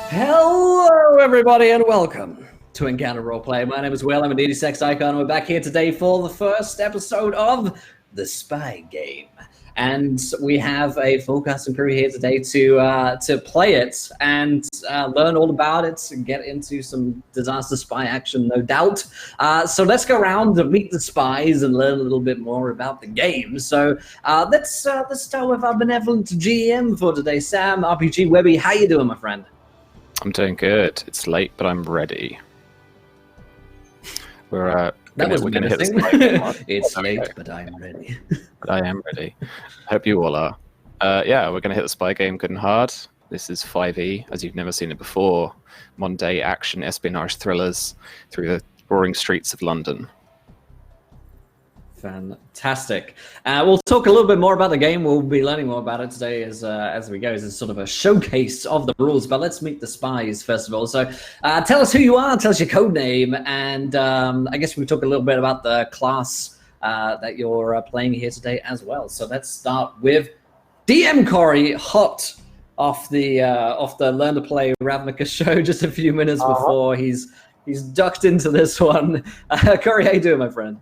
Hello, everybody, and welcome to Encounter Roleplay. My name is Will. I'm an 86 icon. We're back here today for the first episode of The Spy Game. And we have a full cast and crew here today to play it and learn all about it and get into some disaster spy action, no doubt. So let's go around and meet the spies and learn a little bit more about the game. So let's start with our benevolent GM for today, Sam, RPG Webby. How you doing, my friend? I'm doing good. It's late, but I'm ready. We're gonna hit this. It's late, but I'm ready. But I am ready. Hope you all are. Yeah, we're gonna hit the spy game good and hard. This is 5e, as you've never seen it before. Modern-day action espionage thrillers through the roaring streets of London. Fantastic. We'll talk a little bit more about the game. We'll be learning more about it today as we go. It's sort of a showcase of the rules, but let's meet the spies first of all. So tell us who you are, tell us your code name, and I guess we'll talk a little bit about the class that you're playing here today as well. So let's start with DM Corey, hot off the Learn to Play Ravnica show just a few minutes before he's ducked into this one. Corey, how you doing, my friend?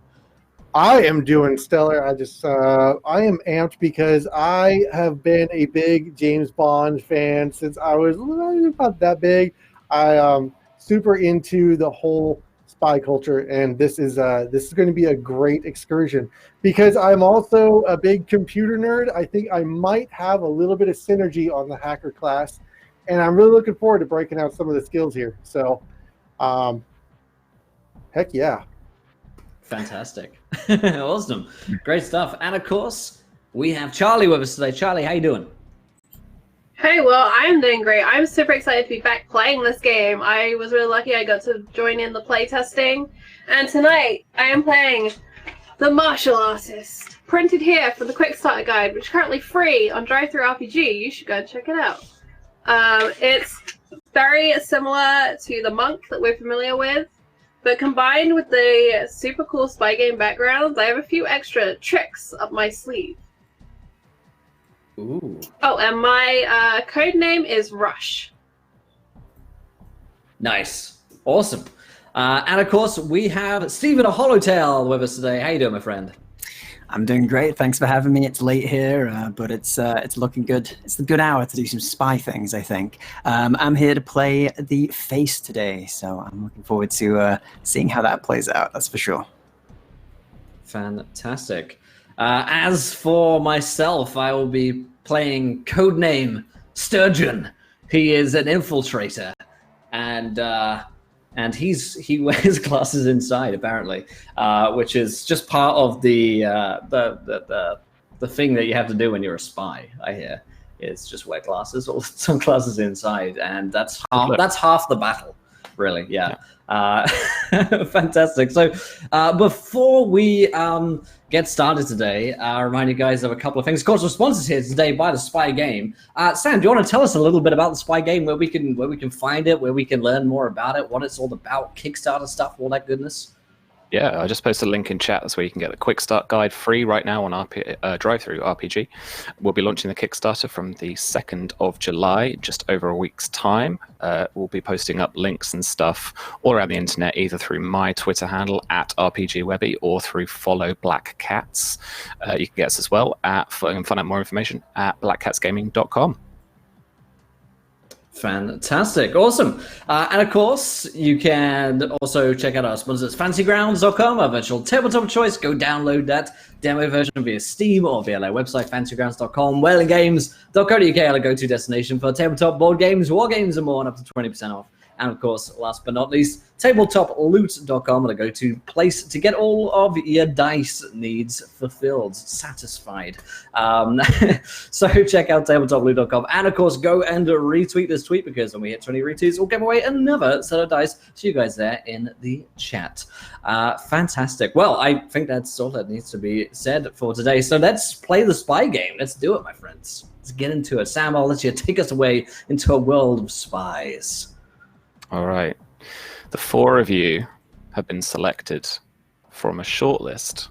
I am doing stellar. I am amped because I have been a big James Bond fan since I was about that big. I super into the whole spy culture, and this is going to be a great excursion because I'm also a big computer nerd. I think I might have a little bit of synergy on the hacker class, and I'm really looking forward to breaking out some of the skills here. So, heck yeah. Fantastic. Awesome. Great stuff. And of course, we have Charlie with us today. Charlie, how you doing? Hey, well, I'm doing great. I'm super excited to be back playing this game. I was really lucky I got to join in the playtesting. And tonight, I am playing The Martial Artist, printed here from the Quick Starter Guide, which is currently free on DriveThruRPG. You should go and check it out. It's very similar to the Monk that we're familiar with. But combined with the super cool spy game backgrounds, I have a few extra tricks up my sleeve. Ooh. Oh, and my code name is Rush. Nice. Awesome. And of course, we have Stephen Hollowtail with us today. How you doing, my friend? I'm doing great. Thanks for having me. It's late here, but it's looking good. It's the good hour to do some spy things, I think. I'm here to play the Face today, so I'm looking forward to seeing how that plays out. That's for sure. Fantastic. As for myself, I will be playing codename Sturgeon. He is an infiltrator, and he wears glasses inside, apparently, which is just part of the thing that you have to do when you're a spy. I hear is just wear glasses or sunglasses inside, and that's half the battle, really. Yeah. Fantastic. So before we get started today, remind you guys of a couple of things. Of course, we're sponsored here today by the Spy Game. Sam, do you want to tell us a little bit about the Spy Game, where we can find it, where we can learn more about it, what it's all about, Kickstarter stuff, all that goodness? Yeah, I just posted a link in chat. That's where you can get the quick start guide free right now on DriveThruRPG. We'll be launching the Kickstarter from the 2nd of July, just over a week's time. We'll be posting up links and stuff all around the internet, either through my Twitter handle @RPGWebby or through Follow Black Cats. You can get us as well and find out more information at blackcatsgaming.com. Fantastic. Awesome. And of course, you can also check out our sponsors, fantasygrounds.com, our virtual tabletop of choice. Go download that demo version via Steam or via their website, fantasygrounds.com. wellinggames.co.uk, our go-to destination for tabletop board games, war games, and more, and up to 20% off. And of course, last but not least, tabletoploot.com, a go-to place to get all of your dice needs fulfilled, satisfied. So check out tabletoploot.com, and of course, go and retweet this tweet, because when we hit 20 retweets, we'll give away another set of dice to you guys there in the chat. Fantastic. Well, I think that's all that needs to be said for today. So let's play the spy game. Let's do it, my friends. Let's get into it. Sam, I'll let you take us away into a world of spies. All right. The 4 of you have been selected from a shortlist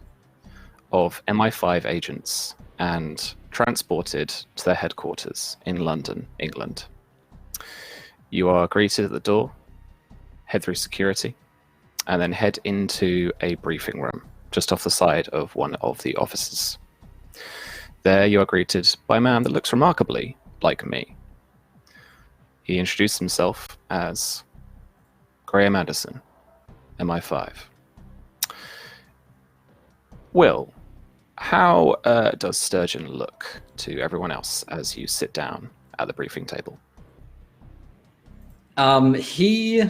of MI5 agents and transported to their headquarters in London, England. You are greeted at the door, head through security, and then head into a briefing room just off the side of one of the offices. There you are greeted by a man that looks remarkably like me. He introduced himself as Graham Anderson, MI5. Will, how does Sturgeon look to everyone else as you sit down at the briefing table? He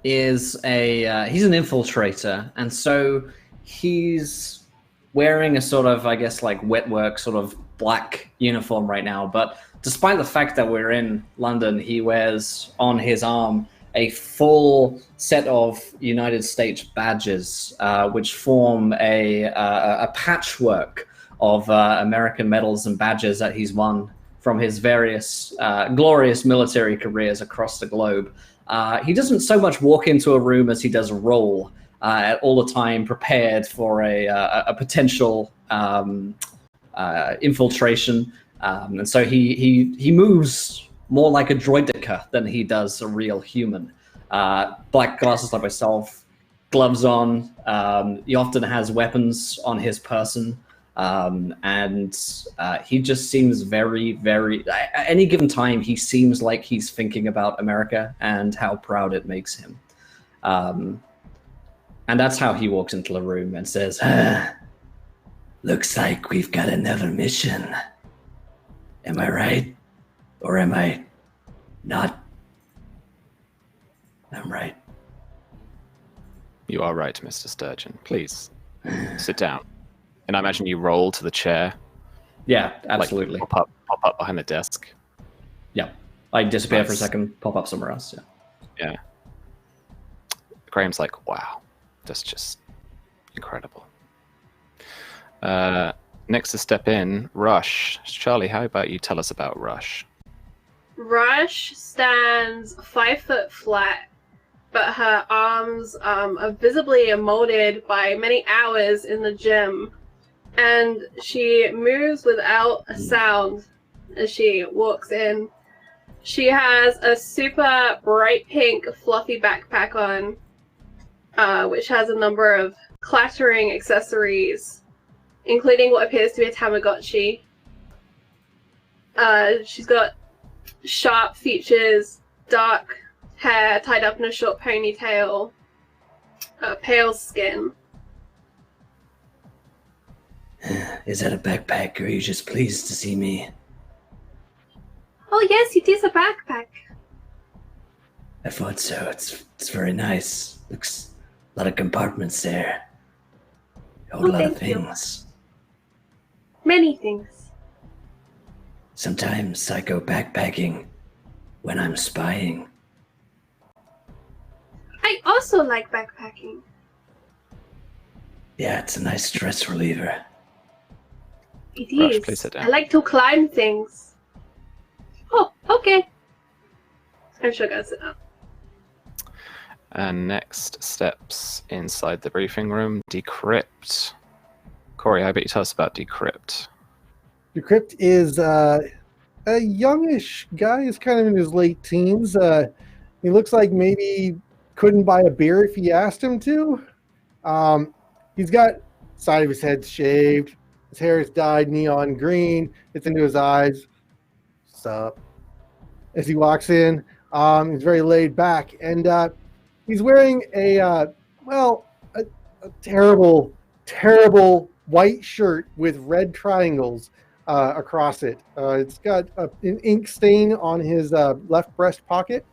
is he's an infiltrator, and so he's wearing a sort of, I guess, like wet work sort of black uniform right now. But despite the fact that we're in London, he wears on his arm a full set of United States badges, which form a patchwork of American medals and badges that he's won from his various glorious military careers across the globe. He doesn't so much walk into a room as he does roll all the time, prepared for a potential infiltration. And so he moves more like a droideka than he does a real human. Black glasses like myself, gloves on. He often has weapons on his person. And he just seems very, very, at any given time, he seems like he's thinking about America and how proud it makes him. And that's how he walks into the room and says, looks like we've got another mission. Am I right? Or am I not? I'm right. You are right, Mr. Sturgeon. Please, sit down. And I imagine you roll to the chair. Yeah, absolutely. Like pop up behind the desk. Yeah. I disappear for a second, pop up somewhere else. Yeah. Graham's like, wow, that's just incredible. Next to step in, Rush. Charlie, how about you tell us about Rush? Rush stands 5 foot flat, but her arms are visibly molded by many hours in the gym. And she moves without a sound as she walks in. She has a super bright pink fluffy backpack on, which has a number of clattering accessories, including what appears to be a Tamagotchi. She's got sharp features, dark hair tied up in a short ponytail, pale skin. Is that a backpack, or are you just pleased to see me? Oh yes, it is a backpack. I thought so. It's very nice. Looks a lot of compartments there. A whole lot of things. Many things. Sometimes I go backpacking when I'm spying. I also like backpacking. Yeah, it's a nice stress reliever. It Rush, is. please sit down. I like to climb things. Oh, okay. I'm sure I'll sit down. And next steps inside the briefing room, Decrypt. Corey, how about you tell us about Decrypt? Decrypt is a youngish guy. He's kind of in his late teens. He looks like maybe couldn't buy a beer if you asked him to. He's got side of his head shaved. His hair is dyed neon green. It's into his eyes. Sup? As he walks in, he's very laid back, and he's wearing a terrible, terrible white shirt with red triangles across it. It's got an ink stain on his left breast pocket.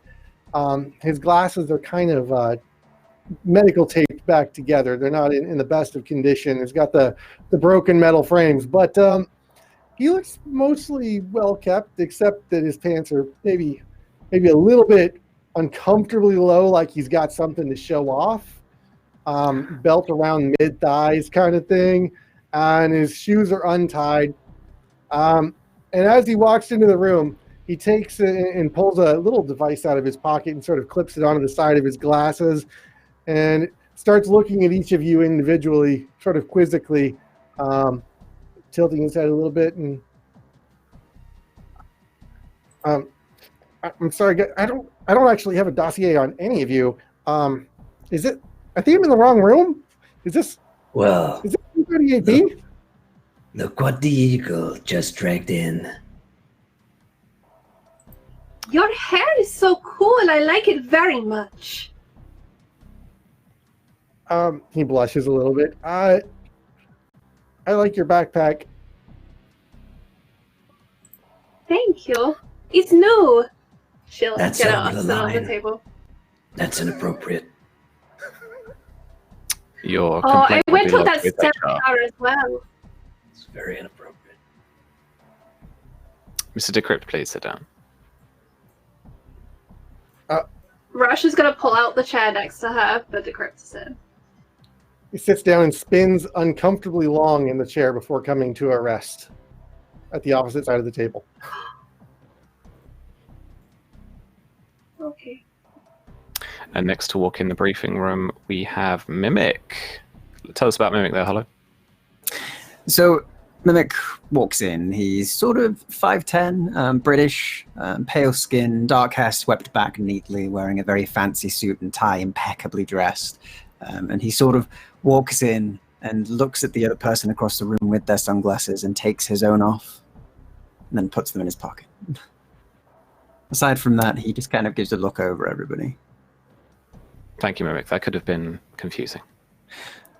His glasses are kind of medical taped back together. They're not in the best of condition. It's got the broken metal frames, but he looks mostly well kept, except that his pants are maybe a little bit uncomfortably low, like he's got something to show off. Belt around mid thighs kind of thing, and his shoes are untied. And as he walks into the room, he takes and pulls a little device out of his pocket and sort of clips it onto the side of his glasses, and starts looking at each of you individually, sort of quizzically, tilting his head a little bit. And I'm sorry, I don't actually have a dossier on any of you. Is it? I think I'm in the wrong room. Is it 38B? Look what the eagle just dragged in. Your hair is so cool. I like it very much. He blushes a little bit. I like your backpack. Thank you. It's new. She'll That's get it over off the sit on the line. table. That's inappropriate. Your Oh, I complaint will went be to lodged that with HR. seminar as well. It's very inappropriate. Mr. Decrypt, please sit down. Rush is going to pull out the chair next to her for Decrypt to sit. He sits down and spins uncomfortably long in the chair before coming to a rest at the opposite side of the table. Okay. And next to walk in the briefing room, we have Mimic. Tell us about Mimic there, hello. So Mimic walks in. He's sort of 5'10", British, pale skin, dark hair swept back neatly, wearing a very fancy suit and tie, impeccably dressed. And he sort of walks in and looks at the other person across the room with their sunglasses and takes his own off and then puts them in his pocket. Aside from that, he just kind of gives a look over everybody. Thank you, Mimic. That could have been confusing.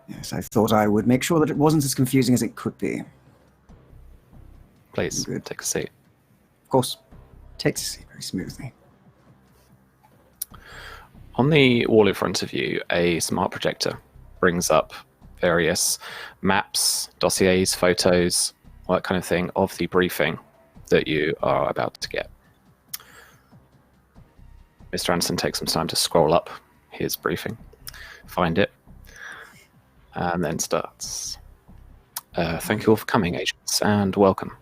Yes, I thought I would make sure that it wasn't as confusing as it could be. Please, Good. take a seat. Of course, takes a seat very smoothly. On the wall in front of you, a smart projector brings up various maps, dossiers, photos, all that kind of thing of the briefing that you are about to get. Mr. Anderson takes some time to scroll up his briefing, find it, and then starts. Thank you all for coming, agents, and welcome.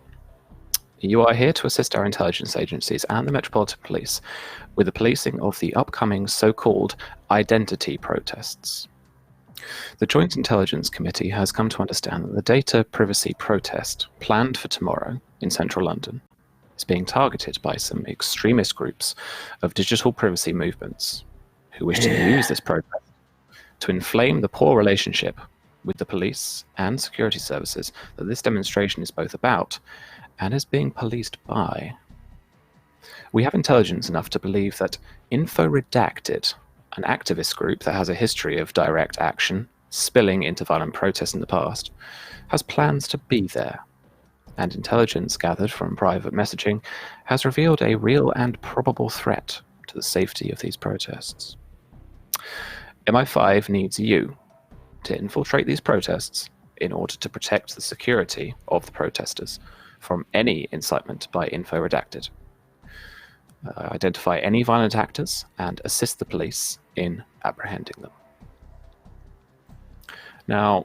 You are here to assist our intelligence agencies and the Metropolitan Police with the policing of the upcoming so-called identity protests. The Joint Intelligence Committee has come to understand that the data privacy protest planned for tomorrow in central London is being targeted by some extremist groups of digital privacy movements who wish to use this protest to inflame the poor relationship with the police and security services that this demonstration is both about and is being policed by. We have intelligence enough to believe that Info Redacted, an activist group that has a history of direct action, spilling into violent protests in the past, has plans to be there. And intelligence gathered from private messaging has revealed a real and probable threat to the safety of these protests. MI5 needs you to infiltrate these protests in order to protect the security of the protesters from any incitement by Info Redacted. Identify any violent actors and assist the police in apprehending them. Now,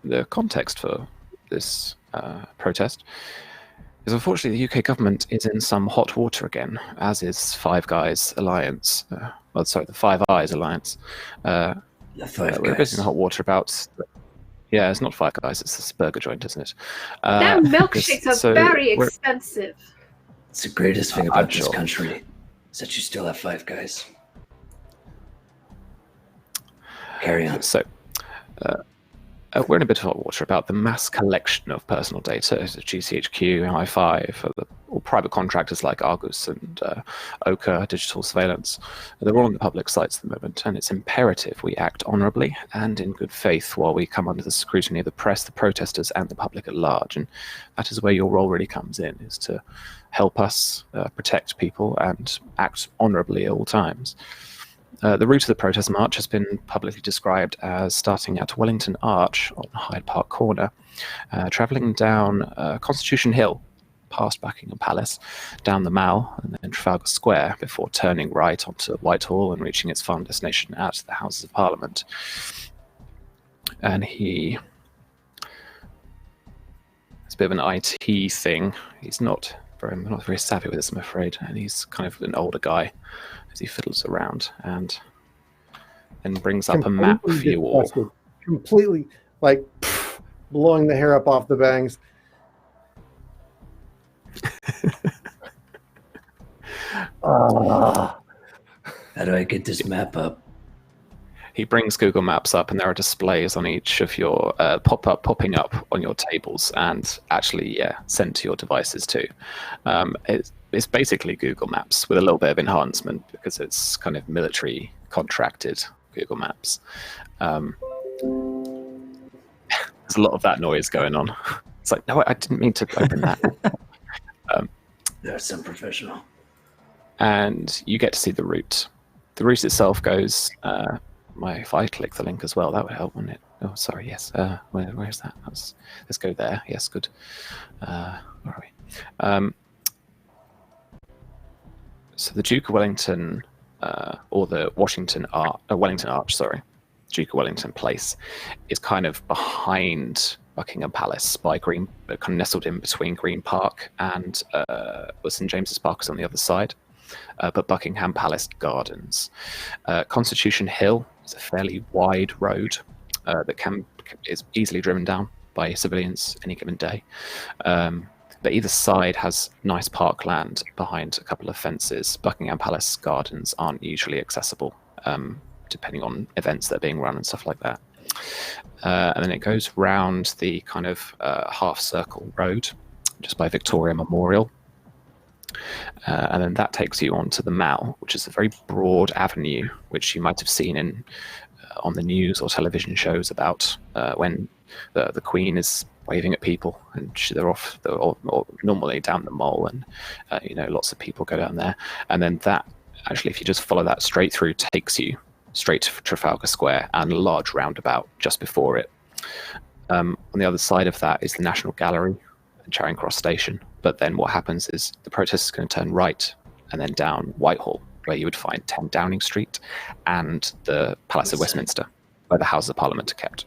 the context for this protest is unfortunately the UK government is in some hot water again, as is Five Guys Alliance. The Five Eyes Alliance. The Five We're a bit Guys. in hot water about. Yeah, it's not Five Guys, it's this burger joint, isn't it? Their milkshakes are so very we're- expensive. It's the greatest thing I'm about this sure. country is that you still have Five Guys. Carry on. So, we're in a bit of hot water about the mass collection of personal data, GCHQ, MI5, all private contractors like Argus and Ochre, digital surveillance. They're all on the public sites at the moment, and it's imperative we act honourably and in good faith while we come under the scrutiny of the press, the protesters, and the public at large. And that is where your role really comes in, is to help us protect people and act honourably at all times. The route of the protest march has been publicly described as starting at Wellington Arch on Hyde Park Corner, travelling down Constitution Hill, past Buckingham Palace, down the Mall, and then Trafalgar Square, before turning right onto Whitehall and reaching its final destination at the Houses of Parliament. And it's a bit of an IT thing. He's not very savvy with this, I'm afraid, and he's kind of an older guy as he fiddles around and then brings up a map for you all. Disgusted. Completely, like, blowing the hair up off the bangs. How do I get this map up? He brings Google Maps up, and there are displays on each of your popping up on your tables, and actually, sent to your devices too. It's basically Google Maps with a little bit of enhancement because it's kind of military contracted Google Maps. There's a lot of that noise going on. It's like, no, I didn't mean to open that. There's some professional. And you get to see the route. The route itself goes. If I click the link as well, that would help, wouldn't it? Oh, sorry. Yes. Where's that? Let's go there. Yes. Good. Where are we? So the Duke of Wellington, or the Wellington Arch, sorry, Duke of Wellington Place, is kind of behind Buckingham Palace by kind of nestled in between Green Park and St James's Park is on the other side. But Buckingham Palace Gardens. Constitution Hill is a fairly wide road that is easily driven down by civilians any given day. But either side has nice parkland behind a couple of fences. Buckingham Palace Gardens aren't usually accessible, depending on events that are being run and stuff like that. And then it goes round the kind of half-circle road, just by Victoria Memorial. And then that takes you onto the Mall, which is a very broad avenue, which you might have seen on the news or television shows about when the Queen is waving at people, and they're off or normally down the Mall, and lots of people go down there. And then that, actually, if you just follow that straight through, takes you straight to Trafalgar Square and a large roundabout just before it. On the other side of that is the National Gallery and Charing Cross Station. But then what happens is the protesters are going to turn right and then down Whitehall, where you would find 10 Downing Street and the Palace of Westminster, where the Houses of Parliament are kept.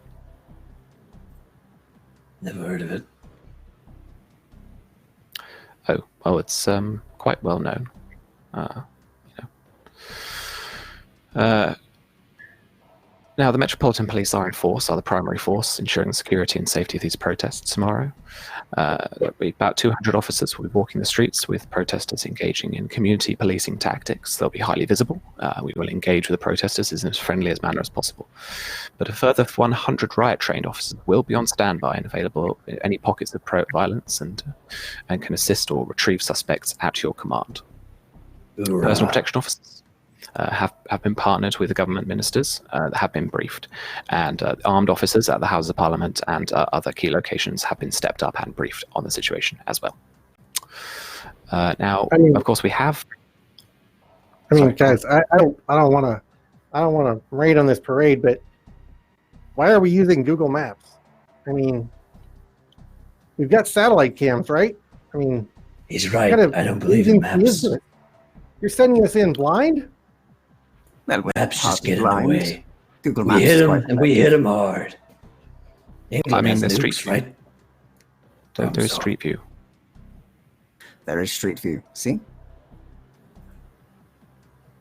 Never heard of it. Oh, well, it's quite well known. Now, the Metropolitan Police are in force, are the primary force, ensuring the security and safety of these protests tomorrow. There'll be about 200 officers will be walking the streets with protesters engaging in community policing tactics. They'll be highly visible. We will engage with the protesters in as friendly as manner as possible. But a further 100 riot-trained officers will be on standby and available in any pockets of violence and can assist or retrieve suspects at your command. Hoorah. Personal protection officers have been partnered with the government ministers that have been briefed, and armed officers at the Houses of Parliament and other key locations have been stepped up and briefed on the situation as well. Now, of course, we have. Guys, I don't want to raid on this parade, but why are we using Google Maps? We've got satellite cams, right? He's right. I don't believe in maps. You're sending us in blind? Well, Maps just get in the way. Google We Maps hit is him, quite and we hit him hard. England has there's nukes, Street View. right? There's Street View. There is Street View. See?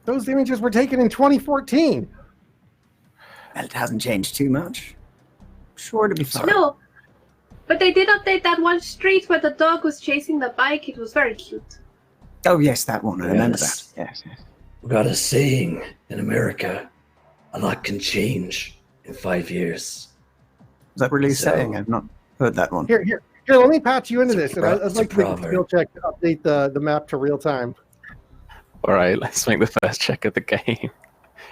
Those images were taken in 2014. Well, it hasn't changed too much. Sure to be fine. No, but they did update that one street where the dog was chasing the bike. It was very cute. Oh, yes, that one. I remember Yes. that. Yes, yes. We got a saying in America: a lot can change in 5 years. Is that really saying? I've not heard that one. Here, let me patch you into this. And I'd It's like a to make a proverb. skill check to update the map to real time. All right, let's make the first check of the game.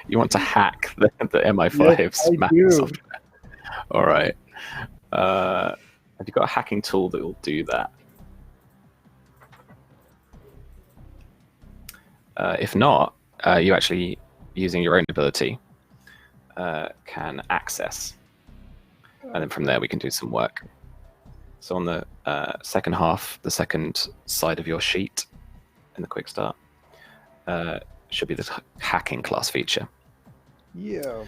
You want to hack the MI5's Yes, I mapping do. software. All right. Have you got a hacking tool that will do that? If not, you actually, using your own ability, can access. And then from there, we can do some work. So on the second half, the second side of your sheet in the quick start, should be the hacking class feature. Yeah.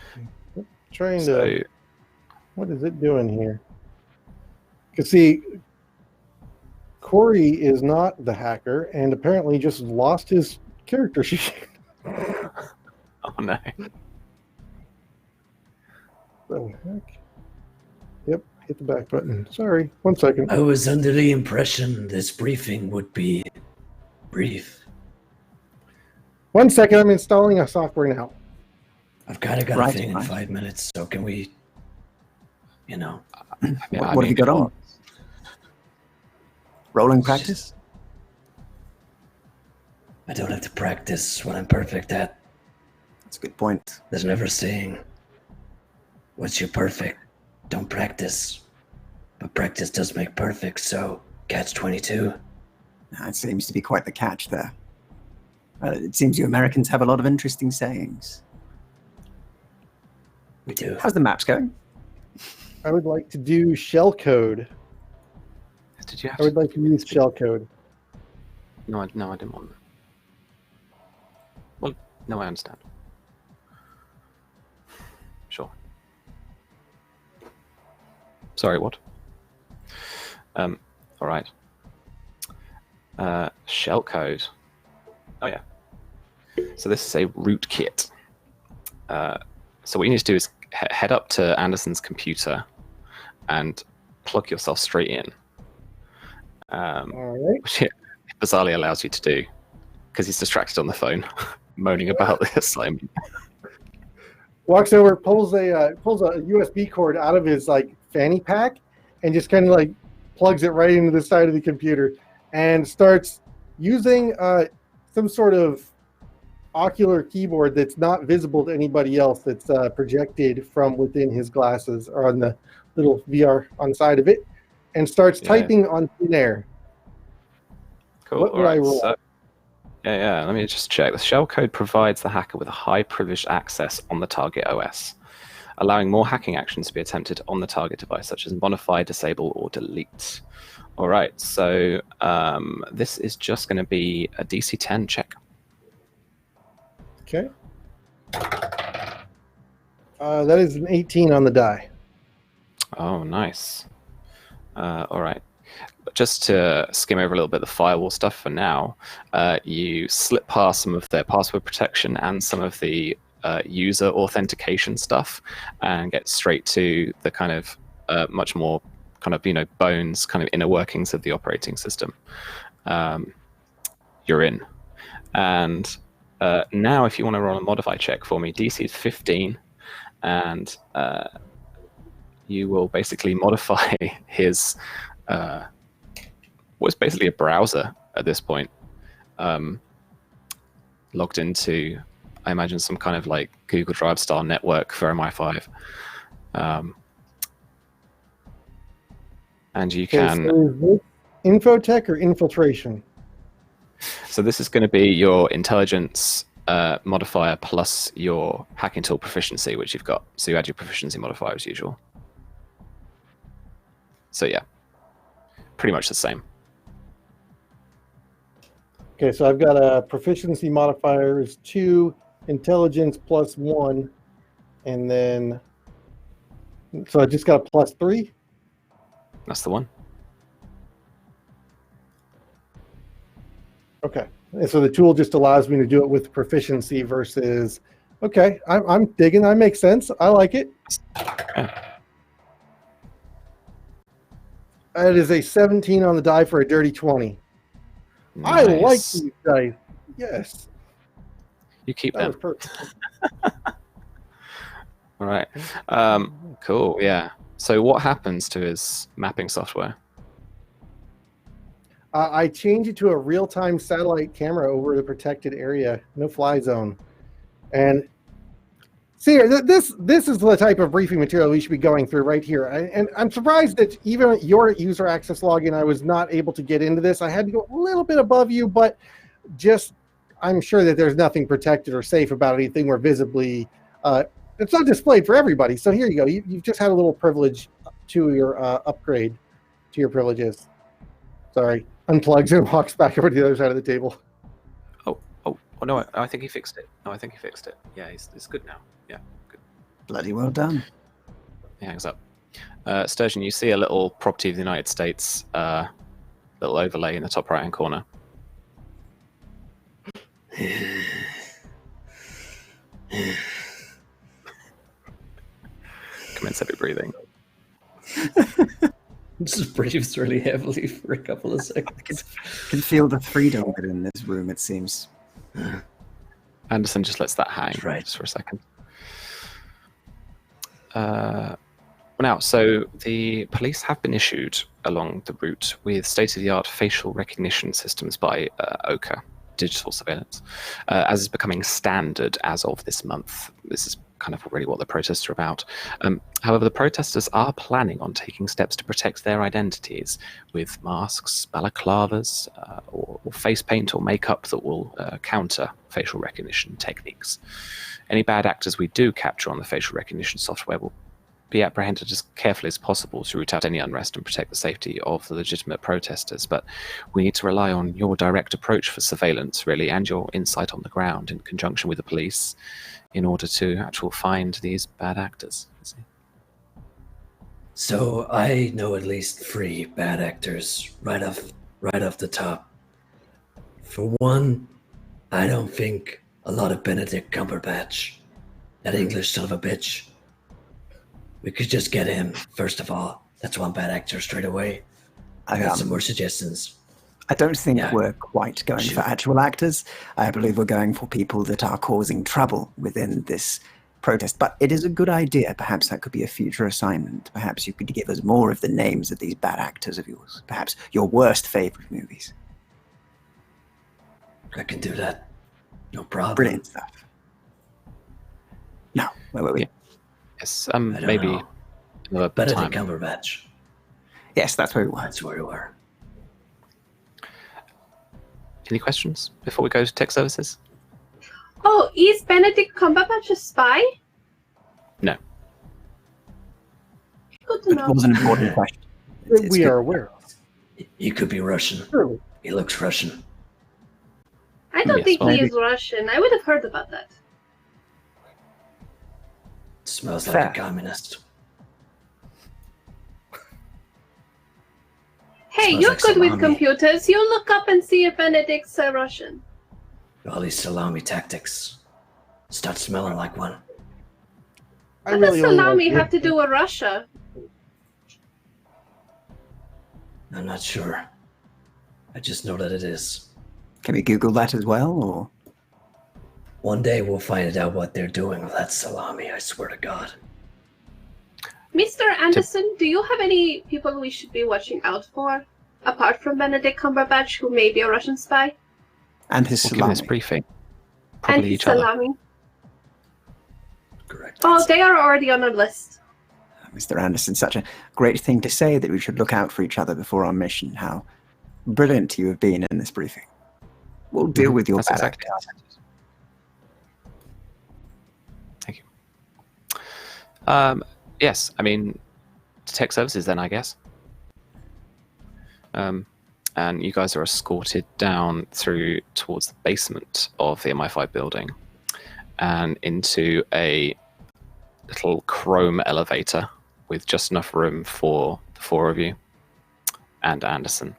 What is it doing here? Because see, Corey is not the hacker and apparently just lost his character sheet. Oh no. The heck? Yep, hit the back button. Sorry, 1 second. I was under the impression this briefing would be brief. 1 second, I'm installing a software now. I've kind of got Right, a thing in right. 5 minutes, so can we, Yeah, What I have you mean, got on? Rolling It's practice? I don't have to practice what I'm perfect at. That's a good point. There's never saying, once you're perfect, don't practice. But practice does make perfect, so catch 22. That seems to be quite the catch there. It seems you Americans have a lot of interesting sayings. We do. How's the maps going? I would like to do shellcode. did you have I would like to use shellcode. No, I didn't want that. Well, no, I understand. Sure. Sorry, what? All right. Shellcode. Oh yeah. So this is a rootkit. So what you need to do is head up to Anderson's computer and plug yourself straight in. All right. Which it bizarrely allows you to do because he's distracted on the phone, moaning about the assignment. Walks over, pulls a USB cord out of his like fanny pack, and just kind of like plugs it right into the side of the computer, and starts using some sort of ocular keyboard that's not visible to anybody else. That's projected from within his glasses or on the little VR on the side of it, and starts typing on thin air. Cool. What would I roll? So, yeah. Let me just check. The shellcode provides the hacker with a high privileged access on the target OS, allowing more hacking actions to be attempted on the target device, such as modify, disable, or delete. All right. So this is just going to be a DC 10 check. Okay. That is an 18 on the die. Oh, nice. All right. Just to skim over a little bit of the firewall stuff for now, you slip past some of their password protection and some of the user authentication stuff and get straight to the kind of much more kind of, bones, kind of inner workings of the operating system. You're in. And now if you want to roll a modify check for me, DC is 15, and you will basically modify his what's basically a browser at this point, logged into, I imagine, some kind of like Google Drive style network for MI5. And you can... So is this infotech or infiltration? So this is going to be your intelligence modifier plus your hacking tool proficiency, which you've got. So you add your proficiency modifier as usual. So yeah, pretty much the same. Okay, so I've got a proficiency modifier is 2, intelligence plus 1, and then so I just got a plus 3. That's the one. Okay, and so the tool just allows me to do it with proficiency versus. Okay, I'm digging. That makes sense. I like it. Yeah. It is a 17 on the die for a dirty 20. Nice. I like these dice. Yes. You keep That was them. perfect. All right. Cool. Yeah. So what happens to his mapping software? I change it to a real-time satellite camera over the protected area, no fly zone. And see here, this is the type of briefing material we should be going through right here. And I'm surprised that even your user access login, I was not able to get into this. I had to go a little bit above you, but just I'm sure that there's nothing protected or safe about anything where visibly it's not displayed for everybody. So here you go. You've just had a little privilege to your upgrade to your privileges. Sorry. Unplugs and walks back over to the other side of the table. Oh no, I think he fixed it. No, I think he fixed it. Yeah, it's good now. Yeah, good. Bloody well done. He hangs up. Sturgeon, you see a little property of the United States, little overlay in the top right-hand corner. Commence heavy breathing. Just breathes really heavily for a couple of seconds. I can feel the freedom within this room, it seems. Anderson just lets that hang That's right. just for a second. Now, so the police have been issued along the route with state-of-the-art facial recognition systems by OCA, digital surveillance, as is becoming standard as of this month. This is kind of really what the protests are about. However, the protesters are planning on taking steps to protect their identities with masks, balaclavas, or face paint or makeup that will counter facial recognition techniques. Any bad actors we do capture on the facial recognition software will be apprehended as carefully as possible to root out any unrest and protect the safety of the legitimate protesters. But we need to rely on your direct approach for surveillance, really, and your insight on the ground in conjunction with the police in order to actually find these bad actors. So I know at least 3 bad actors right off the top. For one, I don't think a lot of Benedict Cumberbatch, that English son of a bitch. We could just get him, first of all. That's one bad actor straight away. I got some more suggestions. I don't think we're quite going for actual actors. I believe we're going for people that are causing trouble within this protest. But it is a good idea. Perhaps that could be a future assignment. Perhaps you could give us more of the names of these bad actors of yours. Perhaps your worst favorite movies. I can do that. No problem. Brilliant stuff. Now, where were we? Yes, maybe another Benedict time. Cumberbatch. Yes, that's where we were. That's where we were. Any questions before we go to tech services? Oh, is Benedict Cumberbatch a spy? No. Good to It know. was an important question. It's We good. are aware of. He could be Russian. Surely. He looks Russian. I don't Yes, think well, he is Russian. I would have heard about that. Smells Fair. like a communist. Hey, Smells you're like good with salami. computers. You look up and see if Benedict's Russian. All these salami tactics. Start smelling like one. I What really does only salami like have to do with Russia? I'm not sure. I just know that it is. Can we Google that as well? Or One day we'll find out what they're doing with that salami, I swear to God. Mr. Anderson, do you have any people we should be watching out for? Apart from Benedict Cumberbatch, who may be a Russian spy? and his We'll give this salami. briefing. And Probably his each other. salami. Correct. Oh, they are already on our list. Mr. Anderson, such a great thing to say that we should look out for each other before our mission. How brilliant you have been in this briefing. We'll deal with your That's bad exactly actors. Thank you. Yes, I mean, tech services then, I guess. And you guys are escorted down through towards the basement of the MI5 building and into a little chrome elevator with just enough room for the 4 of you and Anderson.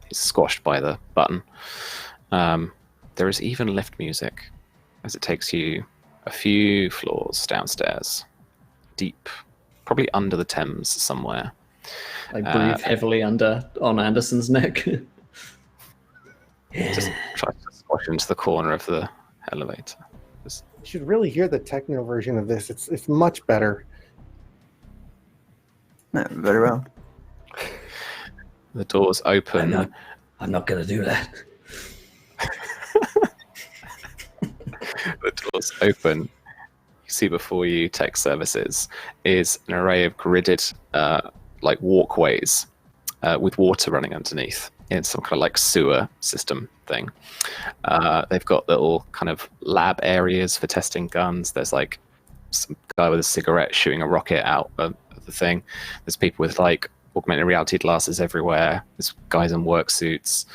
He's squashed by the button. There is even lift music as it takes you a few floors downstairs, deep, probably under the Thames somewhere. I breathe heavily on Anderson's neck. Just try to squash into the corner of the elevator. You should really hear the techno version of this. It's much better. No, very well. The doors open. I'm not gonna do that. The doors open. You see before you tech services is an array of gridded like walkways with water running underneath in some kind of like sewer system thing. They've got little kind of lab areas for testing guns. There's like some guy with a cigarette shooting a rocket out of the thing. There's people with like augmented reality glasses everywhere. There's guys in work suits.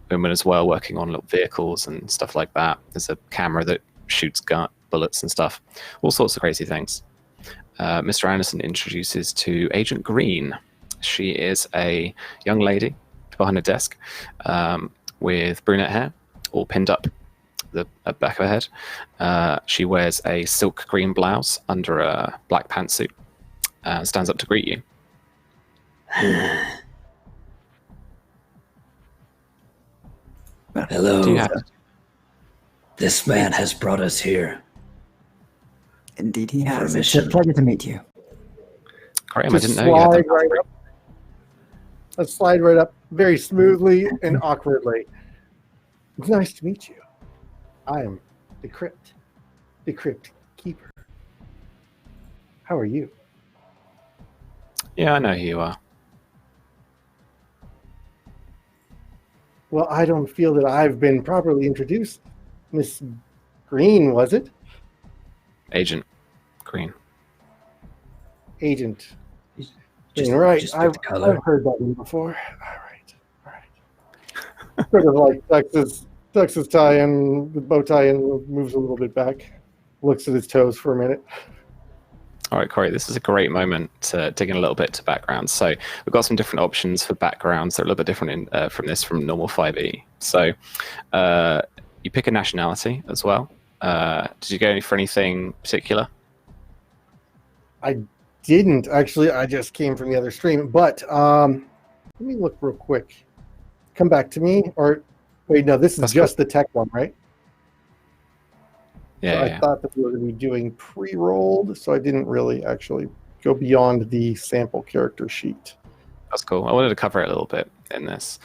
Women as well working on little vehicles and stuff like that. There's a camera that shoots bullets and stuff. All sorts of crazy things. Mr. Anderson introduces to Agent Green. She is a young lady behind a desk with brunette hair, all pinned up the back of her head. She wears a silk green blouse under a black pantsuit. Stands up to greet you. Hello. Do you have This man has brought us here. Indeed, he has. It's a mission. pleasure to meet you. Graham, I Just didn't know you had slide that. right up. Let's slide right up very smoothly and awkwardly. It's nice to meet you. I am Decrypt Keeper. How are you? Yeah, I know who you are. Well, I don't feel that I've been properly introduced. Miss Green, was it? Agent Green. Agent. Just, Right. just pick I've the color. heard that one before. All right. Sort of like Texas tie and the bow tie and moves a little bit back. Looks at his toes for a minute. All right, Corey, this is a great moment to dig in a little bit to backgrounds. So we've got some different options for backgrounds that are a little bit different from normal 5e. So you pick a nationality as well. Did you go for anything particular? I didn't actually. I just came from the other stream. But let me look real quick. Come back to me. Or wait, no, this is That's just the tech one, right? Yeah, So I yeah. thought that we were going to be doing pre-rolled, so I didn't really actually go beyond the sample character sheet. That's cool. I wanted to cover it a little bit in this.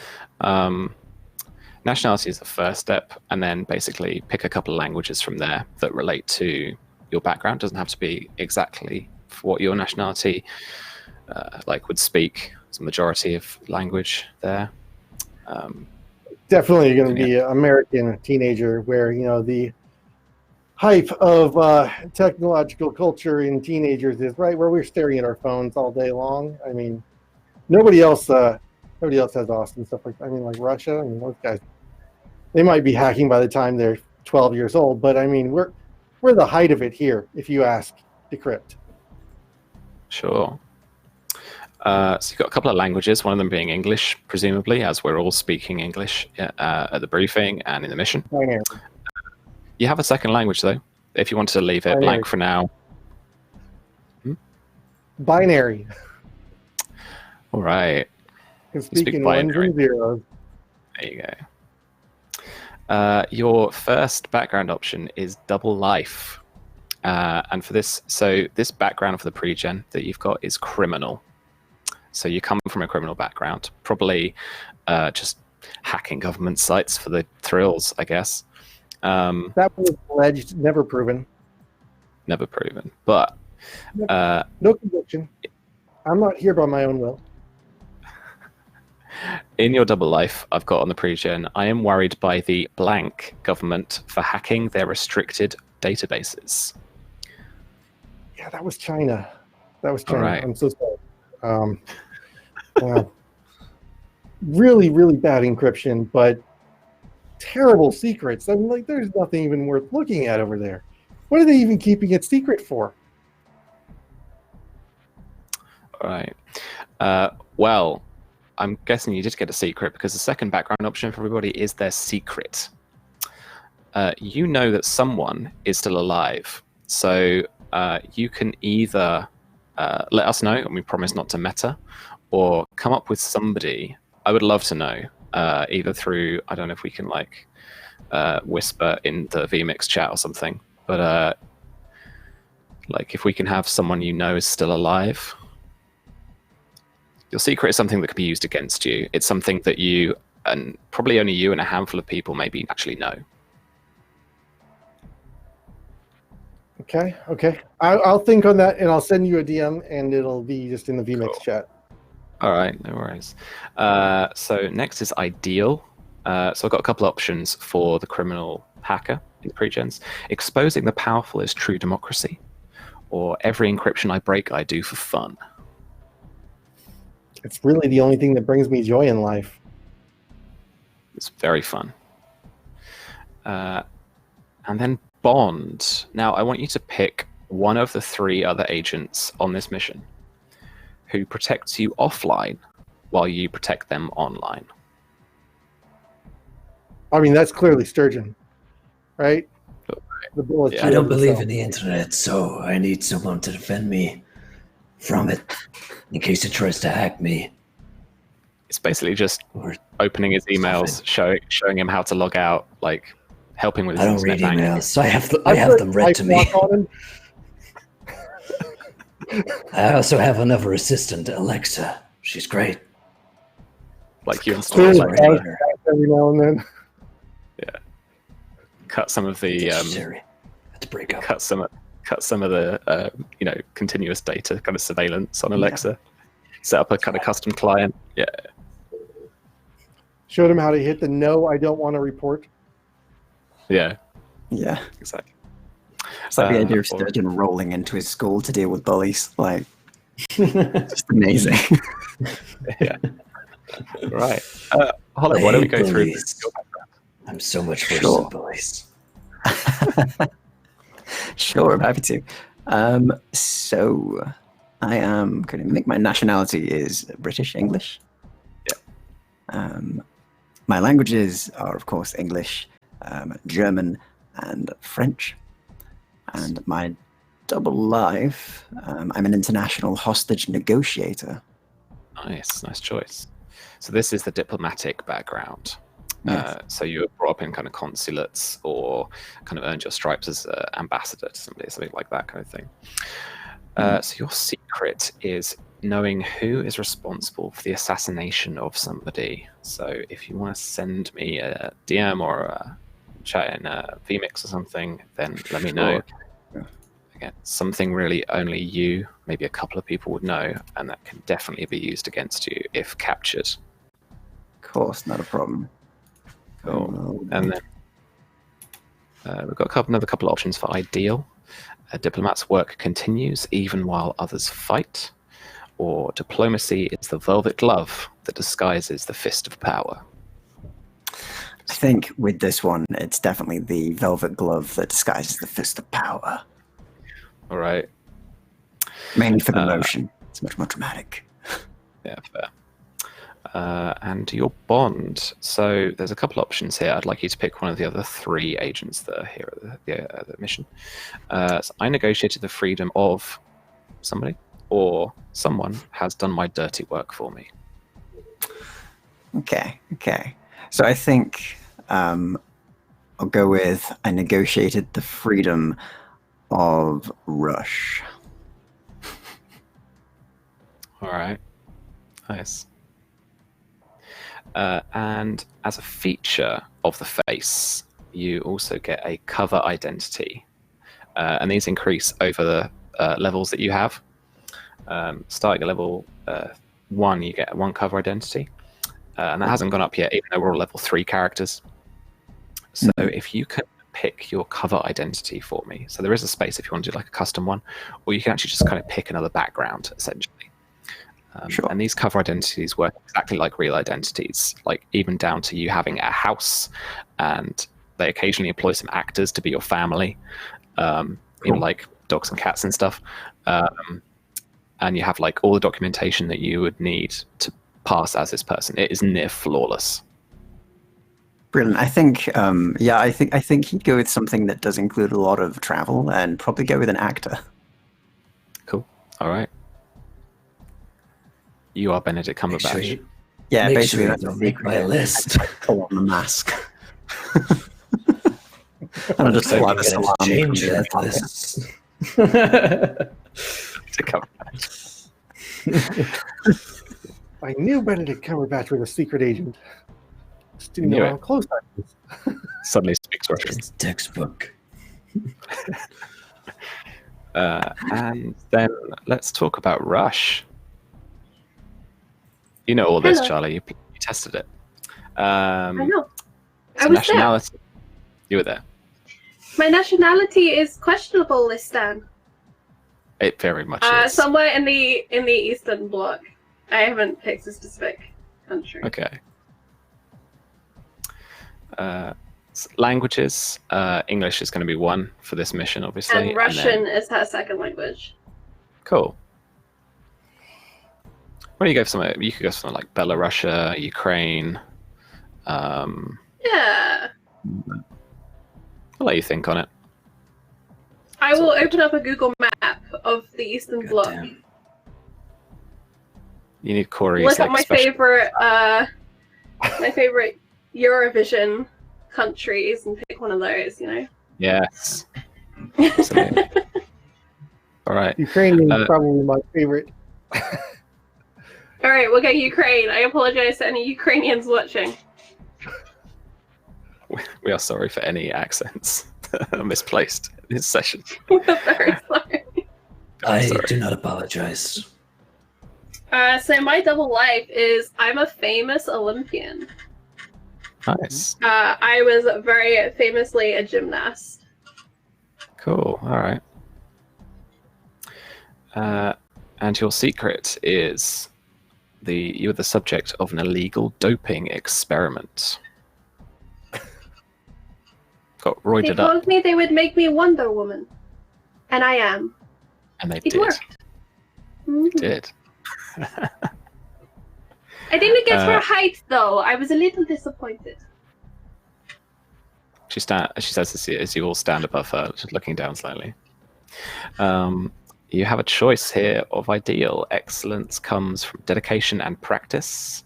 Nationality is the first step, and then basically pick a couple of languages from there that relate to your background. It doesn't have to be exactly what your nationality would speak. It's a majority of language there. Definitely going to be an American teenager where, the hype of technological culture in teenagers is right where we're staring at our phones all day long. I mean, nobody else has awesome stuff like that. I mean, like Russia. I mean, those guys, they might be hacking by the time they're 12 years old, but I mean, we're the height of it here, if you ask Decrypt. Sure. So you've got a couple of languages, one of them being English, presumably, as we're all speaking English at the briefing and in the mission. Binary. You have a second language, though, if you wanted to leave it blank for now. Binary. All right. Can speak speak in ones binary. and zeros. There you go. Your first background option is double life. And for this, so this background for the pre-gen that you've got is criminal. So you come from a criminal background, probably just hacking government sites for the thrills, I guess. That was alleged, never proven. Never proven. But No conviction. I'm not here by my own will. in your double life, I've got on the pre-gen, I am worried by the blank government for hacking their restricted databases. Yeah, that was China. All right. I'm so sorry. Really, really bad encryption, but terrible secrets. I'm like, there's nothing even worth looking at over there. What are they even keeping it secret for? All right. Well, I'm guessing you did get a secret because the second background option for everybody is their secret. You know that someone is still alive. So you can either let us know, and we promise not to meta, or come up with somebody. I would love to know, either through, I don't know if we can whisper in the VMix chat or something, but if we can have someone you know is still alive. Your secret is something that could be used against you. It's something that you, and probably only you and a handful of people maybe actually know. Okay. I'll think on that, and I'll send you a DM, and it'll be just in the VMix chat. All right, no worries. So next is ideal. So I've got a couple options for the criminal hacker in the pre-gens. Exposing the powerful is true democracy, or every encryption I break I do for fun. It's really the only thing that brings me joy in life. It's very fun. And then bond. Now I want you to pick one of the three other agents on this mission who protects you offline while you protect them online. I mean, that's clearly Sturgeon, right? The bullet Yeah. I don't shield believe itself. in the internet, so I need someone to defend me from it in case it tries to hack me. It's basically just Or opening his emails, showing him how to log out. helping with his I don't internet read banking. emails, so I have them read to me. I also have another assistant, Alexa. She's great. Like you Sure, install Right. every now and then. cut some of the Siri. Let's break up. cut some of the continuous data kind of surveillance on Alexa. Set up a kind of custom client. Yeah. Showed him how to hit the no, I don't want to report. Yeah. Yeah. Exactly. It's like the idea of or- Sturgeon rolling into his school to deal with bullies. Like, just amazing. Yeah. Right. Hollow, why don't we go through Bullies. your background? I'm so much worse Sure. than bullies. Sure, I'm happy to. So I am going to make my nationality is British English. Yeah. My languages are, of course, English, German, and French. And my double life, I'm an international hostage negotiator. Nice choice. So this is the diplomatic background. Yes. So you were brought up in kind of consulates or kind of earned your stripes as an ambassador to something like that kind of thing. So your secret is knowing who is responsible for the assassination of somebody. So if you want to send me a DM or a chat in a vMix or something, then let me know. Sure. Again, something really only you, maybe a couple of people would know, and that can definitely be used against you if captured. Of course, not a problem. Cool. And then we've got another couple of options for ideal. Diplomat's work continues even while others fight. Or diplomacy is the velvet glove that disguises the fist of power. I think with this one, it's definitely the velvet glove that disguises the fist of power. All right. Mainly for the motion. It's much more dramatic. Yeah, fair. And your bond. So there's a couple options here. I'd like you to pick one of the other three agents that are here at the mission. So I negotiated the freedom of somebody, or someone has done my dirty work for me. Okay. So I think I'll go with I negotiated the freedom of Rush. All right. Nice. And as a feature of the face, you also get a cover identity. And these increase over the levels that you have. Starting at level 1, you get one cover identity. And that hasn't gone up yet, even though we're all level 3 characters. So if you can pick your cover identity for me. So there is a space if you want to do like a custom one, or you can actually just kind of pick another background, essentially. Sure. And these cover identities work exactly like real identities, like even down to you having a house, and they occasionally employ some actors to be your family, in like dogs and cats and stuff. And you have like all the documentation that you would need to pass as this person. It is near flawless. Brilliant. I think, I think he'd go with something that does include a lot of travel, and probably go with an actor. Cool. All right. You are Benedict Cumberbatch. Yeah, Make basically sure that's you a don't make my list. pull on the mask. And I'll just So pull out we a gotta salami change from the that pocket. list. To Cumberbatch. I knew Benedict Cumberbatch was a secret agent. Just didn't Knew know it. how close I was. Suddenly speaks Russian. It's textbook. And then let's talk about Rush. You know all this, Hello. Charlie. You tested it. I know. So I was nationality. You were there. My nationality is questionable this time. It very much is. Somewhere in the Eastern Bloc. I haven't picked a specific country. Okay. Languages. English is going to be one for this mission, obviously. And Russian then- is her second language. Cool. Where do you go for something? You could go for something like Belarus, Ukraine. Yeah. I'll let you think on it. I will open up a Google map of the Eastern Bloc. Goddamn. You need Corey's Look like at my special. favorite Eurovision countries and pick one of those, Yes. Absolutely. All right. Ukrainian is probably my favorite. All right, we'll go Ukraine. I apologize to any Ukrainians watching. We are sorry for any accents that are misplaced in this session. We're very sorry. I Sorry. do not apologize. So my double life is I'm a famous Olympian. Nice. I was very famously a gymnast. Cool. All right. And your secret is you're the subject of an illegal doping experiment. Got They roided up, told me they would make me Wonder Woman. And I am. and they It did. worked. Mhm. Did. I didn't get her height, though. I was a little disappointed. She says as you all stand above her, just looking down slightly. You have a choice here of ideal. Excellence comes from dedication and practice,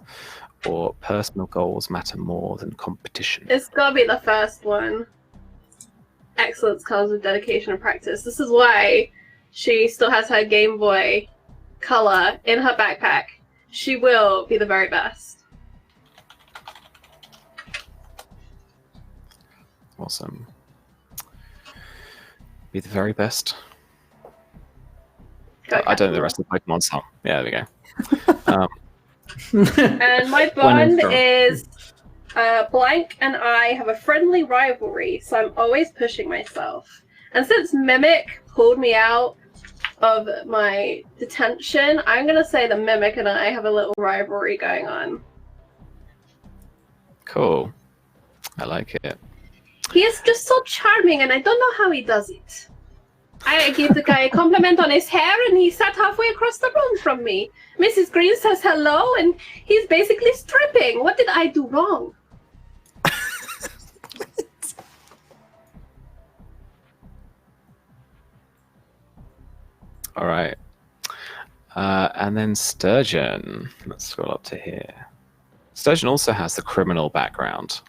or personal goals matter more than competition. It's gotta be the first one. Excellence comes with dedication and practice. This is why she still has her Game Boy Color in her backpack. She will be the very best. Awesome. Be the very best. Go I don't know the Captain. rest of the Pokemon song. Yeah, there we go. And my bond is Blank and I have a friendly rivalry, so I'm always pushing myself. And since Mimic pulled me out of my detention, I'm gonna say the Mimic and I have a little rivalry going on. Cool. I like it. He is just so charming, and I don't know how he does it. I gave the guy a compliment on his hair, and he sat halfway across the room from me. Mrs. Green says hello, and he's basically stripping. What did I do wrong? All right. And then Sturgeon. Let's scroll up to here. Sturgeon also has the criminal background.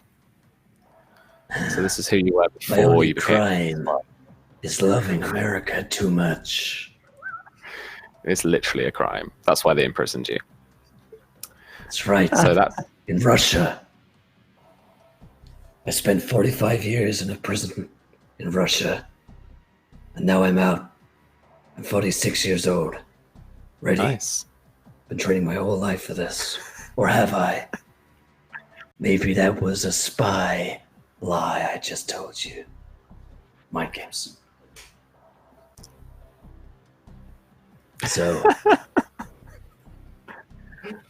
So this is who you were My before only you became. crime is loving America too much. It's literally a crime. That's why they imprisoned you. That's right. So that's In Russia. I spent 45 years in a prison in Russia. And now I'm out. I'm 46 years old. Ready. nice. Been training my whole life for this. Or have I? Maybe that was a spy lie I just told you. Mind games. So, what's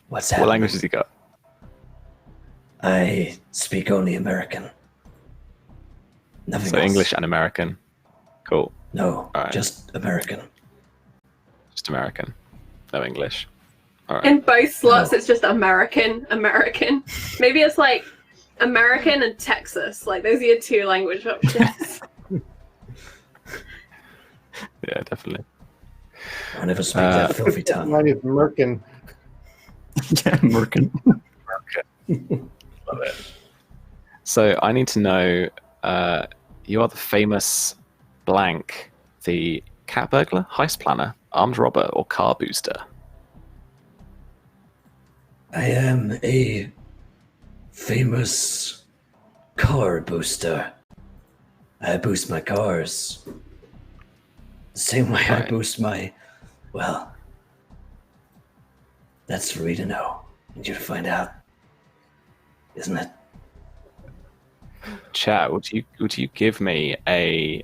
What happening? language has he got? I speak only American. Nothing So else. English and American. Cool. No, Alright. just American. Just American. No English. All right. In both slots, No. it's just American. Maybe it's like American and Texas. Like, those are your two language options. Yeah, definitely. I never speak that filthy tongue. Mine is Merkin. Yeah, Merkin. Love it. So I need to know, you are the famous blank, the cat burglar, heist planner, armed robber, or car booster? I am a famous car booster. I boost my cars. The same way I Right. boost my, well, that's for me to know and you to find out, isn't it? Chat, would you give me a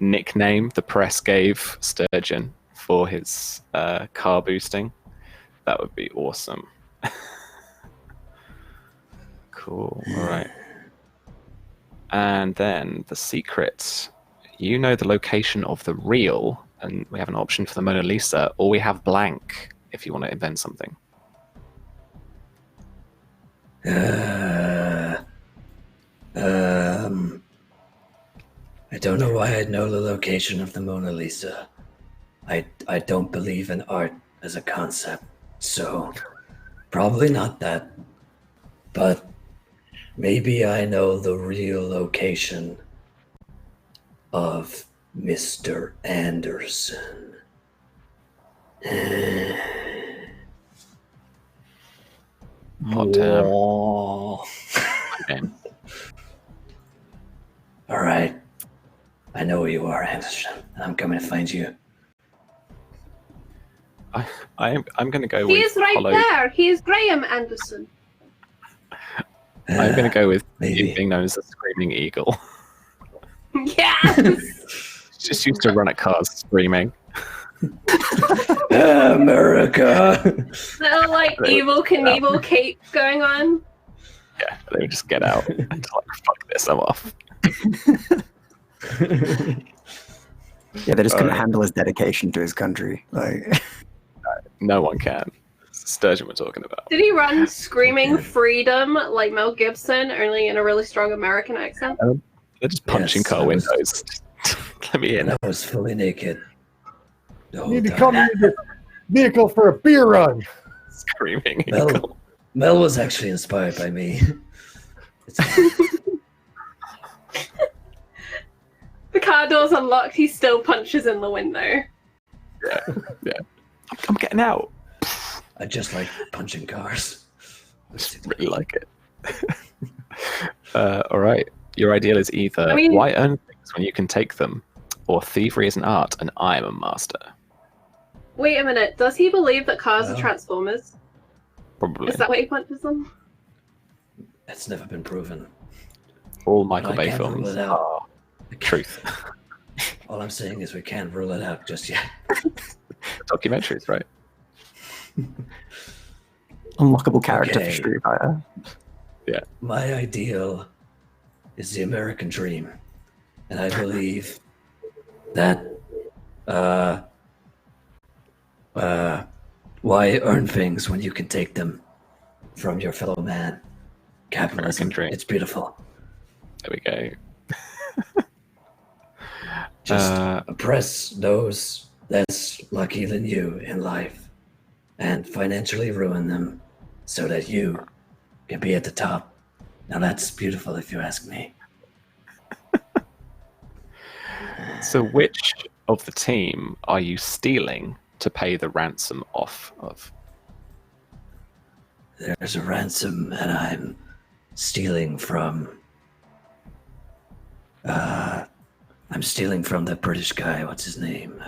nickname the press gave Sturgeon for his car boosting? That would be awesome. Cool. All right. And then the secret. You know the location of the real, and we have an option for the Mona Lisa, or we have blank if you want to invent something. I don't know why I'd know the location of the Mona Lisa. I don't believe in art as a concept, so probably not that. But Maybe I know the real location of Mr. Anderson. Hot damn. Whoa. Okay. All right. I know where you are, Anderson. I'm coming to find you. I'm going to go He with is right Hollow. there. He is Graham Anderson. I'm going to go with Maybe. being known as the Screaming Eagle. Yes. Just used to run at cars screaming. America! Little like evil Knievel cape going on. Yeah, they would just get out and just like, fuck this, I'm off. Yeah, they just couldn't Alright. handle his dedication to his country. Like, No one can. It's Sturgeon we're talking about. Did he run screaming freedom like Mel Gibson, only in a really strong American accent? They're just punching Yes, car I was- windows. Let me in. And I was fully naked. The whole Need to time. come in this vehicle for a beer run. Screaming Eagle. Mel was actually inspired by me. The car door's unlocked. He still punches in the window. Yeah. I'm getting out. I just like punching cars. I just really like it. All right. Your ideal is either I mean- why earn things when you can take them, or thievery is an art and I am a master. Wait a minute. Does he believe that cars are Well. Transformers? Probably. Is that why he punches them? That's never been proven. All Michael I Bay can't rule films it out. are truth. All I'm saying is we can't rule it out just yet. Documentaries, right? unlockable character Okay. for Street Fighter. My ideal is the American dream. And I believe that why earn things when you can take them from your fellow man? Capitalism. American dream. It's beautiful. There we go. Just Uh, oppress those less lucky than you in life and financially ruin them so that you can be at the top. Now that's beautiful if you ask me. So which of the team are you stealing to pay the ransom off of? There's a ransom and I'm stealing from I'm stealing from the British guy. What's his name?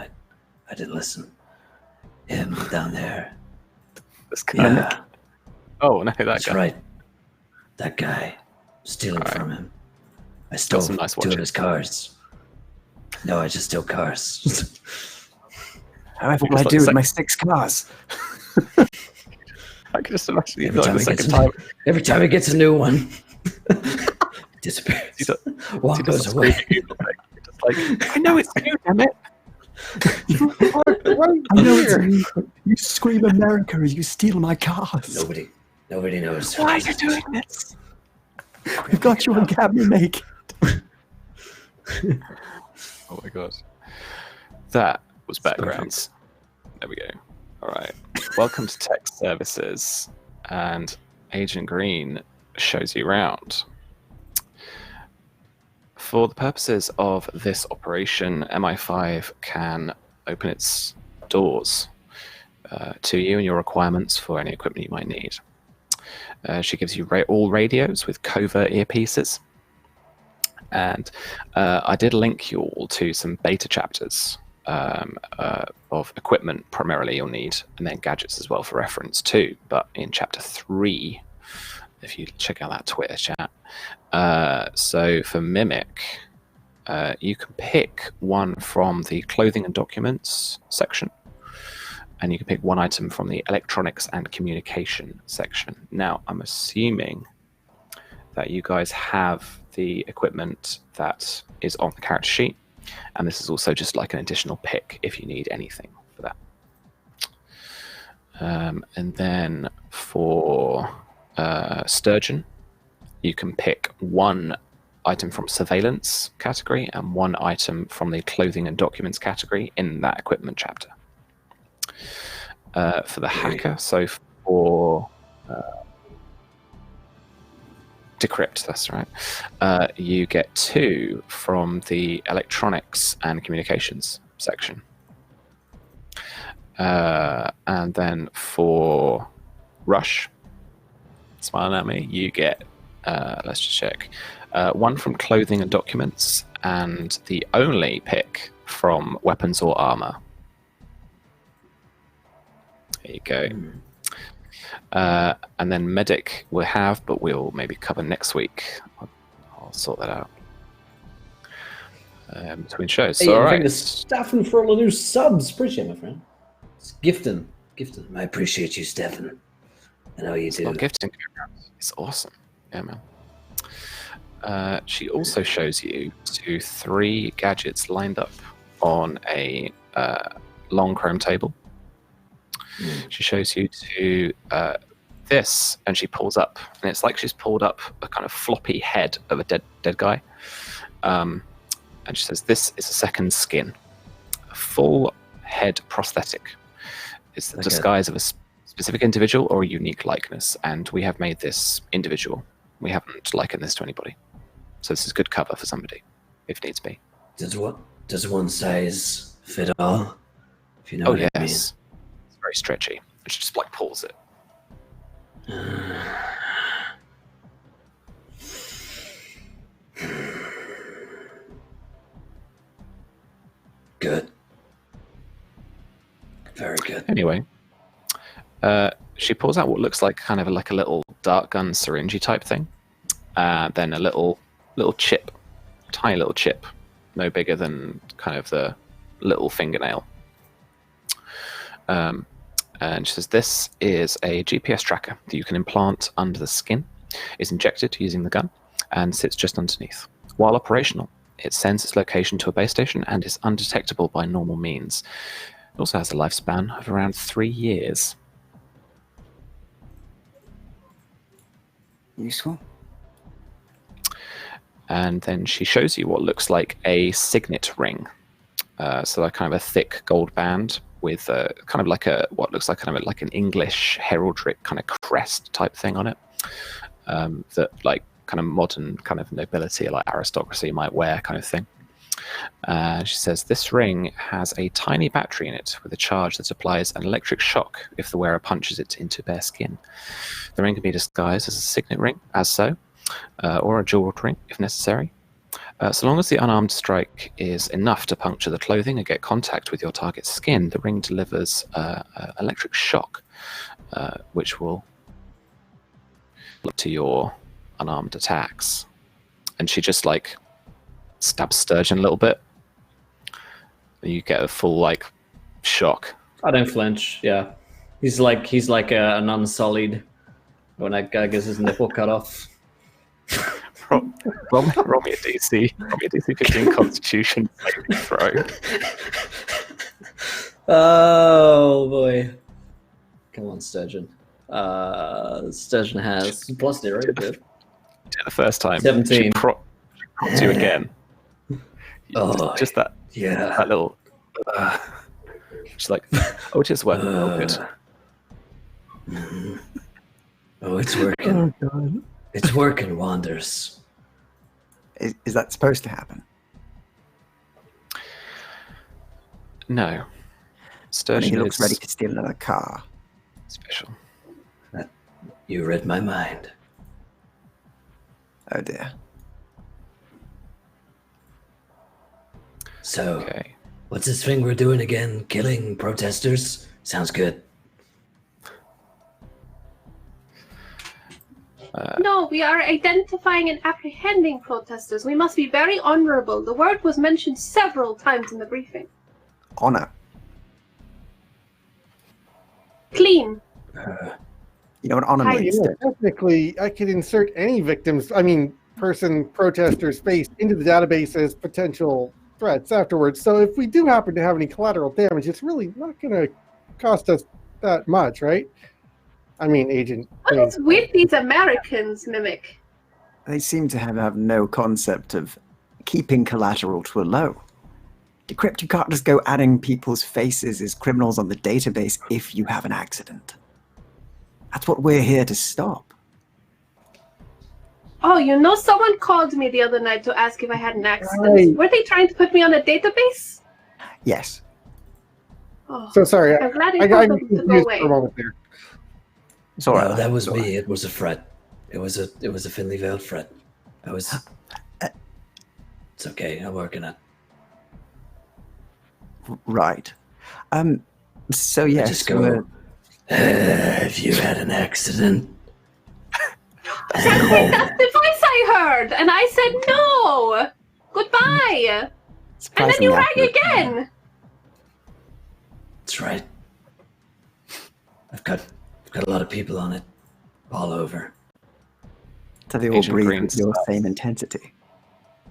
I didn't listen. Him down there. This guy. Yeah, Oh, no, that that's guy. right. That guy. Stealing Alright. from him. I stole some nice two of watches. his cars. No, I just steal cars. However, what It's I like do with sec- my 6 cars. I can just imagine you Every like time the he second gets time. Every time he gets a new one, disappears. He does- One he does goes the away. Screaming Eagle thing. You're just like, I know it's you, damn it. Right I know here. it's you. You scream America as you steal my cars. Nobody knows. Why are you doing this? We've got you on camera naked. Oh my god. That was backgrounds. There we go. All right. Welcome to Tech Services, and Agent Green shows you around. For the purposes of this operation, MI5 can open its doors to you and your requirements for any equipment you might need. She gives you all radios with covert earpieces. And I did link you all to some beta chapters of equipment primarily you'll need, and then gadgets as well for reference too. But in chapter 3, if you check out that Twitter chat, so for Mimic, you can pick one from the clothing and documents section, and you can pick one item from the electronics and communication section. Now, I'm assuming that you guys have the equipment that is on the character sheet, and this is also just like an additional pick if you need anything for that. And then for Sturgeon, you can pick one item from surveillance category and one item from the clothing and documents category in that equipment chapter. For the hacker, so for Decrypt, that's right. You get 2 from the electronics and communications section. And then for Rush, smiling at me, you get, let's just check, 1 from clothing and documents, and the only pick from weapons or armor. There you go. And then medic we'll have, but we'll maybe cover next week. I'll sort that out between shows. Hey, So, all and right. thank Stefan for all the new subs. Appreciate it, my friend. It's gifting. I appreciate you, Stefan. I know you do. Not gifting. It's awesome. Yeah, man. She also shows you to 3 gadgets lined up on a long chrome table. She shows you to this, and she pulls up, and it's like she's pulled up a kind of floppy head of a dead guy. And she says, "This is a second skin, a full head prosthetic. It's the disguise of a specific individual or a unique likeness, and we have made this individual. We haven't likened this to anybody, so this is good cover for somebody, if needs be." Does one size fit all? If you know what I mean. It's very stretchy. And she just like pulls it. Good. Very good. Anyway, she pulls out what looks like kind of like a little dart gun syringe type thing. Then a little chip, tiny little chip, no bigger than kind of the little fingernail. And she says, "This is a GPS tracker that you can implant under the skin. It's injected using the gun and sits just underneath. While operational, it sends its location to a base station and is undetectable by normal means. It also has a lifespan of around 3 years." Useful. And then she shows you what looks like a signet ring. So a kind of a thick gold band with kind of like what looks like kind of like an English heraldric kind of crest type thing on it. That like kind of modern kind of nobility, like aristocracy might wear kind of thing. She says, "This ring has a tiny battery in it with a charge that applies an electric shock if the wearer punches it into bare skin. The ring can be disguised as a signet ring, or a jeweled ring if necessary. So long as the unarmed strike is enough to puncture the clothing and get contact with your target's skin, the ring delivers electric shock, which will look to your unarmed attacks." And she just like stabs Sturgeon a little bit. You get a full like shock. I don't flinch. Yeah, he's like an unsullied when that guy gets his nipple cut off. Roll me a DC. Roll me a DC 15 Constitution saving throw. Oh boy! Come on, Sturgeon. Sturgeon has +0. Good. Did it the first time. 17. She props you again. Oh, just that. yeah. That little. She's like, "Oh, it is working. Good." Oh, it's working. It's working wonders. Is that supposed to happen? No. He Sturgeon looks is ready to steal another car. special. You read my mind. Oh dear. So, Okay. what's this thing we're doing again? Killing protesters? Sounds good. No, we are identifying and apprehending protesters. We must be very honorable. The word was mentioned several times in the briefing. Honor. Clean. You know what honor means? Technically, I could insert any protesters face into the database as potential threats afterwards. So if we do happen to have any collateral damage, it's really not going to cost us that much, right? I mean, Agent. What is with these Americans, Mimic? They seem to have no concept of keeping collateral to a low. Decrypt, you can't just go adding people's faces as criminals on the database if you have an accident. That's what we're here to stop. Oh, someone called me the other night to ask if I had an accident. Right. Were they trying to put me on a database? Yes. Oh, So sorry, I'm glad I I got told them to go confused away. for a moment there. It's all right. No, that was It's all me. right. It was a threat. It was a thinly veiled threat. It's okay. I'm working it. Right. So I yes, just go. Have you had an accident? That's the voice I heard, and I said no. Goodbye. And then you rang again. That's right. I've got a lot of people on it, all over. So they all Agent breathe Green with your starts- same intensity.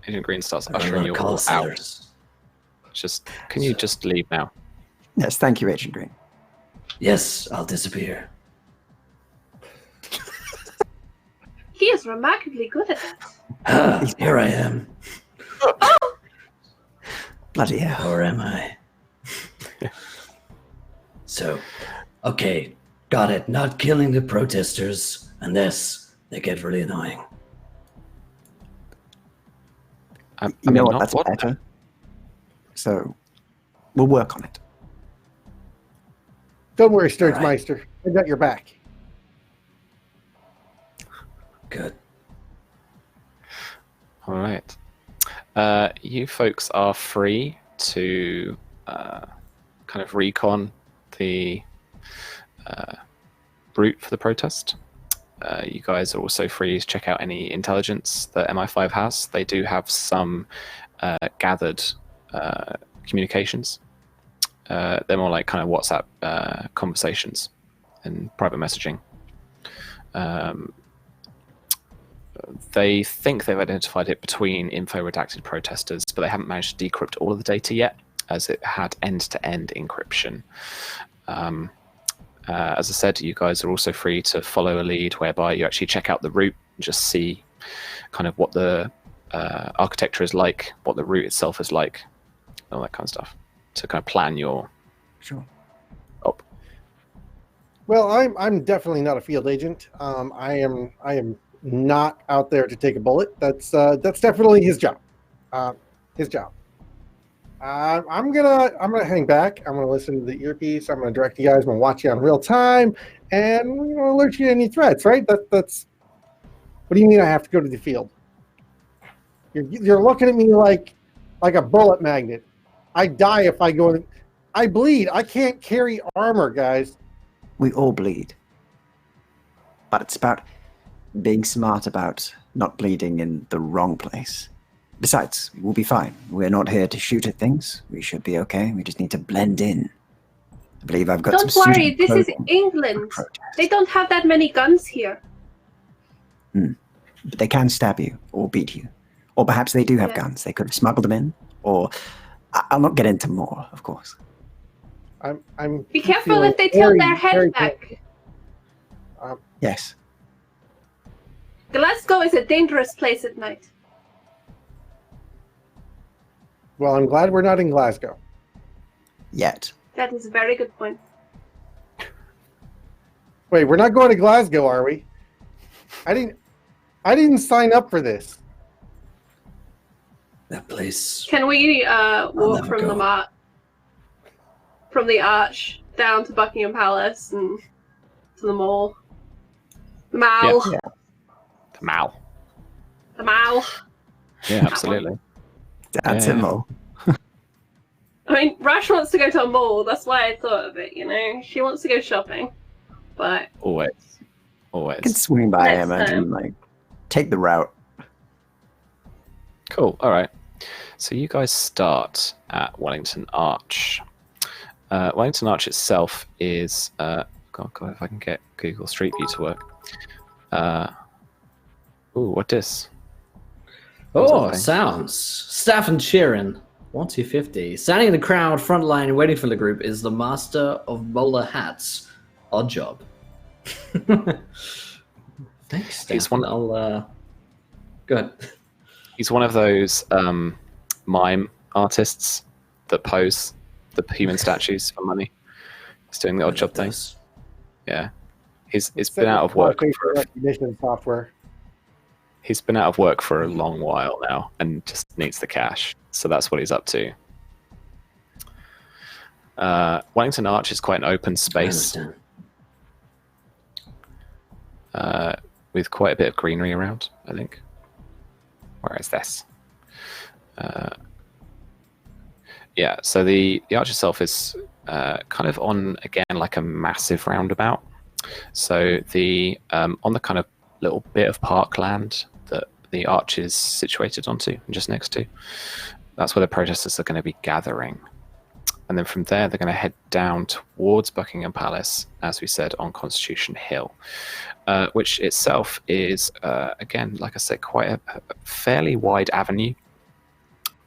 Agent Green starts I've got a ushering lot you of all call out. centers. Can you just leave now? Yes, thank you, Agent Green. Yes, I'll disappear. He is remarkably good at that. Ah, here I am. Bloody hell. Or am I? So, okay, got it. Not killing the protesters unless they get really annoying. You know what? That's better. So we'll work on it. Don't worry, All right. Sturgemeister. I got your back. Good. All right. You folks are free to kind of recon the route for the protest. You guys are also free to check out any intelligence that MI5 has. They do have some gathered communications. They're more like kind of WhatsApp conversations and private messaging. They think they've identified it between info-redacted protesters, but they haven't managed to decrypt all of the data yet, as it had end-to-end encryption. As I said, you guys are also free to follow a lead whereby you actually check out the route and just see kind of what the architecture is like, what the route itself is like, all that kind of stuff, to kind of plan your... Sure. Up. Well, I'm definitely not a field agent. I am not out there to take a bullet. That's definitely his job. His job. I'm gonna hang back. I'm gonna listen to the earpiece. I'm gonna direct you guys. I'm gonna watch you on real time, and I'm gonna alert you to any threats. Right? That's. What do you mean I have to go to the field? You're looking at me like a bullet magnet. I die if I go. I bleed. I can't carry armor, guys. We all bleed. But it's about being smart about not bleeding in the wrong place. Besides, we'll be fine. We're not here to shoot at things. We should be okay. We just need to blend in. I believe I've got Don't some worry, suitable this is clothing England. for protest. They don't have that many guns here. But they can stab you or beat you. Or perhaps they do have Yeah. guns. They could have smuggled them in. Or I'll not get into more, of course. I'm. Be careful feeling if they tilt very, their head very back. Yes. Glasgow is a dangerous place at night. Well, I'm glad we're not in Glasgow. Yet. That is a very good point. Wait, we're not going to Glasgow, are we? I didn't sign up for this. That place. Can we walk never from go. from the Arch down to Buckingham Palace and to the mall? The Mall. Yeah. The Mal. The Mall. Yeah, absolutely. That's Yeah. it, Mo. I mean, Rash wants to go to a mall. That's why I thought of it, you know? She wants to go shopping. But Always. I can Always. swing by, I Next imagine, time. like, take the route. Cool. All right. So you guys start at Wellington Arch. Wellington Arch itself is... God, if I can get Google Street View to work. Ooh, what this? Oh, Okay. sounds. Staff and cheering. 1250. Standing in the crowd, front line, waiting for the group is the master of bowler hats. Odd job. Thanks, Staff. He's one- I'll, go ahead. He's one of those mime artists that pose the human statues for money. He's doing the odd job thing. Yeah. He's been out of work Facial for recognition software. He's been out of work for a long while now and just needs the cash. So that's what he's up to. Wellington Arch is quite an open space with quite a bit of greenery around, I think. Where is this? Yeah, so the arch itself is kind of on, again, like a massive roundabout. So the on the kind of little bit of parkland that the arch is situated onto, just next to, that's where the protesters are going to be gathering. And then from there, they're going to head down towards Buckingham Palace, as we said, on Constitution Hill, which itself is, again, like I said, quite a fairly wide avenue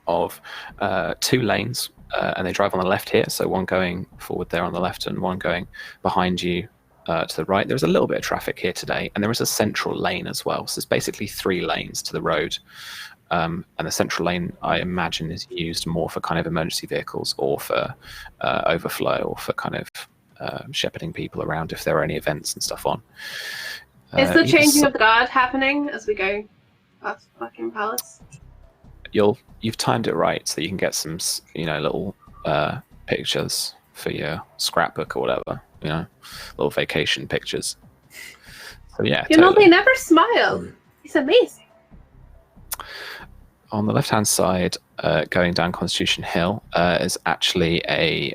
of 2 lanes. And they drive on the left here, so one going forward there on the left and one going behind you to the right. There's a little bit of traffic here today, and there is a central lane as well. So there's basically 3 lanes to the road. And the central lane, I imagine, is used more for kind of emergency vehicles or for overflow or for kind of shepherding people around if there are any events and stuff on. Is the changing of the guard happening as we go past Buckingham Palace? You've timed it right, so you can get some, little pictures for your scrapbook or whatever, little vacation pictures. So yeah, they never smile. It's amazing. On the left-hand side, going down Constitution Hill, is actually a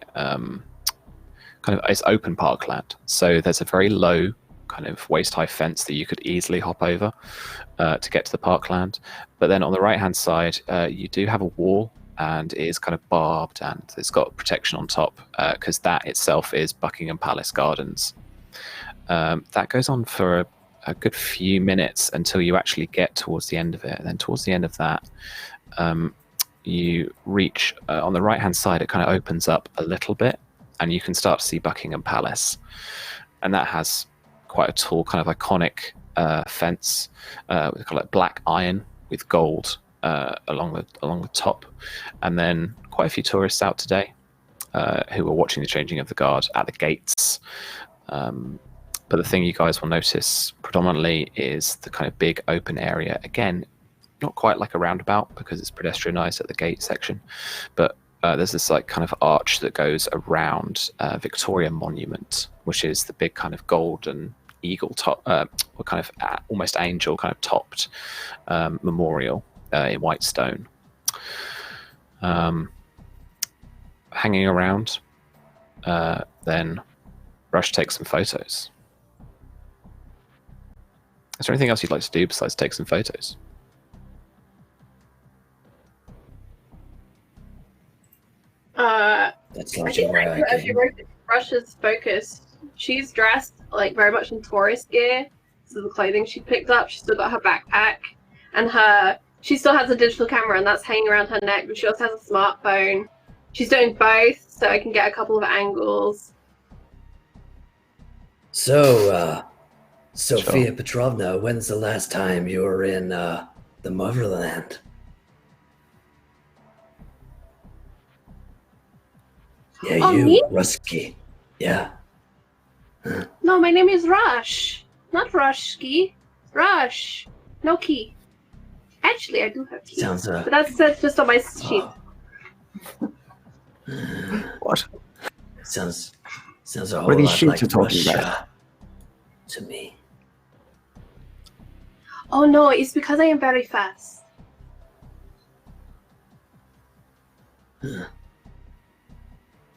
it's open parkland. So there's a very low kind of waist-high fence that you could easily hop over to get to the parkland. But then on the right-hand side, you do have a wall, and it is kind of barbed, and it's got protection on top because that itself is Buckingham Palace Gardens. That goes on for a good few minutes until you actually get towards the end of it. And then towards the end of that, you reach on the right-hand side, it kind of opens up a little bit, and you can start to see Buckingham Palace. And that has quite a tall, kind of iconic fence with kind of like black iron with gold along the top. And then quite a few tourists out today who are watching the changing of the guard at the gates. But the thing you guys will notice predominantly is the kind of big open area. Again, not quite like a roundabout because it's pedestrianised at the gate section, but there's this like kind of arch that goes around Victoria Monument, which is the big kind of golden eagle top, or kind of almost angel kind of topped memorial in white stone. Hanging around, then Rush takes some photos. Is there anything else you'd like to do besides take some photos? That's largely why I came. Rush's focus. She's dressed like very much in tourist gear. So the clothing she picked up, she's still got her backpack, and she still has a digital camera, and that's hanging around her neck. But she also has a smartphone. She's doing both, so I can get a couple of angles. So, Sophia Petrovna, when's the last time you were in the motherland? Yeah, Oh, you, me? Rusky. Yeah. No, my name is Rush. Not Rushki. Rush. No key. Actually, I do have key. Sounds but that's just on my sheet. What? Sounds a What whole are these lot sheets like you're talking Russia about? to me. Oh no, it's because I am very fast.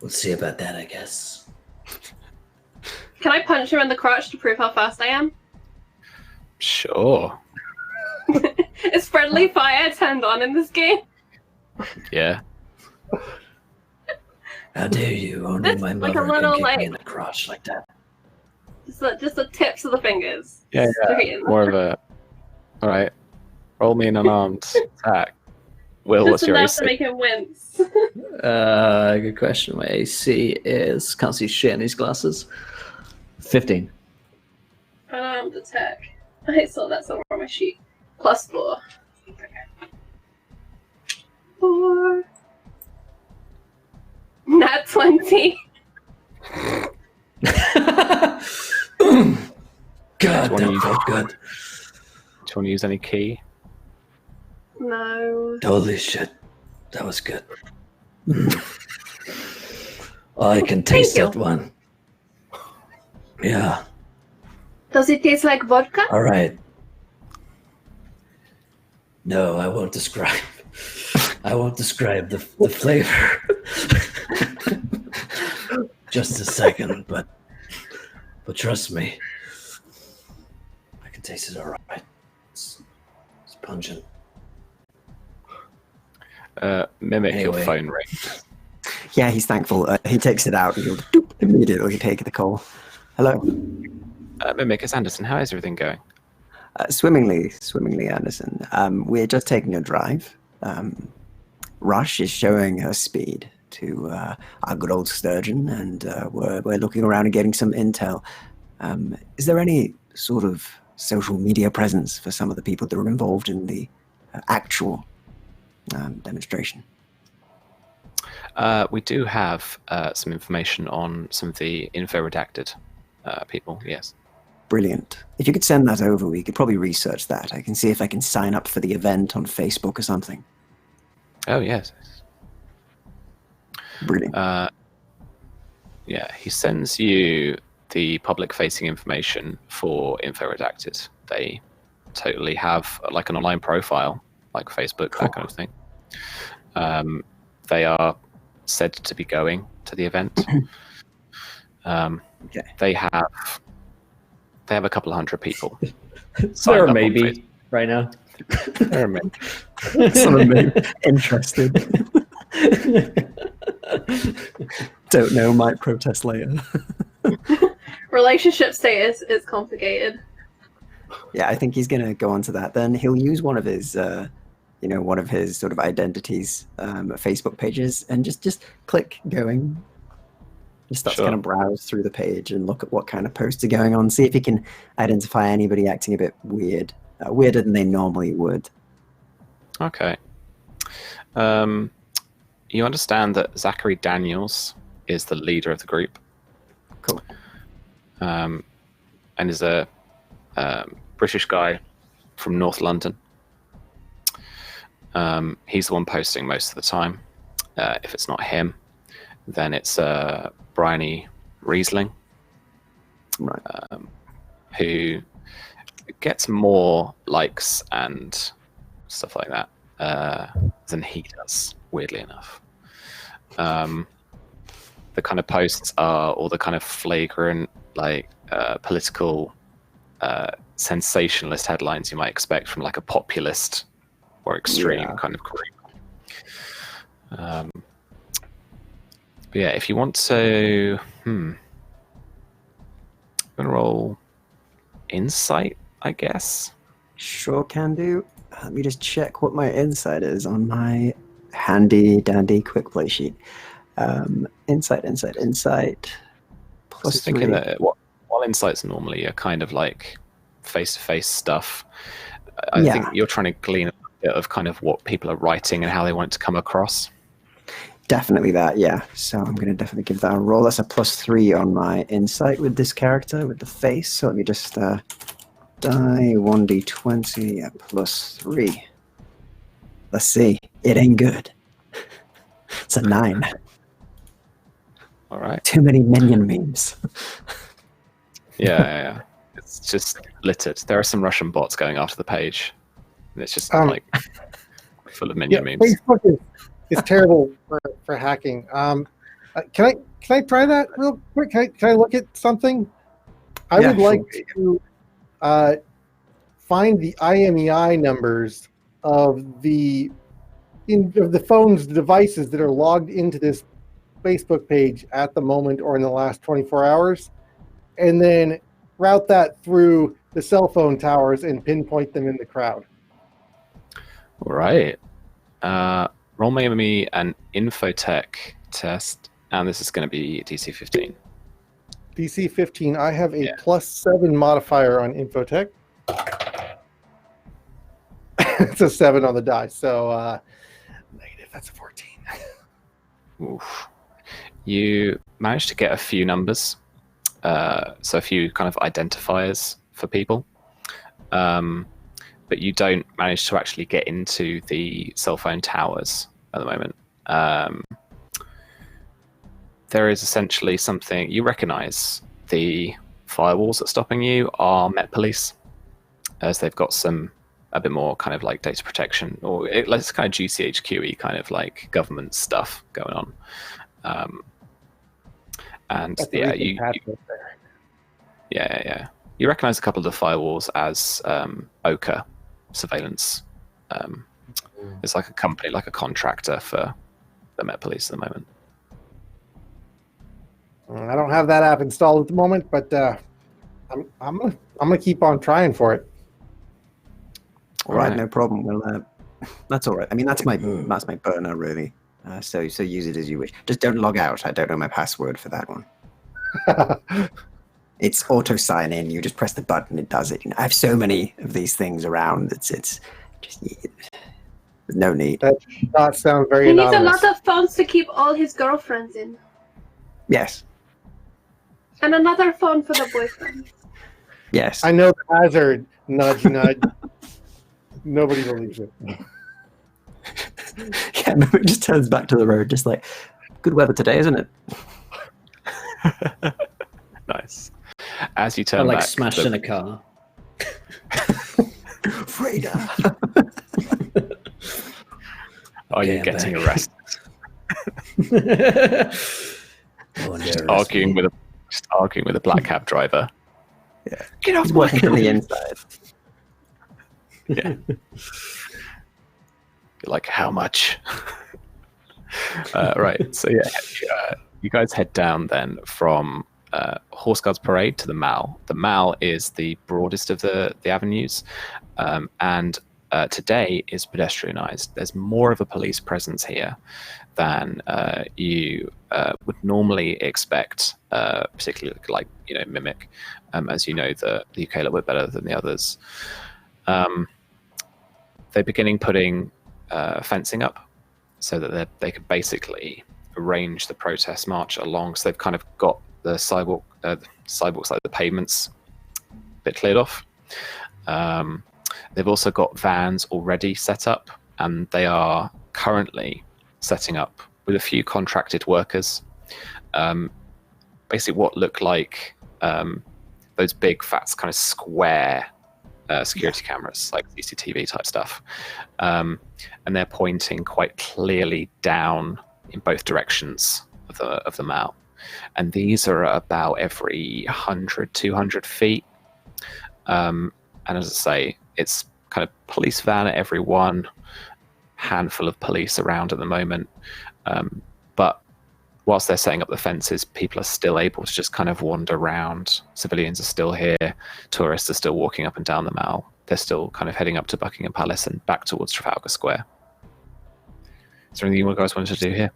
We'll see about that, I guess. Can I punch her in the crotch to prove how fast I am? Sure. Is friendly fire turned on in this game? Yeah. How dare you? Only That's my like mother a little, can kick like- me in the crotch like that. Just the tips of the fingers. Yeah. Straight in. More of a. All right. Roll me an unarmed attack. Will, Just what's your enough to AC? make him wince. Good question. My AC is, can't see shit in these glasses. 15. Unarmed attack. I saw that somewhere on my sheet. +4. Okay. 4. Nat 20. God, One of that you- felt good. you want to use any key? No. Holy shit. That was good. I can taste you. that one. Yeah. Does it taste like vodka? All right. No, I won't describe. I won't describe the flavor. Just a second, but trust me, I can taste it all right. It's pungent. Mimic, your Anyway. phone rings. Yeah, he's thankful. He takes it out and he'll doop, immediately take the call. Hello. Mimic, it's Anderson. How is everything going? Swimmingly, Anderson. We're just taking a drive. Rush is showing her speed to our good old Sturgeon, and we're looking around and getting some intel. Is there any sort of social media presence for some of the people that are involved in the actual demonstration? We do have some information on some of the info-redacted people, yes. Brilliant. If you could send that over, we could probably research that. I can see if I can sign up for the event on Facebook or something. Oh, yes. Brilliant. Yeah, he sends you the public-facing information for info-redacted. They totally have like an online profile, like Facebook, that kind of thing. They are said to be going to the event. Okay. They have a couple of hundred people. Sarah up on maybe Facebook. right now. There are maybe. Some of me interested. Don't know, might protest later. Relationship status is complicated. Yeah, I think he's going to go on to that. Then he'll use one of his, one of his sort of identities, Facebook pages, and just click going. Just starts Sure. kind of browse through the page and look at what kind of posts are going on, see if he can identify anybody acting a bit weird, weirder than they normally would. Okay. You understand that Zachary Daniels is the leader of the group. Cool. And is a British guy from North London. He's the one posting most of the time. If it's not him, then it's Bryony Riesling, Right. who gets more likes and stuff like that than he does, weirdly enough. The kind of posts are all the kind of flagrant, like political sensationalist headlines you might expect from like a populist or extreme kind of group. But yeah, if you want to, I'm gonna roll insight, I guess. Sure can do. Let me just check what my insight is on my handy dandy quick play sheet. Insight. Plus Thinking 3. that while insights normally are kind of like face-to-face stuff, I Yeah. think you're trying to glean a bit of kind of what people are writing and how they want it to come across. Definitely that, yeah. So I'm going to definitely give that a roll. That's a plus 3 on my insight with this character, with the face. So let me just die 1d20 at plus 3. Let's see. It ain't good. It's a 9. All right. Too many minion memes. Yeah. It's just littered. There are some Russian bots going after the page. And it's just like full of minion memes. Facebook is terrible for hacking. Can I try that real quick? Can I look at something? I Yeah, would like to find the IMEI numbers of the phones, the devices that are logged into this Facebook page at the moment or in the last 24 hours, and then route that through the cell phone towers and pinpoint them in the crowd. All right. Roll me an infotech test, and this is going to be DC 15. DC 15, I have a Yeah. +7 modifier on infotech. It's a 7 on the die, so negative, that's a 14. Oof. You managed to get a few numbers, so a few kind of identifiers for people. but you don't manage to actually get into the cell phone towers at the moment. There is essentially something you recognize. The firewalls that are stopping you are Met Police, as they've got a bit more kind of like data protection, or it's kind of GCHQ-y kind of like government stuff going on. And yeah, you recognize a couple of the firewalls as Ochre surveillance. It's like a company, like a contractor for the Met Police at the moment. I don't have that app installed at the moment, but I'm gonna keep on trying for it. All right, no problem. Well, that's all right. I mean, that's my burner, really. So use it as you wish. Just don't log out. I don't know my password for that one. It's auto sign in. You just press the button, it does it. I have so many of these things around. It's just there's no need. That does not sound very He needs a anonymous. lot of phones to keep all his girlfriends in. Yes. And another phone for the boyfriend. Yes. I know the hazard. Nudge, nudge. Nobody believes it. Yeah, it just turns back to the road, just like, good weather today, isn't it? Nice. As you turn Or like back, smashed in a car. Freda. are you I'm getting back. arrested? Arguing with a black cab driver. Yeah. Get off He's my working from car. the inside. Yeah. You're like, how much? Right. So yeah, you guys head down then from Horse Guards Parade to the Mall. The Mall is the broadest of the avenues, and today is pedestrianized. There's more of a police presence here than you would normally expect, particularly like Mimic, as you know the UK a little bit better than the others. They're beginning putting fencing up so that they could basically arrange the protest march along. So they've kind of got the sidewalks, like the pavements, a bit cleared off. They've also got vans already set up, and they are currently setting up with a few contracted workers. Basically, what look like those big, fat, kind of square security cameras, like CCTV type stuff, and they're pointing quite clearly down in both directions of the Mall. And these are about every 100, 200 feet. And as I say, it's kind of police van at every one, handful of police around at the moment. But whilst they're setting up the fences, people are still able to just kind of wander around. Civilians are still here. Tourists are still walking up and down the Mall. They're still kind of heading up to Buckingham Palace and back towards Trafalgar Square. Is there anything you guys wanted to do here?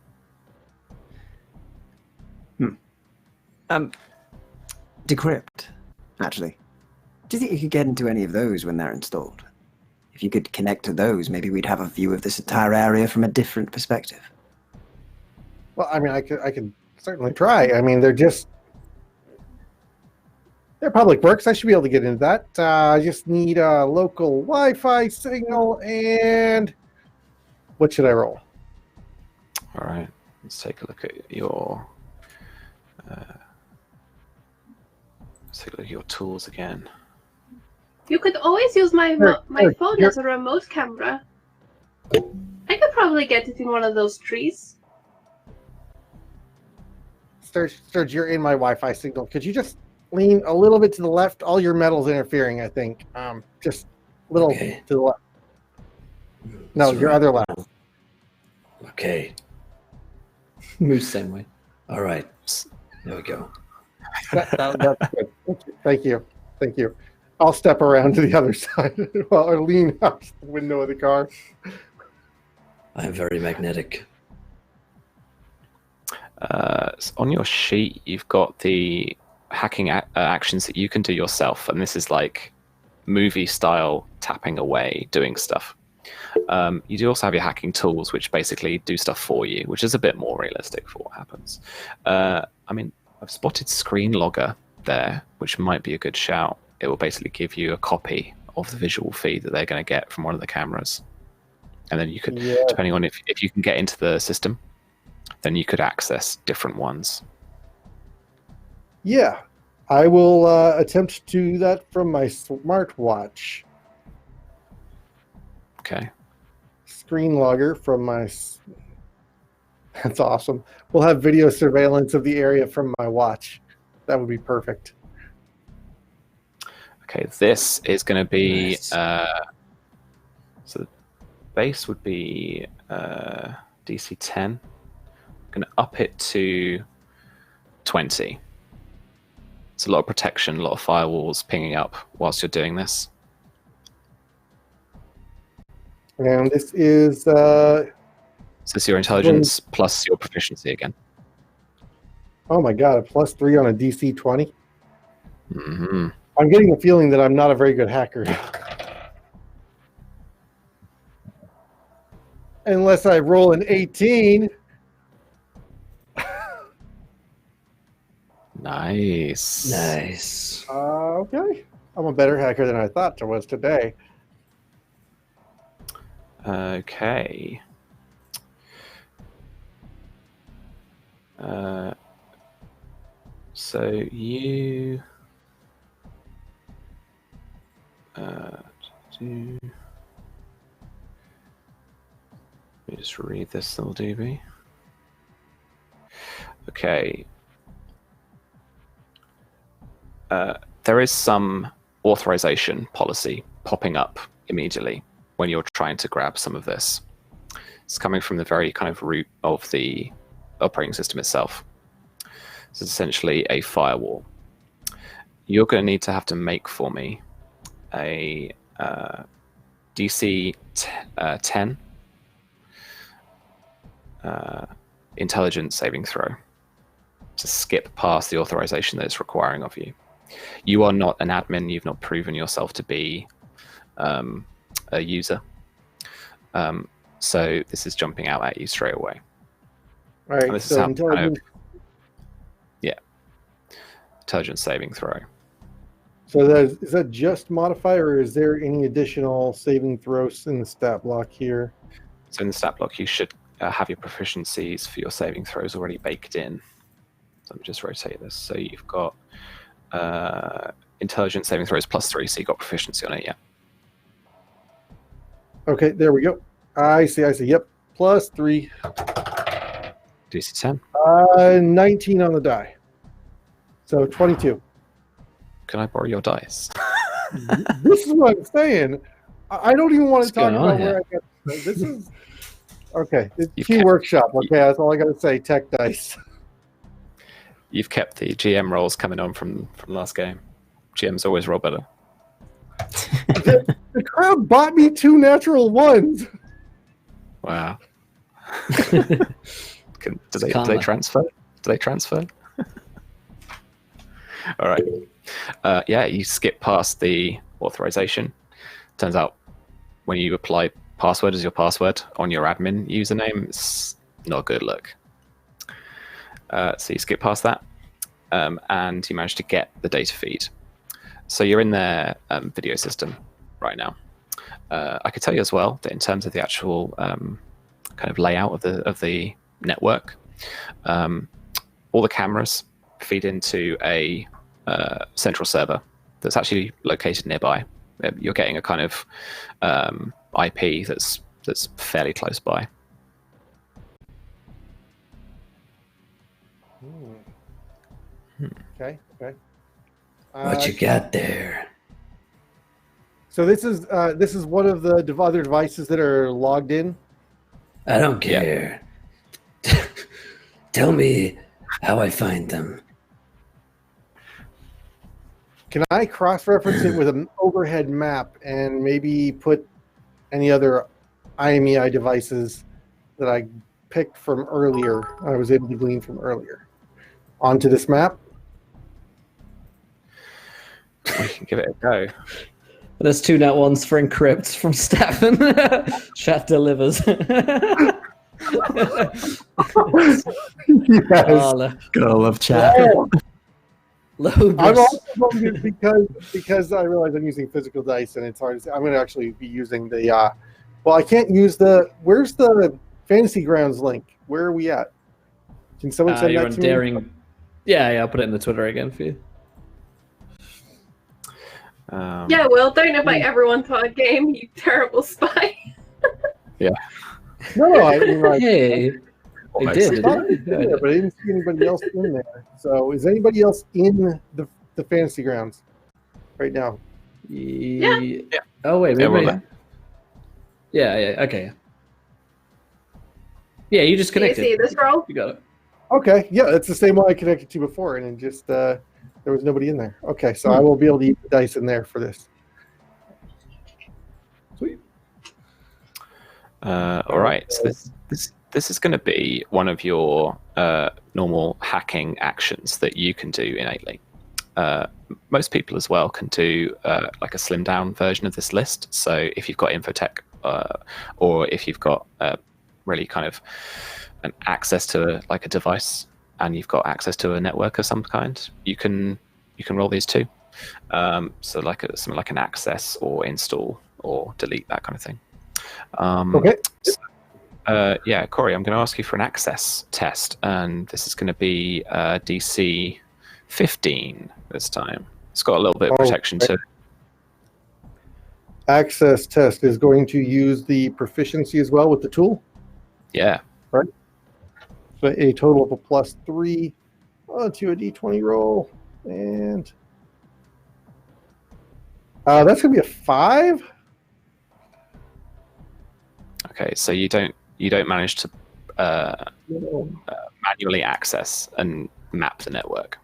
Decrypt, actually. Do you think you could get into any of those when they're installed? If you could connect to those, maybe we'd have a view of this entire area from a different perspective. Well, I mean, I could certainly try. I mean, they're public works. I should be able to get into that. I just need a local Wi-Fi signal, and what should I roll? All right, let's take a look at your tools again. You could always use my phone as a remote camera. I could probably get it in one of those trees. Sturge, you're in my Wi-Fi signal. Could you just lean a little bit to the left? All your metal's interfering, I think. Just a little Okay. to the left. No, That's your right. other left. Okay. Moves same way. All right. There we go. That's good. Thank you. Thank you. I'll step around to the other side or lean out the window of the car. I'm very magnetic. So on your sheet, you've got the hacking actions that you can do yourself, and this is like movie style tapping away, doing stuff. You do also have your hacking tools, which basically do stuff for you, which is a bit more realistic for what happens. I mean, I've spotted Screen Logger there, which might be a good shout. It will basically give you a copy of the visual feed that they're going to get from one of the cameras. And then you could, Yeah. depending on if you can get into the system, then you could access different ones. Yeah, I will attempt to do that from my smartwatch. Okay. Screen logger from my... That's awesome. We'll have video surveillance of the area from my watch. That would be perfect. Okay, this is going to be... Nice. So the base would be DC 10. I'm going to up it to 20. It's a lot of protection, a lot of firewalls pinging up whilst you're doing this. And this is... So this is your intelligence plus your proficiency again. oh my god, a +3 on a DC 20? Mm-hmm. I'm getting the feeling that I'm not a very good hacker. Unless I roll an 18. Nice. Nice. Okay. I'm a better hacker than I thought I was today. Okay. So you let me just read this little doobie. Okay. There is some authorization policy popping up immediately when you're trying to grab some of this. It's coming from the very kind of root of the operating system itself. It's essentially a firewall. You're going to need to have to make for me a DC 10 intelligence saving throw to skip past the authorization that it's requiring of you. You are not an admin. You've not proven yourself to be a user. So this is jumping out at you straight away. All right, And this so is how intelligence, intelligence saving throw. so is that just modifier, or is there any additional saving throws in the stat block here? So in the stat block, you should have your proficiencies for your saving throws already baked in. So let me just rotate this. So you've got intelligence saving throws +3, so you've got proficiency on it, yeah. Okay, there we go. I see. Yep, +3. DC 10. 19 on the die. So 22. Can I borrow your dice? This is what I'm saying. I don't even want to What's talk going on about where here? I got this. Is okay. It's You Key can't- Workshop. Okay, that's all I got to say. Tech dice. You've kept the GM rolls coming on from last game. GMs always roll better. The crowd bought me 2 natural ones. Wow. Do they karma. transfer? Do they transfer? All right. Yeah, you skip past the authorization. Turns out when you apply password as your password on your admin username, it's not a good look. So you skip past that, and you manage to get the data feed. So you're in their video system right now. I could tell you as well that in terms of the actual kind of layout of the network, all the cameras feed into a central server that's actually located nearby. You're getting a kind of IP that's fairly close by. Okay. What you got there? So this is one of the other devices that are logged in. I don't care. Tell me how I find them. Can I cross-reference it with an overhead map and maybe put any other IMEI devices that I picked from earlier, I was able to glean from earlier, onto this map? We can give it a go. There's 2 net ones for encrypt from Stefan. Chat delivers. Yes. Oh, Girl of chat. Oh, Low I'm bros. also going to, because I realize I'm using physical dice and it's hard to say. I'm going to actually be using the. Well, I can't use the. Where's the Fantasy Grounds link? Where are we at? Can someone send You're that on to me? Daring. Yeah, I'll put it in the Twitter again for you. Yeah, Will, don't invite everyone to our game, you terrible spy. No, I mean like. Hey, I Almost. did. I thought I was Didn't in I? there, but I didn't see anybody else in there. So, is anybody else in the Fantasy Grounds right now? Yeah. Oh wait, Yeah, we're maybe. there. Yeah. Okay. Yeah, you just Do you connected. see this roll? You got it. Okay, yeah, it's the same one I connected to before, and it just there was nobody in there. Okay, so I will be able to use the dice in there for this. Sweet. All right. So this is going to be one of your normal hacking actions that you can do innately. Most people as well can do like a slimmed down version of this list. So if you've got infotech or if you've got really kind of an access to like a device and you've got access to a network of some kind, you can roll these too. So like something like an access or install or delete, that kind of thing. Okay. Yeah, Corey, I'm going to ask you for an access test, and this is going to be DC 15 this time. It's got a little bit of protection to it. Access test is going to use the proficiency as well with the tool. Yeah. Right. So a total of a +3 to a D20 roll, and that's going to be a 5. Okay, so you don't manage to manually access and map the network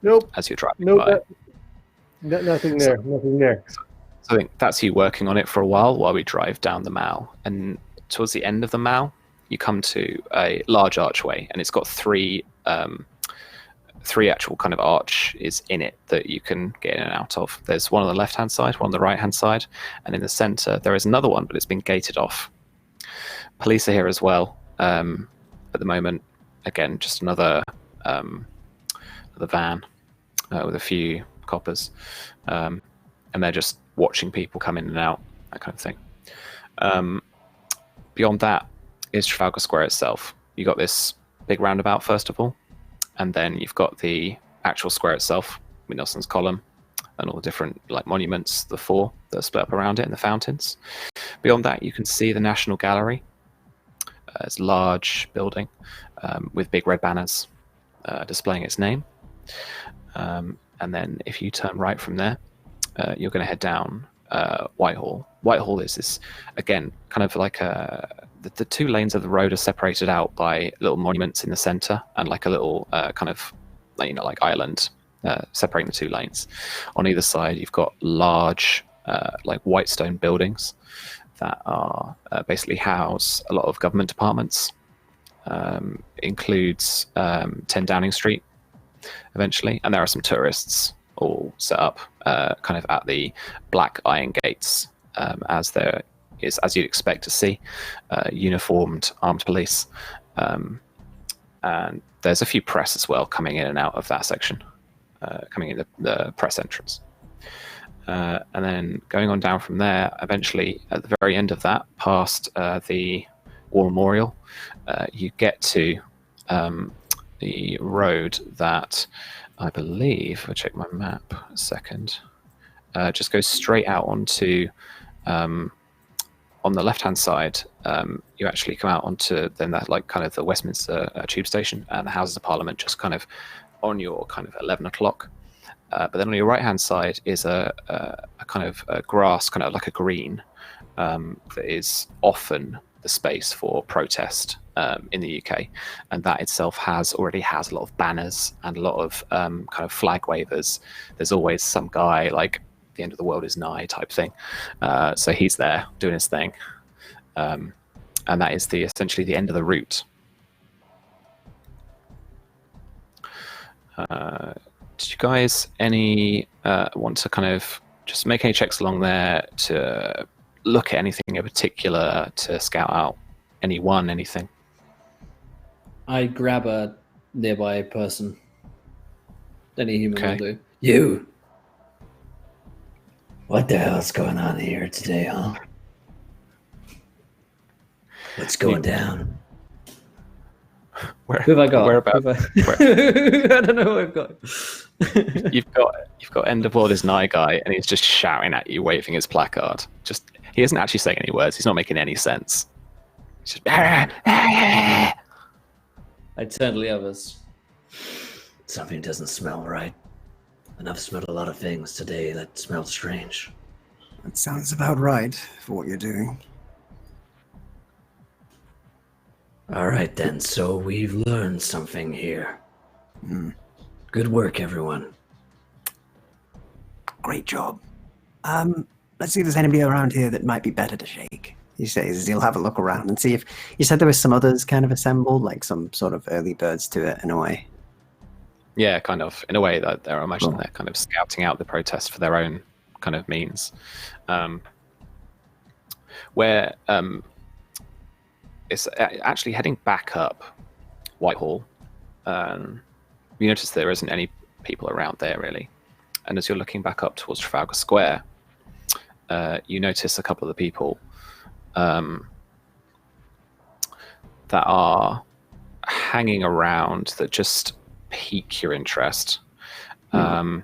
Nope. as you're driving Nope. by. Nothing there. Nothing there. So I think that's you working on it for a while we drive down the Mall. And towards the end of the Mall, you come to a large archway, and it's got three actual kind of arches in it that you can get in and out of. There's one on the left-hand side, one on the right-hand side, and in the center there is another one, but it's been gated off. Police are here as well at the moment. Again, just another van with a few coppers, and they're just watching people come in and out, that kind of thing. Beyond that is Trafalgar Square itself. You got this big roundabout first of all, and then you've got the actual square itself with Nelson's Column and all the different like monuments, the four that are split up around it, and the fountains. Beyond that, you can see the National Gallery. It's a large building with big red banners displaying its name. And then if you turn right from there, you're going to head down Whitehall. Whitehall is this, again, kind of like the two lanes of the road are separated out by little monuments in the center and like a little kind of, like island separating the two lanes. On either side, you've got large like white stone buildings that are basically house a lot of government departments. Includes 10 Downing Street eventually, and there are some tourists all set up kind of at the black iron gates, as there is, as you'd expect to see, uniformed armed police, and there's a few press as well coming in and out of that section, coming in the press entrance. And then going on down from there, eventually at the very end of that, past the War Memorial, you get to the road that I believe, I'll check my map a second, just goes straight out onto, on the left-hand side, you actually come out onto then that like kind of the Westminster tube station and the Houses of Parliament just kind of on your kind of 11 o'clock. But then on your right-hand side is a kind of a grass, kind of like a green, that is often the space for protest in the UK, and that itself already has a lot of banners and a lot of kind of flag wavers. There's always some guy like the end of the world is nigh type thing, so he's there doing his thing, and that is essentially the end of the route. Did you guys want to kind of just make any checks along there to look at anything in particular, to scout out anything? I grab a nearby person. Any human will Okay. do. You. What the hell's going on here today, huh? What's going down? Where, Who have I got? Whereabouts? I don't know who I've got. You've got End of World is Nigh Guy, and he's just shouting at you, waving his placard. He isn't actually saying any words. He's not making any sense. He's just. I turn to the others. Something doesn't smell right. And I've smelled a lot of things today that smelled strange. That sounds about right for what you're doing. All right, then. So we've learned something here. Good work, everyone. Great job. Let's see if there's anybody around here that might be better to shake. He says as he'll have a look around and see if... You said there was some others kind of assembled, like some sort of early birds to it in a way. Yeah, kind of. In a way, that they're imagining Cool. they're kind of scouting out the protest for their own kind of means. Where it's actually heading back up Whitehall. You notice there isn't any people around there really, and as you're looking back up towards Trafalgar Square, you notice a couple of the people that are hanging around that just pique your interest. They've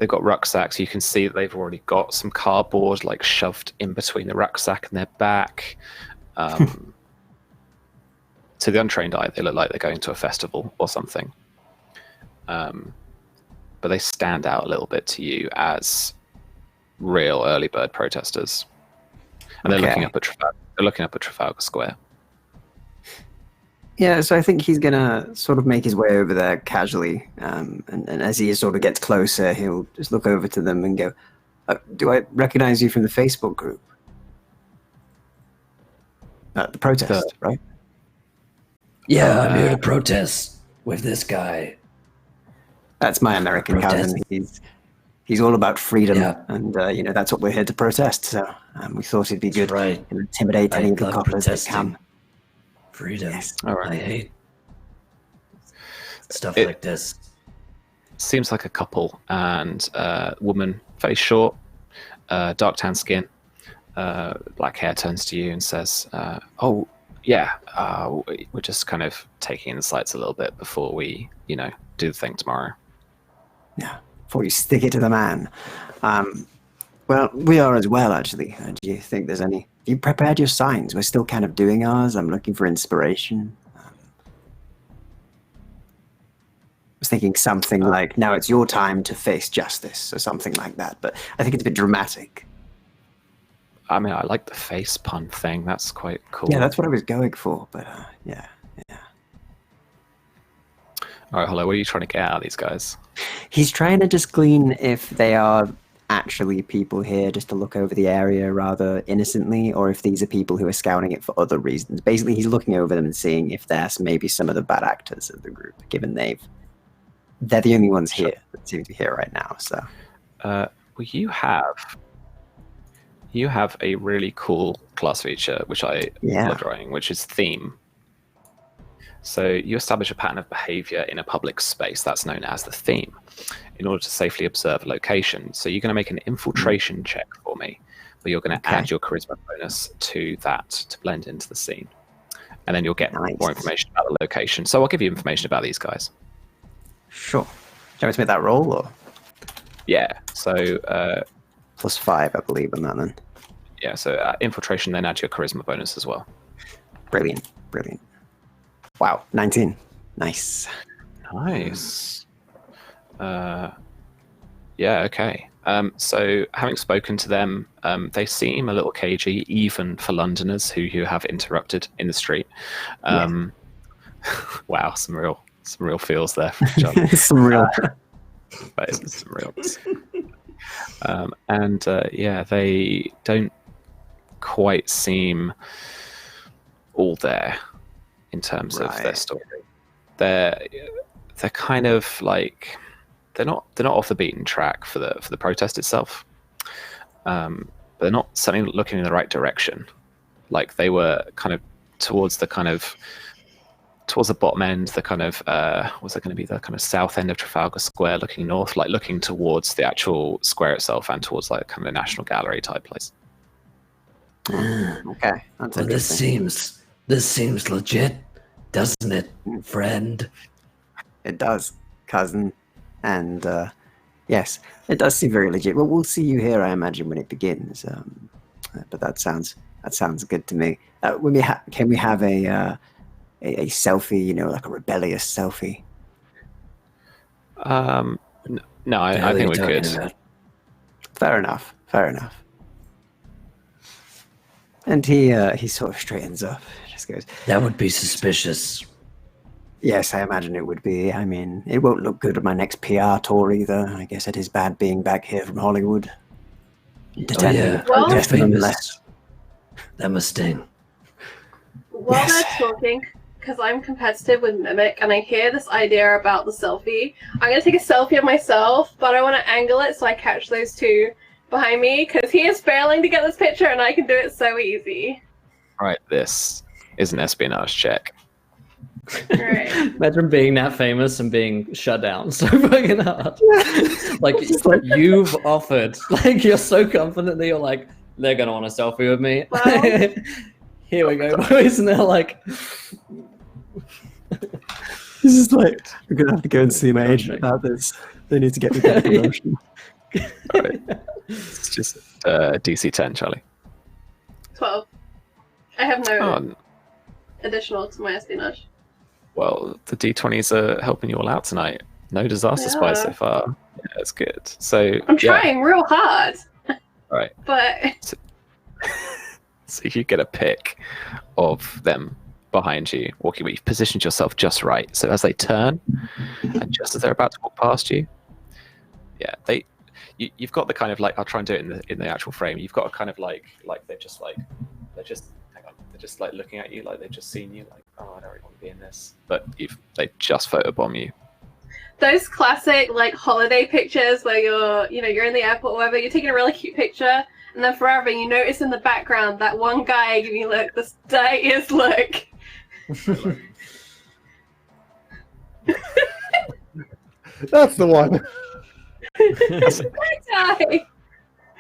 got rucksacks. You can see that they've already got some cardboard like shoved in between the rucksack and their back. To the untrained eye, they look like they're going to a festival or something. But they stand out a little bit to you as real early bird protesters. And they're looking up at Trafalgar Square. Yeah, so I think he's gonna sort of make his way over there casually, and as he sort of gets closer, he'll just look over to them and go, "Do I recognize you from the Facebook group? The protest, right?" Yeah, I'm here to protest with this guy. That's my American Protest. cousin. He's all about freedom, Yeah. and that's what we're here to protest. So we thought it'd be good right. to intimidate any I of the love coppers that protesting. can. Freedom. Yes. All right. I hate stuff It- like this. Seems like a couple, and woman, very short, dark tan skin, black hair, turns to you and says, "Oh, yeah, we're just kind of taking in the sights a little bit before we, do the thing tomorrow." Yeah, before you stick it to the man. Well, we are as well, actually. Do you think there's any... You prepared your signs. We're still kind of doing ours. I'm looking for inspiration. I was thinking something like, now it's your time to face justice, or something like that. But I think it's a bit dramatic. I mean, I like the face pun thing. That's quite cool. Yeah, that's what I was going for. But yeah. All right, hello. What are you trying to get out of these guys? He's trying to just glean if they are actually people here just to look over the area rather innocently, or if these are people who are scouting it for other reasons. Basically, he's looking over them and seeing if there's maybe some of the bad actors of the group, given they're the only ones here that seem to be here right now. So, Well, you have a really cool class feature, which I love drawing, which is theme. So you establish a pattern of behavior in a public space that's known as the theme in order to safely observe a location. So you're going to make an infiltration check for me, but you're going to add your charisma bonus to that to blend into the scene. And then you'll get more information about the location. So I'll give you information about these guys. Sure. Do you want me to make that roll? Or? Yeah. So +5, I believe, on that then. Yeah, so infiltration, then add your charisma bonus as well. Brilliant. Wow, 19. Nice. Nice. Yeah, okay. So having spoken to them, they seem a little cagey, even for Londoners who you have interrupted in the street. Wow, some real feels there from John. Some real. That is some realness. Yeah, they don't quite seem all there in terms of their story. They're kind of like they're not off the beaten track for the protest itself. But they're not certainly looking in the right direction. Like they were kind of towards the kind of towards the bottom end, the kind of was it going to be the kind of south end of Trafalgar Square, looking north, like looking towards the actual square itself and towards like kind of a National Gallery type place. Okay, that's Well, interesting. this seems legit, doesn't it, friend? It does, cousin. And yes, it does seem very legit. Well, we'll see you here, I imagine, when it begins. But that sounds good to me. Can we have a selfie? You know, like a rebellious selfie. No, I think we're good. About? Fair enough. And he sort of straightens up. Just goes. That would be suspicious. Yes, I imagine it would be. I mean, it won't look good at my next PR tour either. I guess it is bad being back here from Hollywood. Yeah, Well, they're protesting famous. nonetheless. That must sting. While Yes. they're talking, because I'm competitive with Mimic, and I hear this idea about the selfie, I'm going to take a selfie of myself, but I want to angle it so I catch those two behind me, because he is failing to get this picture, and I can do it so easy. Right, this is an espionage check. Right. Imagine being that famous and being shut down so fucking hard. Like you've offered, like you're so confident that you're like, they're gonna want a selfie with me. Well. Here we go, boys, and they're like, This is like, we're gonna have to go and see my agent about this. They need to get me that promotion. Right. It's just DC 10, Charlie. 12. I have no Oh, additional to my espionage. well, the D20s are helping you all out tonight. No disaster spies so Yeah. far. Yeah, that's good. So I'm trying real hard. Right. But So you get a pic of them behind you walking. You've positioned yourself just right. So as they turn, and just as they're about to walk past you, yeah, you've got the kind of like, I'll try and do it in the actual frame. You've got a kind of like they're just like looking at you like they've just seen you, like, oh, I don't really want to be in this, but they just photobomb you. those classic like holiday pictures where you're in the airport or whatever, you're taking a really cute picture, and then forever you notice in the background that one guy giving you look, the dirtiest look. That's the one. That guy!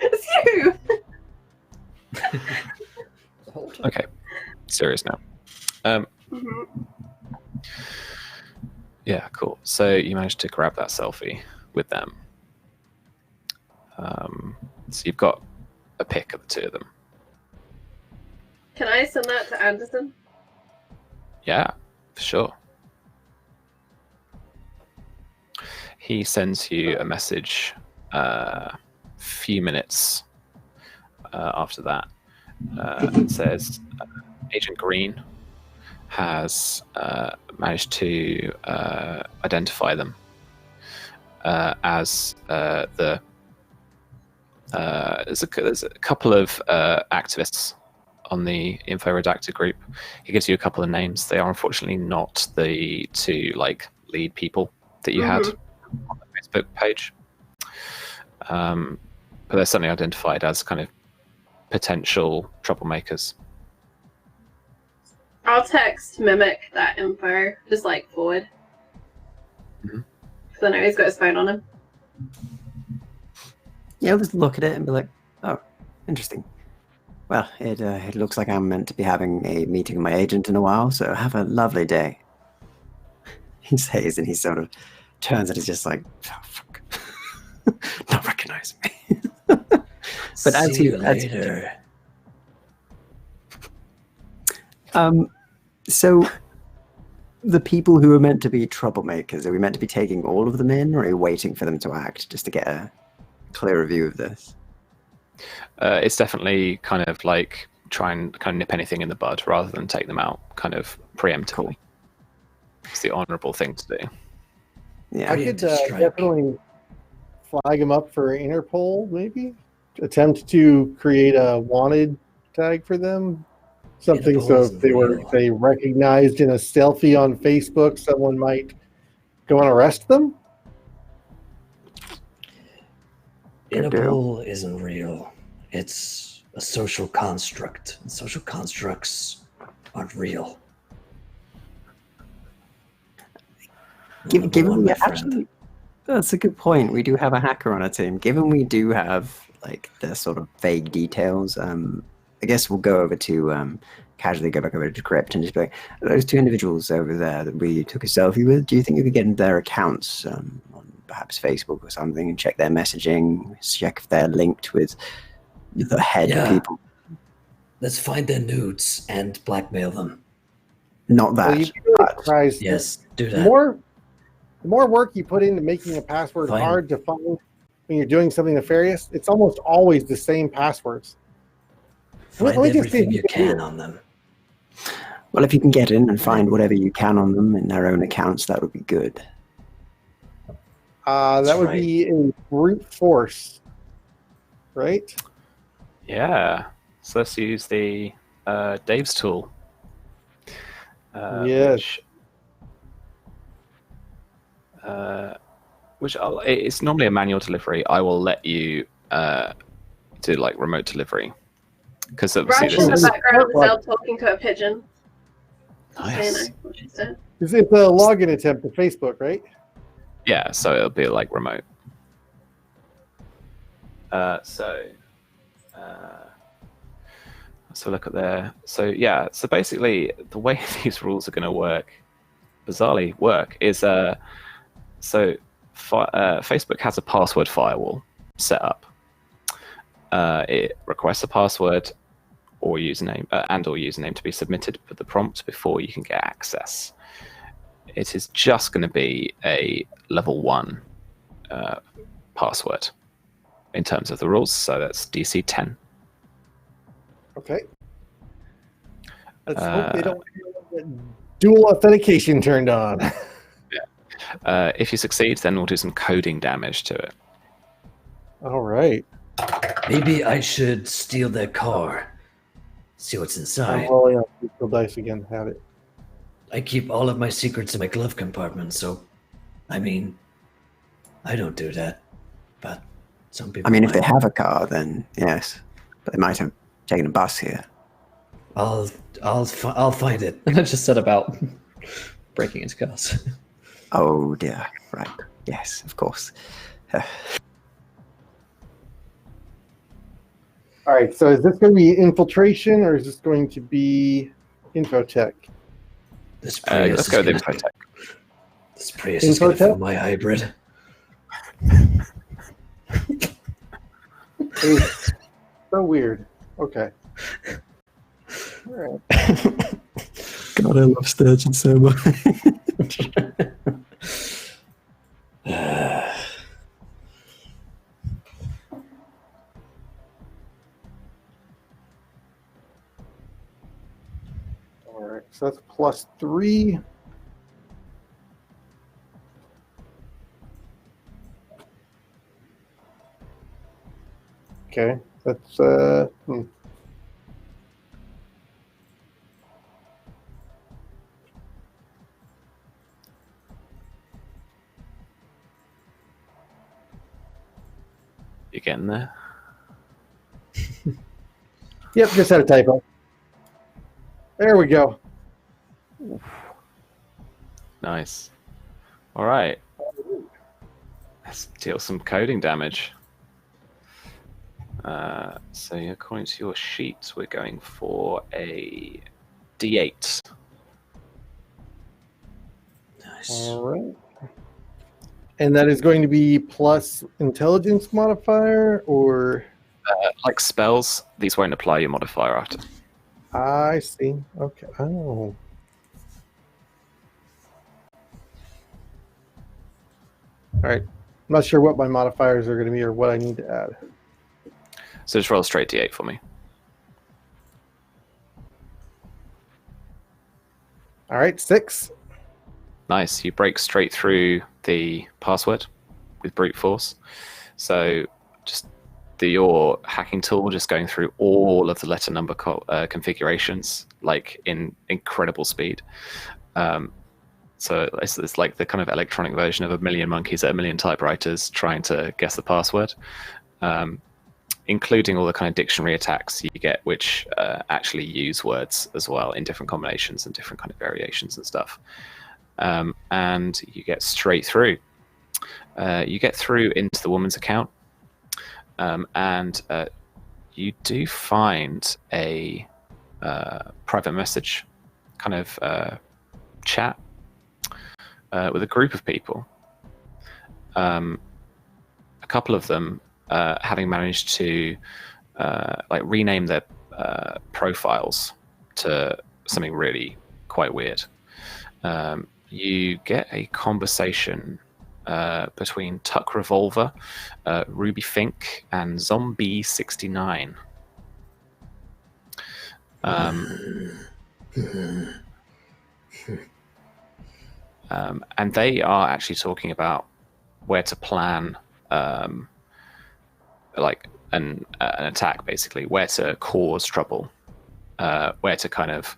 It's you! Okay, serious now. Mhm. Yeah, cool. So you managed to grab that selfie with them. So you've got a pic of the two of them. Can I send that to Anderson? Yeah, for sure. He sends you a message a few minutes after that. It says Agent Green has managed to identify them as there's a couple of activists on the info redactor group. He gives you a couple of names. They are unfortunately not the two like lead people that you had on the Facebook page, but they're certainly identified as kind of potential troublemakers. I'll text Mimic that info, just like forward. Mhm. Because I know he's got his phone on him. Yeah, I'll just look at it and be like, oh, interesting. Well, it looks like I'm meant to be having a meeting with my agent in a while, so have a lovely day. He says, and he sort of turns and he's just like, oh, fuck. Not recognize me. But as See he you later. So the people who are meant to be troublemakers, are we meant to be taking all of them in, or are we waiting for them to act just to get a clearer view of this? It's definitely kind of like try and kind of nip anything in the bud rather than take them out kind of preemptively. Cool. It's the honourable thing to do. Yeah. I could to strike. definitely flag him up for Interpol, maybe. Attempt to create a wanted tag for them. Something so Interpol's if they were real. say recognized in a selfie on Facebook, someone might go and arrest them. Good deal. Interpol isn't real. It's a social construct. And social constructs aren't real. Given we my friend. actually, that's a good point. We do have a hacker on our team. Given we do have like the sort of vague details, I guess we'll go over to casually go back over to Decrypt and just be like, those two individuals over there that we took a selfie with. Do you think we could get into their accounts on perhaps Facebook or something and check their messaging, check if they're linked with the head Yeah. people? Let's find their nudes and blackmail them. Not that. Well, you'd be really surprised. Yes, do The that. more work you put into making a password Fine. hard to find when you're doing something nefarious, it's almost always the same passwords. Find let me just see everything if you you can do can it. on them. Well, if you can get in and find whatever you can on them in their own accounts, that would be good. That would right. be a brute force, right? Yeah. So let's use the Dave's tool. Yes. Which it's normally a manual delivery. I will let you do like remote delivery because obviously Rush in the this is background is out talking to a pigeon. nice. Saying what she said. It's a login attempt to Facebook, right? Yeah, so it'll be like remote. Let's have a look at there. So yeah, so basically the way these rules are going to work, bizarrely work, is Facebook has a password firewall set up. It requests a password or username or username to be submitted with the prompt before you can get access. It is just going to be a level 1 password in terms of the rules, so that's DC 10. Okay. Let's hope they don't have dual authentication turned on. If you succeed, then we'll do some coding damage to it. All right. Maybe I should steal their car. See what's inside. I'm rolling up the dice again. Have it. I keep all of my secrets in my glove compartment, so I mean, I don't do that, but some people. I mean, if they might. have a car, then yes, but they might have taken a bus here. I'll find it. And I just said about breaking into cars. Oh dear, right? Yes, of course. All right. So is this going to be infiltration or is this going to be infotech? This Prius Let's go with is gonna- infotech. This Prius is going to Infotech? fill my hybrid. It's so weird. Okay. All right. God, I love Sturgeon so much. All right. So that's +3. Okay. That's You getting there? Yep, just had a typo. There we go. Nice. All right. Let's deal some coding damage. So according to your sheet, we're going for a D8. Nice. All right. And that is going to be plus intelligence modifier, or Like spells, these won't apply your modifier after. I see. Okay. Oh. All right. I'm not sure what my modifiers are going to be or what I need to add. So just roll a straight D8 for me. All right, 6. Nice. You break straight through the password with brute force. So just your hacking tool just going through all of the letter number configurations like in incredible speed. So it's like the kind of electronic version of a million monkeys at a million typewriters trying to guess the password, including all the kind of dictionary attacks you get, which actually use words as well in different combinations and different kind of variations and stuff. and you get straight through. You get through into the woman's account, and you do find a private message kind of chat with a group of people. A couple of them having managed to like rename their profiles to something really quite weird. You get a conversation between Tuck Revolver, Ruby Fink, and Zombie 69. And they are actually talking about where to plan like an attack, basically, where to cause trouble, where to kind of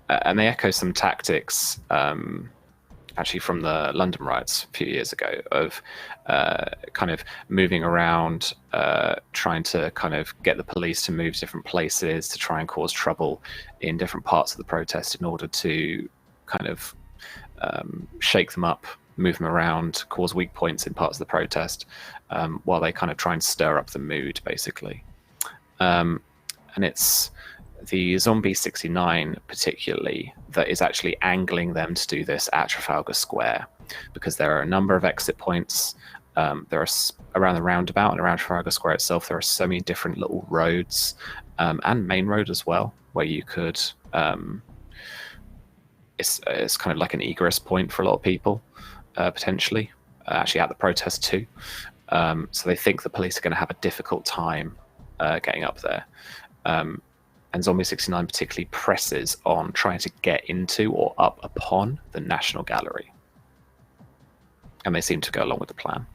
and they echo some tactics actually from the London riots a few years ago of kind of moving around, trying to kind of get the police to move to different places to try and cause trouble in different parts of the protest in order to kind of shake them up, move them around, cause weak points in parts of the protest, while they kind of try and stir up the mood, basically. And it's the Zombie 69 particularly that is actually angling them to do this at Trafalgar Square, because there are a number of exit points. There are around the roundabout and around Trafalgar Square itself, there are so many different little roads, and main road as well, where you could it's kind of like an egress point for a lot of people, potentially, actually at the protest too. So they think the police are going to have a difficult time getting up there. And Zombie 69 particularly presses on trying to get into or up upon the National Gallery. And they seem to go along with the plan.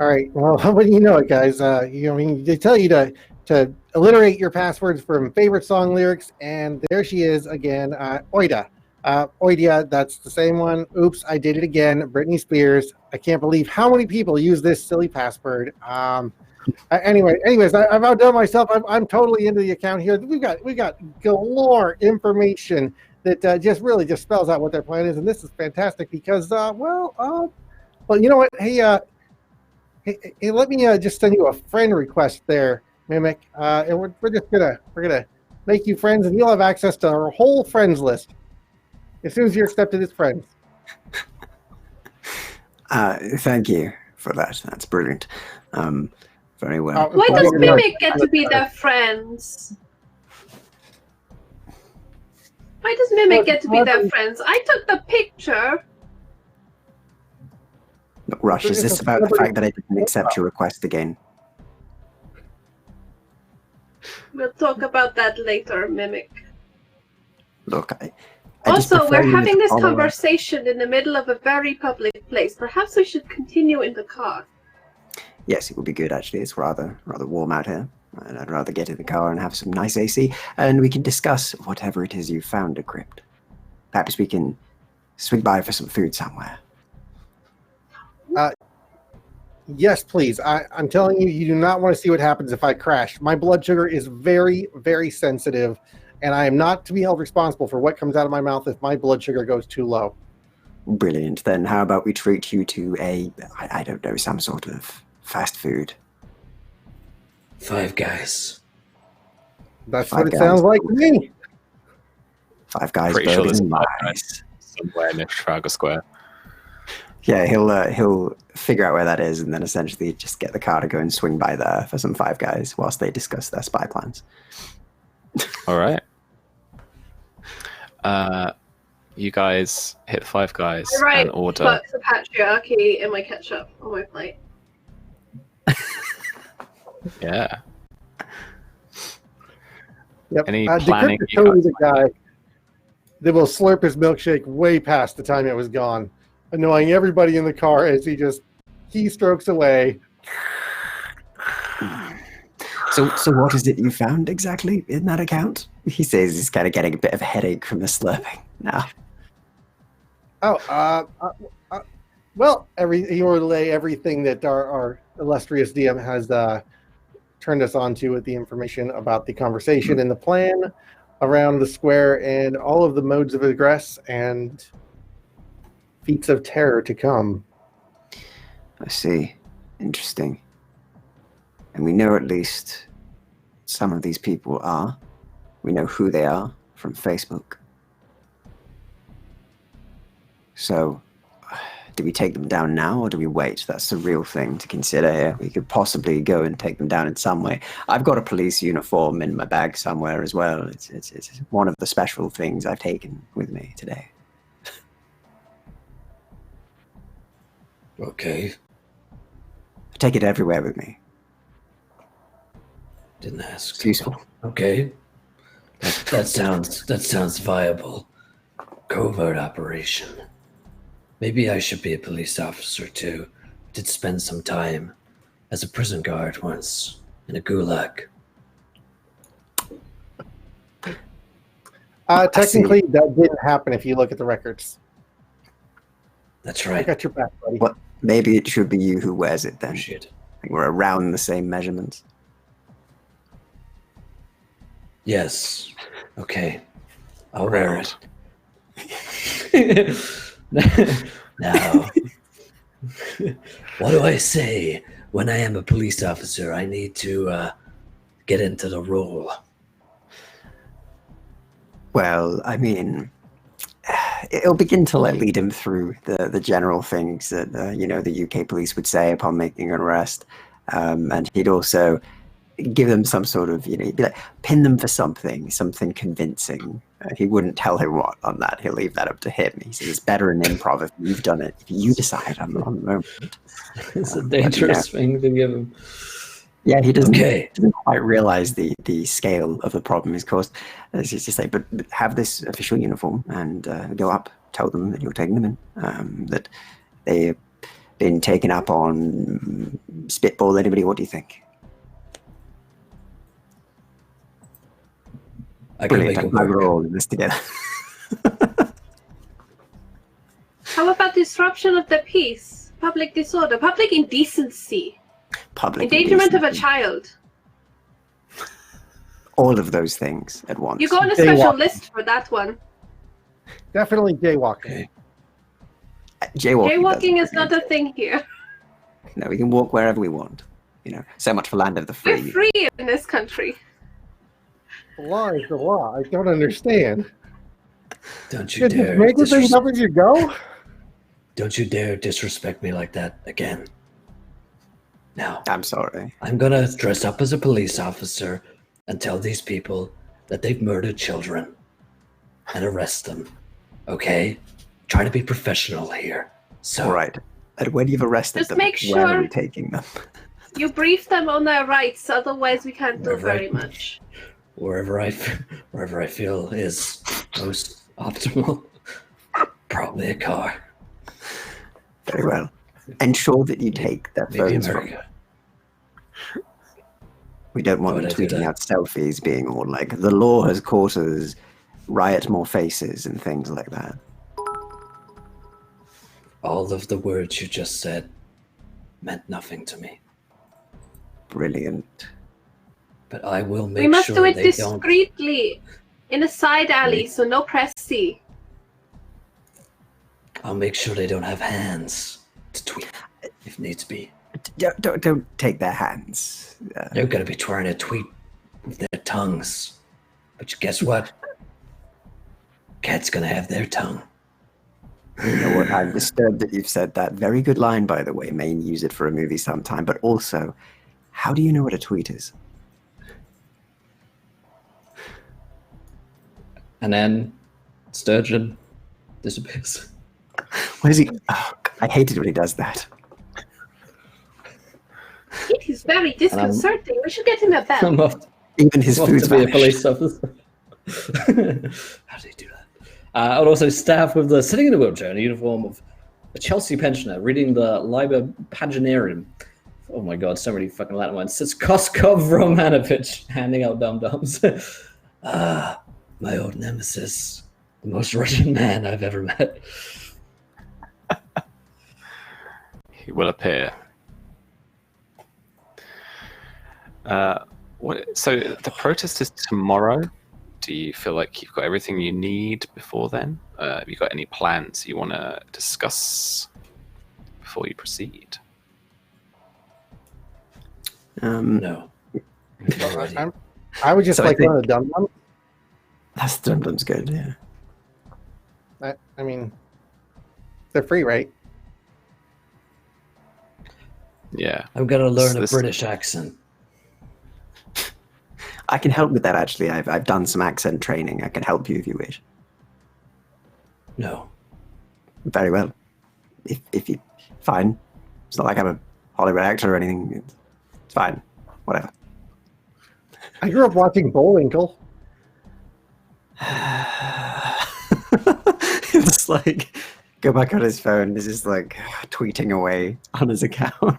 All right. Well, what do you know it, guys? I mean, they tell you to alliterate your passwords from favorite song lyrics, and there she is again, Oida. Oida, that's the same one. Oops, I did it again. Britney Spears. I can't believe how many people use this silly password. Anyways, I've outdone myself. I'm totally into the account here. We got galore information that just spells out what their plan is, and this is fantastic because well, you know what? Hey, let me just send you a friend request there, Mimic, and we're gonna make you friends, and you'll have access to our whole friends list as soon as you're accepted as friends. Thank you for that. That's brilliant. Very well. Why does Mimic get to be their friends? Why does Mimic get to be their friends? I took the picture. Look, Rush, is this about the fact that I didn't accept your request again? We'll talk about that later, Mimic. Look, I just Also, prefer we're you having to this follow conversation in the middle of a very public place. Perhaps we should continue in the car. Yes, it would be good, actually. It's rather warm out here. And I'd rather get in the car and have some nice AC, and we can discuss whatever it is you found, Decrypt. Perhaps we can swing by for some food somewhere. Yes, please. I'm telling you, you do not want to see what happens if I crash. My blood sugar is very, very sensitive, and I am not to be held responsible for what comes out of my mouth if my blood sugar goes too low. Brilliant. Then how about we treat you to I don't know, some sort of fast food? Five Guys. That's Five what it Guys. sounds like to me. Five Guys, Pretty sure burgers there's and Five fries. somewhere near Trafalgar Square. Yeah, he'll figure out where that is, and then essentially just get the car to go and swing by there for some Five Guys whilst they discuss their spy plans. All right. You guys hit Five Guys I write and order. fuck the patriarchy in my ketchup on my plate. Yeah. Yep. Any Decrypt planning is you totally guys the guy that will slurp his milkshake way past the time it was gone, annoying everybody in the car as he just keystrokes away. So what is it you found exactly in that account? He says he's kind of getting a bit of a headache from the slurping now. Well, he will relay everything that our illustrious DM has turned us on to with the information about the conversation and the plan. around the square in all of the modes of egress and feats of terror to come. I see. Interesting. And we know at least some of these people are. We know who they are from Facebook. So, do we take them down now, or do we wait? That's the real thing to consider here. We could possibly go and take them down in some way. I've got a police uniform in my bag somewhere as well. It's one of the special things I've taken with me today. Okay. I take it everywhere with me. Didn't ask. It's useful. Okay. That sounds viable. Covert operation. Maybe I should be a police officer too. Did spend some time as a prison guard once in a gulag. Technically, that didn't happen if you look at the records. That's I right. got your back, buddy. Well, maybe it should be you who wears it then. Shit. I think we're around the same measurements. Yes. Okay. I'll wear it. Now, what do I say when I am a police officer? I need to get into the role. Well, I mean, it'll begin to lead him through the general things that the UK police would say upon making an arrest, and he'd also give them some sort of he'd be like, pin them for something convincing. He wouldn't tell him what on that. He'll leave that up to him. He says it's better in improv if you've done it. If you decide on the moment. It's a dangerous thing to give him. Yeah, he doesn't quite realize the scale of the problem he's caused. It's just to say, but have this official uniform and go up, tell them that you're taking them in, that they've been taken up on spitball anybody. What do you think? I can Brilliant. make it I'm glad work. we're all in this together. How about disruption of the peace, public disorder, public indecency, Public endangerment of a indecency. child? All of those things at once. You go on a special Jaywalking. list for that one. Definitely jaywalking. Okay. Jaywalking, Jaywalking doesn't is not a thing here. No, we can walk wherever we want. So much for land of the We're free. free in this country. The law is the law. I don't understand. Don't you Just dare making things up as you go? Don't you dare disrespect me like that again. Now, I'm sorry. I'm gonna dress up as a police officer and tell these people that they've murdered children and arrest them. Okay? Try to be professional here. So, All right. And when you've arrested Just them, make where are sure- we taking them? You brief them on their rights, otherwise we can't do Right. very much. wherever I feel is most optimal, probably a car. Very well. Ensure that you take their Maybe phones from America. We don't want Why them would I do tweeting that? out selfies being all like, the law has caught us, riot more faces and things like that. All of the words you just said meant nothing to me. Brilliant. But I will make We must sure do it they don't. discreetly, in a side alley, so no press see. I'll make sure they don't have hands to tweet if needs be. Don't take their hands. They're gonna be trying to tweet with their tongues. But guess what? Cat's gonna have their tongue. You know what? I'm disturbed that you've said that. Very good line, by the way. May use it for a movie sometime. But also, how do you know what a tweet is? And then Sturgeon disappears. What is he? Oh, I hate it when he does that. It is very disconcerting. We should get him a belt. I'm off, Even his I'm off food's to be a vanished. police officer. How do they do that? I would also staff with the sitting in a wheelchair in a uniform of a Chelsea pensioner reading the Liber Paginarium. Oh my god, so many fucking Latin ones. It's Koskov Romanovich handing out dum-dums. Ah, my old nemesis. The most Russian man I've ever met. He will appear. So the protest is tomorrow. Do you feel like you've got everything you need before then? Have you got any plans you want to discuss before you proceed? No. We're ready. I would just So I like think- one of the dum-dums. That's Dum-Dum's good, yeah. I mean, they're free, right? Yeah. I'm gonna learn a This- British accent. I can help with that, actually. I've done some accent training. I can help you if you wish. No. Very well. If you... Fine. It's not like I'm a Hollywood actor or anything. It's fine. Whatever. I grew up watching Bullwinkle. It's like... Go back on his phone. He's just like tweeting away on his account.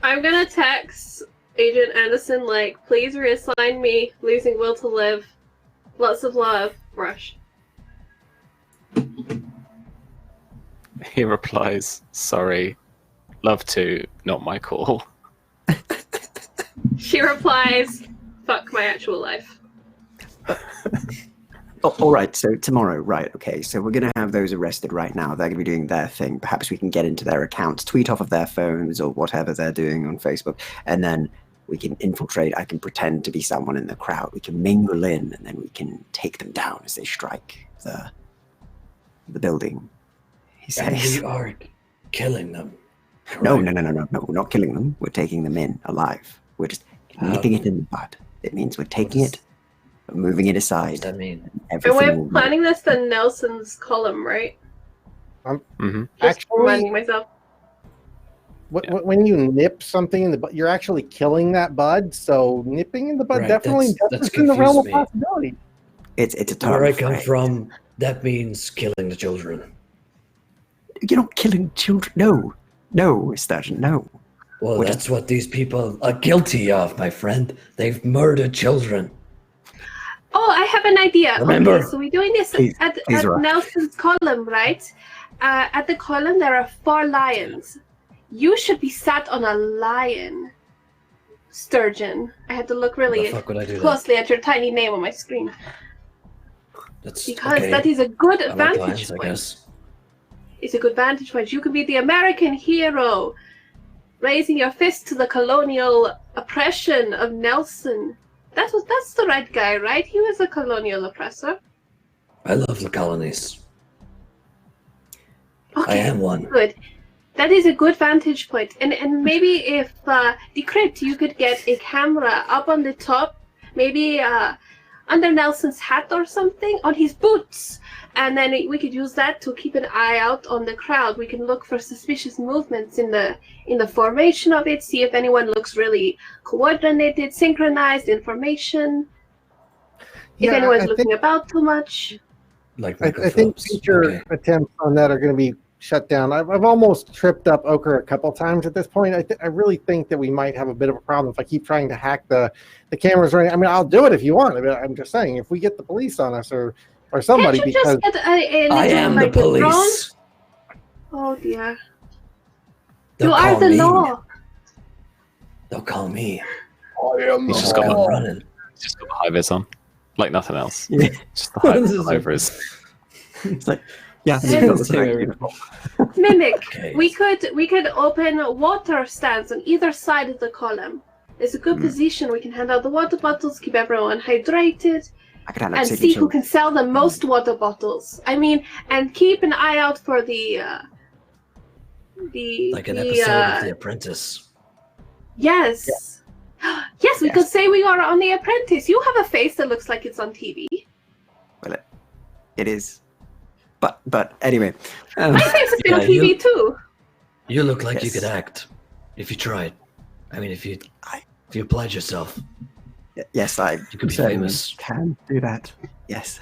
I'm gonna text Agent Anderson, like, please reassign me, losing will to live. Lots of love, Rush. He replies, sorry, love to, not my call. She replies, fuck my actual life. Oh, all right, so tomorrow, right, okay, so we're going to have those arrested right now. They're going to be doing their thing. Perhaps we can get into their accounts, tweet off of their phones or whatever they're doing on Facebook, and then we can infiltrate. I can pretend to be someone in the crowd. We can mingle in, and then we can take them down as they strike the building, he And says. we are killing them. No, correct? no, we're not killing them. We're taking them in alive. We're just nipping it in the bud. It means we're taking it, moving it What does aside. that mean? And Everything we're will be- planning this to Nelson's column, right? Mm-hmm. Just Actually- reminding myself. When you nip something in the bud, you're actually killing that bud. So nipping in the bud Right, definitely that's in the realm of confused me. possibility. It's a term. Where I come phrase. from, that means killing the children. You're not killing children. No, Sturgeon, no. Well, What that's what these people are guilty of, my friend. They've murdered children. Oh, I have an idea. Remember- Okay, so we're doing this Please, at Rush. Nelson's column, right? At the column, there are 4 lions. You should be sat on a lion, Sturgeon. I had to look Why the really fuck would I do that? closely at your tiny name on my screen. That's Because okay. that is a good I like vantage lions, I point. guess. It's a good vantage point. You could be the American hero, raising your fist to the colonial oppression of Nelson. That's the right guy, right? He was a colonial oppressor. I love the colonies. Okay, I am one. good. That is a good vantage point. And maybe if Decrypt, you could get a camera up on the top, maybe under Nelson's hat or something, on his boots. And then we could use that to keep an eye out on the crowd. We can look for suspicious movements in the formation of it, see if anyone looks really coordinated, synchronized information. If Yeah, anyone's I looking think- about too much. Like I Michael think Phelps. future Okay. attempts on that are going to be shut down. I've almost tripped up Ochre a couple times at this point. I really think that we might have a bit of a problem if I keep trying to hack the cameras. Right? I mean, I'll do it if you want. I mean, I'm just saying, if we get the police on us or somebody, Can't you because just get a I little, am the like, drone? police. Oh dear. They'll You are call the me. law. They'll call me. I am He's the just got law. one running. Just got the high vis on, like nothing else. Yeah. Just the high vis all over his. It's like, yeah, Yeah. you've got the correct uniform. Mimic. Okay. We could open water stands on either side of the column. It's a good position. We can hand out the water bottles, keep everyone hydrated, I could have that and see signature. who can sell the most water bottles. I mean, and keep an eye out for Like an episode of The Apprentice. Yes. Yes, we could say we are on The Apprentice. You have a face that looks like it's on TV. Well, it is. But anyway. My face has been on Yeah, TV you- too. You look like you Yes. could act if you tried. I mean, if you applied yourself. Yes, I You could be certainly famous. can do that. Yes.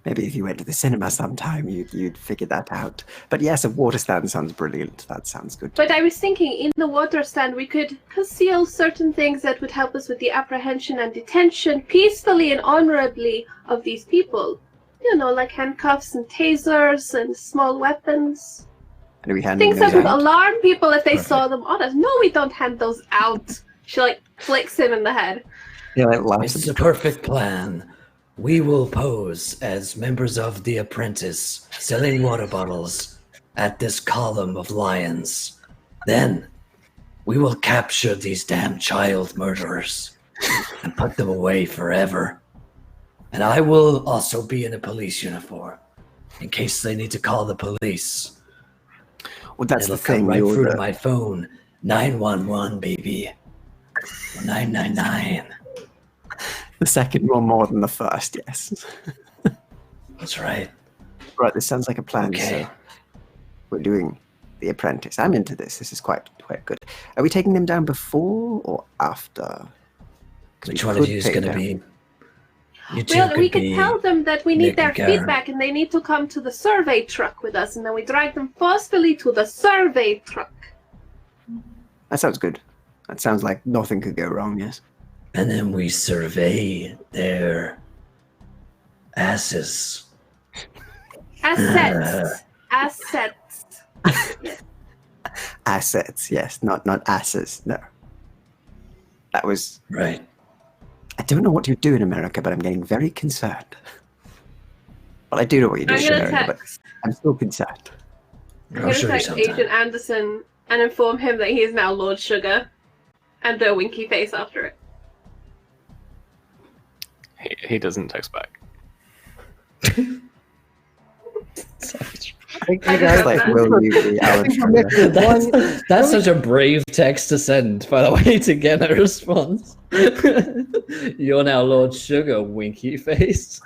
Maybe if you went to the cinema sometime, you'd figure that out. But yes, a water stand sounds brilliant. That sounds good. But I was thinking, in the water stand, we could conceal certain things that would help us with the apprehension and detention peacefully and honorably of these people. You know, like handcuffs and tasers and small weapons. And we handing Things that those would out? alarm people if they Perfect. saw them on us. No, we don't hand those out. She, like, flicks him in the head. Yeah, like laughs It's at a perfect plan. We will pose as members of The Apprentice, selling water bottles at this column of lions. Then we will capture these damn child murderers and put them away forever. And I will also be in a police uniform in case they need to call the police. Well, that's It'll the thing. come right You're through to the- my phone. 911, baby. 999. The second one more than the first, yes. That's right. Right, this sounds like a plan. Okay. So we're doing The Apprentice. I'm into this. This is quite good. Are we taking them down before or after? 'Cause Which we one of could you is take going to down- be? You two Well, we could could be tell them that we need Nick their and Karen. feedback and they need to come to the survey truck with us, and then we drag them forcefully to the survey truck. That sounds good. That sounds like nothing could go wrong, yes. And then we survey their asses. Assets. Assets. Assets, yes. Not asses, no. That was... Right. I don't know what you do in America, but I'm getting very concerned. Well, I do know what you do I'm in gonna America, but text. I'm still concerned. I'm I'll gonna show you text sometime. Agent Anderson and inform him that he is now Lord Sugar, and do a winky face after it. He doesn't text back. Hey, I guys, just- Like, will you be I Alan think we're Sugar? missing one. That's such a brave text to send, by the way, to get a response. You're now Lord Sugar, winky face.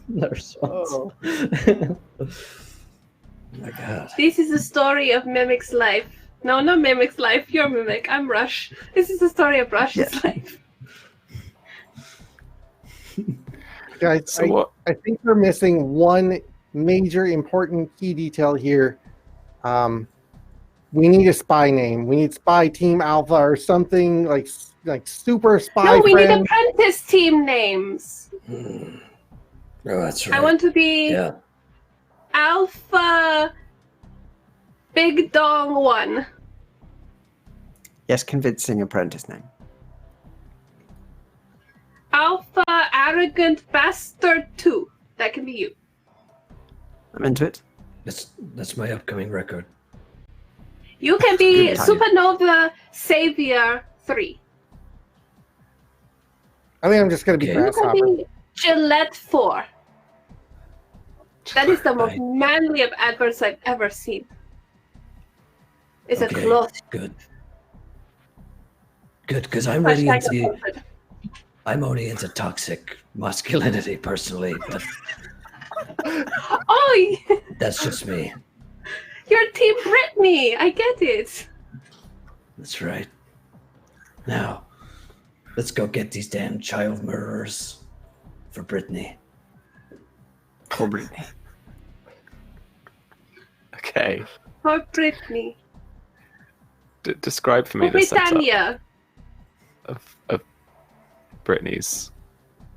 No response. Oh. Oh my god. This is the story of Mimic's life. No, not Mimic's life. You're Mimic. I'm Rush. This is the story of Rush's Yeah. life. Guys, So what? I think we're missing one major important key detail here. We need a spy name. We need Spy Team Alpha or something like Super Spy No, we need Friend. apprentice team names. Oh, that's right. I want to be Yeah. Alpha Big Dong 1. Yes, convincing apprentice name. Alpha Arrogant Bastard 2. That can be you. I'm into it. That's my upcoming record. You can be Good timing. Supernova Savior 3. I think I'm just going to be Okay. You can Grasshopper. be Gillette 4. That is the most Right. manly of adverts I've ever seen. It's Okay. a cloth. Good. Good, because I'm really Hashtag into. appointed. I'm only into toxic masculinity personally, but Oh, that's just me. you're Team Britney. I get it. That's right. Now, let's go get these damn child murderers for Brittany. Poor Brittany. Okay. For Britney. Describe for me For the setup Britannia. of Brittany's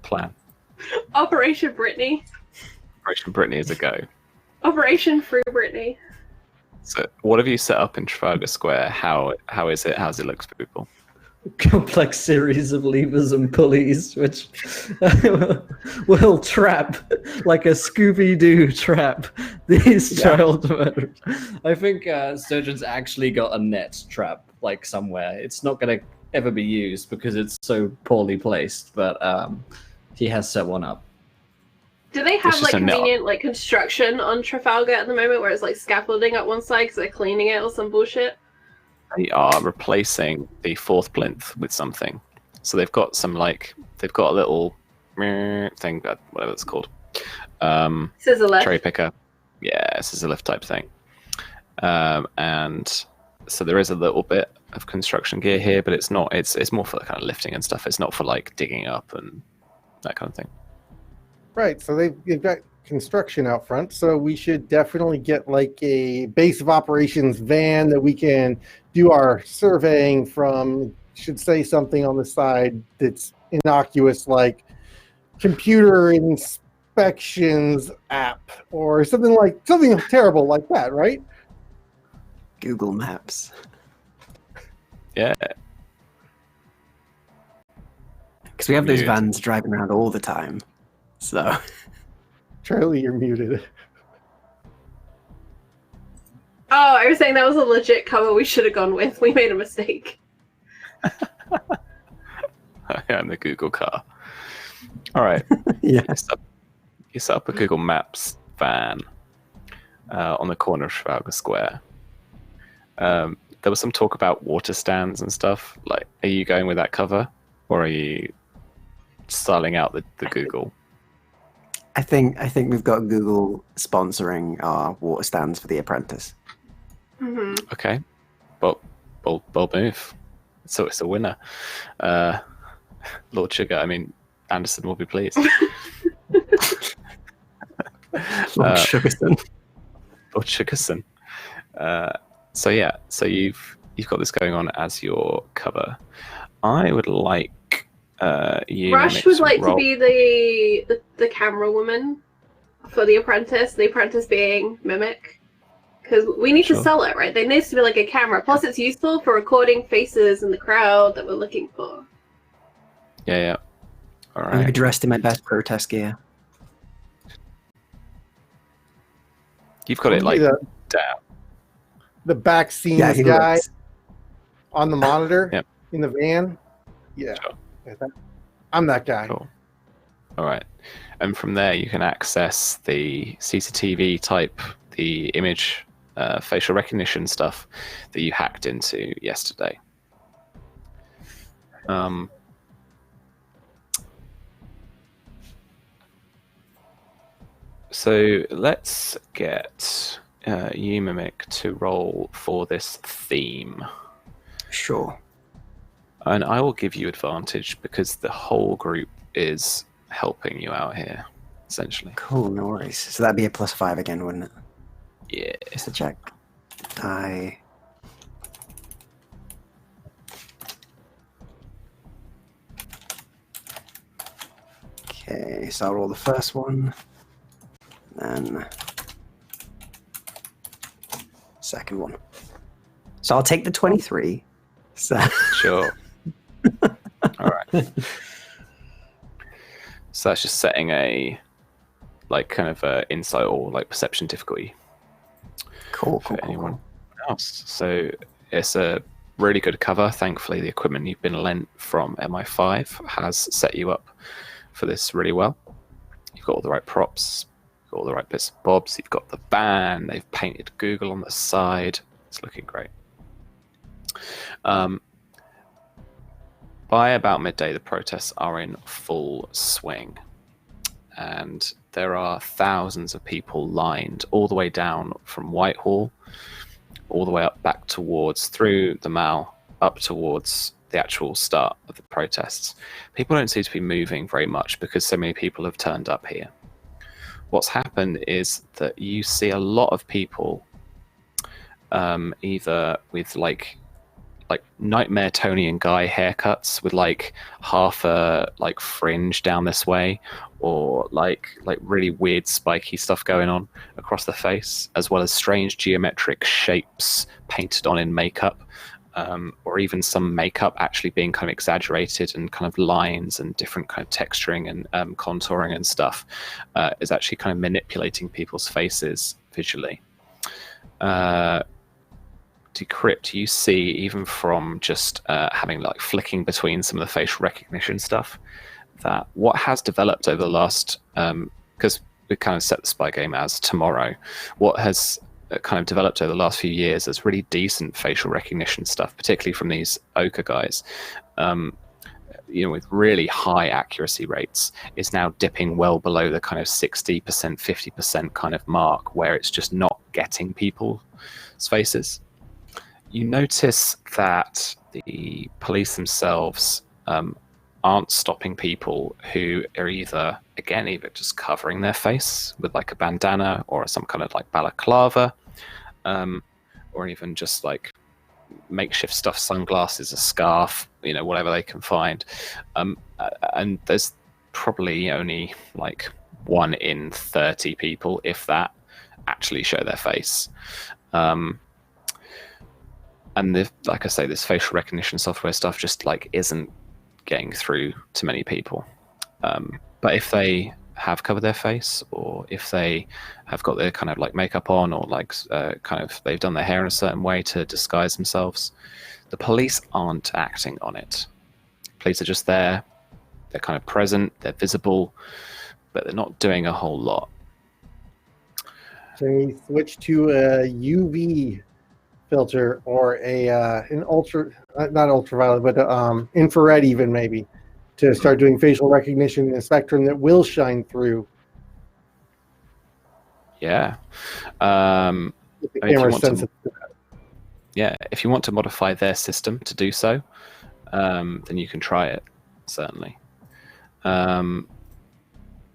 plan. Operation Britney. Operation Brittany is a go. Operation Free Britney. So, what have you set up in Trafalgar Square? How is it? How does it look to people? Complex series of levers and pulleys, which will trap, like a Scooby-Doo trap, these Yeah. child murderers. I think Sturgeon's actually got a net trap, like somewhere. It's not going to ever be used because it's so poorly placed, but he has set one up. Do they have It's like just a net. convenient like construction on Trafalgar at the moment where it's like scaffolding up one side because they're cleaning it or some bullshit? They are replacing the fourth plinth with something. So they've got some they've got a little thing, whatever it's called, Scissor left. cherry picker. Yeah, scissor lift type thing. And so there is a little bit of construction gear here, but it's not. It's more for the kind of lifting and stuff. It's not for like digging up and that kind of thing. Right, so they've got construction out front, so we should definitely get like a base of operations van that we can do our surveying from. Should say something on the side that's innocuous, like computer inspections app or something terrible like that, right? Google Maps. Yeah. Because we have those Mute. vans driving around all the time. So Charlie, you're muted. Oh, I was saying that was a legit cover we should have gone with. We made a mistake. I'm the Google car. All right. yeah. You set up a Google Maps van on the corner of Trafalgar Square. There was some talk about water stands and stuff. Like, are you going with that cover, or are you styling out the Google? I think we've got Google sponsoring our water stands for The Apprentice. Mm-hmm. Okay, bold move. So it's a winner. Lord Sugar, I mean, Anderson will be pleased. Lord Sugarson. Lord Sugarson. So you've got this going on as your cover. I would like you. Rush would like to be the camera woman for The Apprentice. The Apprentice being Mimic. Because we need to sell it, right? There needs to be like a camera. Plus, it's useful for recording faces in the crowd that we're looking for. Yeah. All I'm right. dressed in my best protest gear. You've got it like down. The back scenes he guy looks. on the monitor Yep. in the van. Yeah. Sure. I'm that guy. Cool. All right. And from there, you can access the CCTV type, the image, facial recognition stuff that you hacked into yesterday. So let's get you, Mimic, to roll for this theme. Sure. And I will give you advantage because the whole group is helping you out here, essentially. Cool, no worries. So that'd be a +5 again, wouldn't it? Yeah. Just to check. Okay, so I'll roll the first one. Then second one. So I'll take the 23. So Sure. All right. So that's just setting a kind of insight or like perception difficulty cool. for anyone else. So it's a really good cover. Thankfully, the equipment you've been lent from MI5 has set you up for this really well. You've got all the right props, you've got all the right bits and bobs. You've got the band. They've painted Google on the side. It's looking great. By about midday, the protests are in full swing, and there are thousands of people lined all the way down from Whitehall, all the way up back towards, through the Mall, up towards the actual start of the protests. People don't seem to be moving very much because so many people have turned up here. What's happened is that you see a lot of people either with like nightmare Tony and Guy haircuts with like half a like fringe down this way, or like really weird spiky stuff going on across the face, as well as strange geometric shapes painted on in makeup, or even some makeup actually being kind of exaggerated, and kind of lines and different kind of texturing and contouring and stuff is actually kind of manipulating people's faces visually. Decrypt, you see, even from just having like flicking between some of the facial recognition stuff, that what has developed over the last, because we kind of set the spy game as tomorrow, what has kind of developed over the last few years as really decent facial recognition stuff, particularly from these ochre guys, with really high accuracy rates, is now dipping well below the kind of 60%, 50% kind of mark, where it's just not getting people's faces. You notice that the police themselves aren't stopping people who are either just covering their face with like a bandana or some kind of like balaclava, or even just like makeshift stuffed sunglasses, a scarf, whatever they can find. And there's probably only like 1 in 30 people, if that, actually show their face. And like I say, this facial recognition software stuff just like isn't getting through to many people. But if they have covered their face, or if they have got their kind of like makeup on, or like kind of they've done their hair in a certain way to disguise themselves, the police aren't acting on it. Police are just there. They're kind of present. They're visible, but they're not doing a whole lot. Can we switch to a UV filter or an ultra, not ultraviolet, but infrared even maybe, to start doing facial recognition in a spectrum that will shine through? Yeah. The camera's sensitive to that. Yeah, if you want to modify their system to do so, then you can try it, certainly.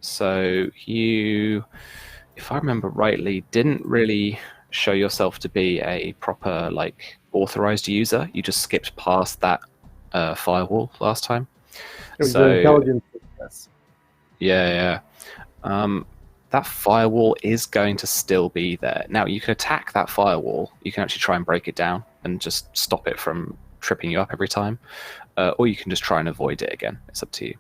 So you, if I remember rightly, didn't really show yourself to be a proper like authorized user. You just skipped past that firewall last time. It was So an intelligence success. yeah. That firewall is going to still be there. Now, you can attack that firewall. You can actually try and break it down and just stop it from tripping you up every time. Or you can just try and avoid it again. It's up to you.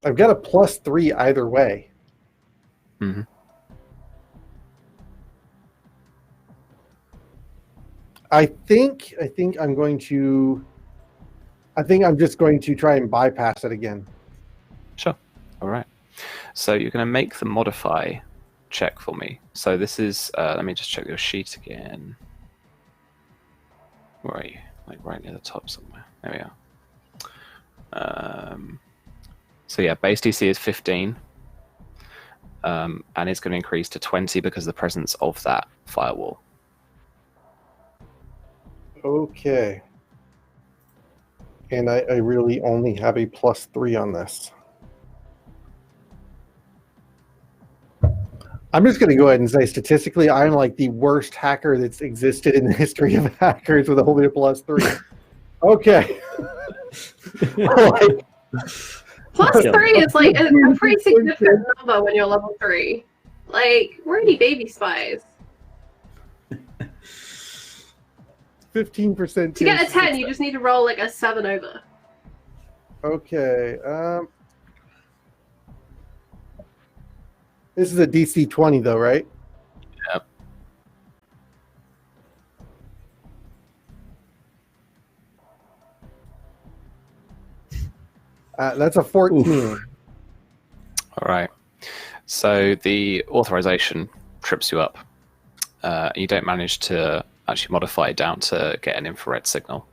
I've got a +3 either way. Mm-hmm. I think I'm going to. I think I'm just going to try and bypass it again. Sure. All right. So you're going to make the modify check for me. So this is. Let me just check your sheet again. Where are you? Like right near the top somewhere. There we are. So yeah, base DC is 15. And it's going to increase to 20 because of the presence of that firewall. Okay. And I really only have a +3 on this. I'm just going to go ahead and say, statistically, I'm like the worst hacker that's existed in the history of hackers with only a +3. Okay. +3 is like a pretty significant number when you're level 3. Like, we're any baby spies. 15%. To get a 10, you just need to roll like a 7 over. Okay. This is a DC 20 though, right? Yep. That's a 14. Oof. All right. So the authorization trips you up. You don't manage to actually modify it down to get an infrared signal.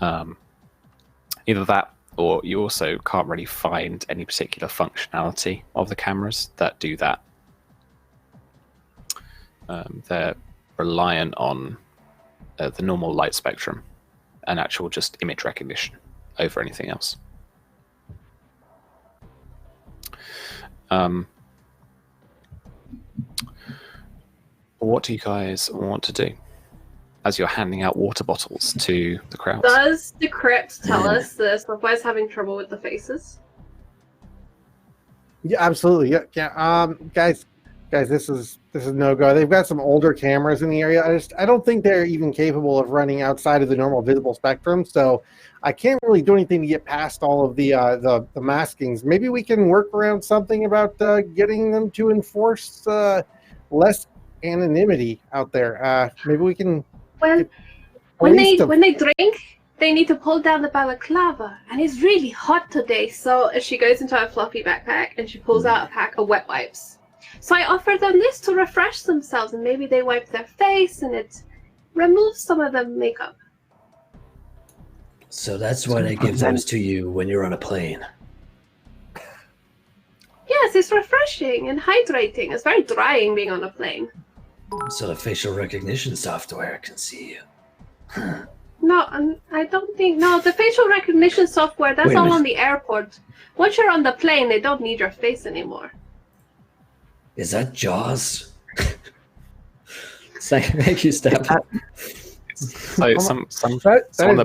Either that, or you also can't really find any particular functionality of the cameras that do that. They're reliant on the normal light spectrum and actual just image recognition over anything else. What do you guys want to do as you're handing out water bottles to the crowd? Does Decrypt tell us the software's having trouble with the faces? Yeah, absolutely. Yeah. Guys, this is no go. They've got some older cameras in the area. I don't think they're even capable of running outside of the normal visible spectrum. So I can't really do anything to get past all of the maskings. Maybe we can work around something about getting them to enforce less anonymity out there. Maybe we can. Well, when they drink, they need to pull down the balaclava, and it's really hot today. So she goes into her fluffy backpack and she pulls out a pack of wet wipes. So I offer them this to refresh themselves, and maybe they wipe their face, and it removes some of the makeup. So that's why they give those to you when you're on a plane. Yes, it's refreshing and hydrating. It's very drying being on a plane. So the facial recognition software can see you. No, I don't think. No, the facial recognition software, that's all on the airport. Once you're on the plane, they don't need your face anymore. Is that Jaws? Thank you, Steph. So one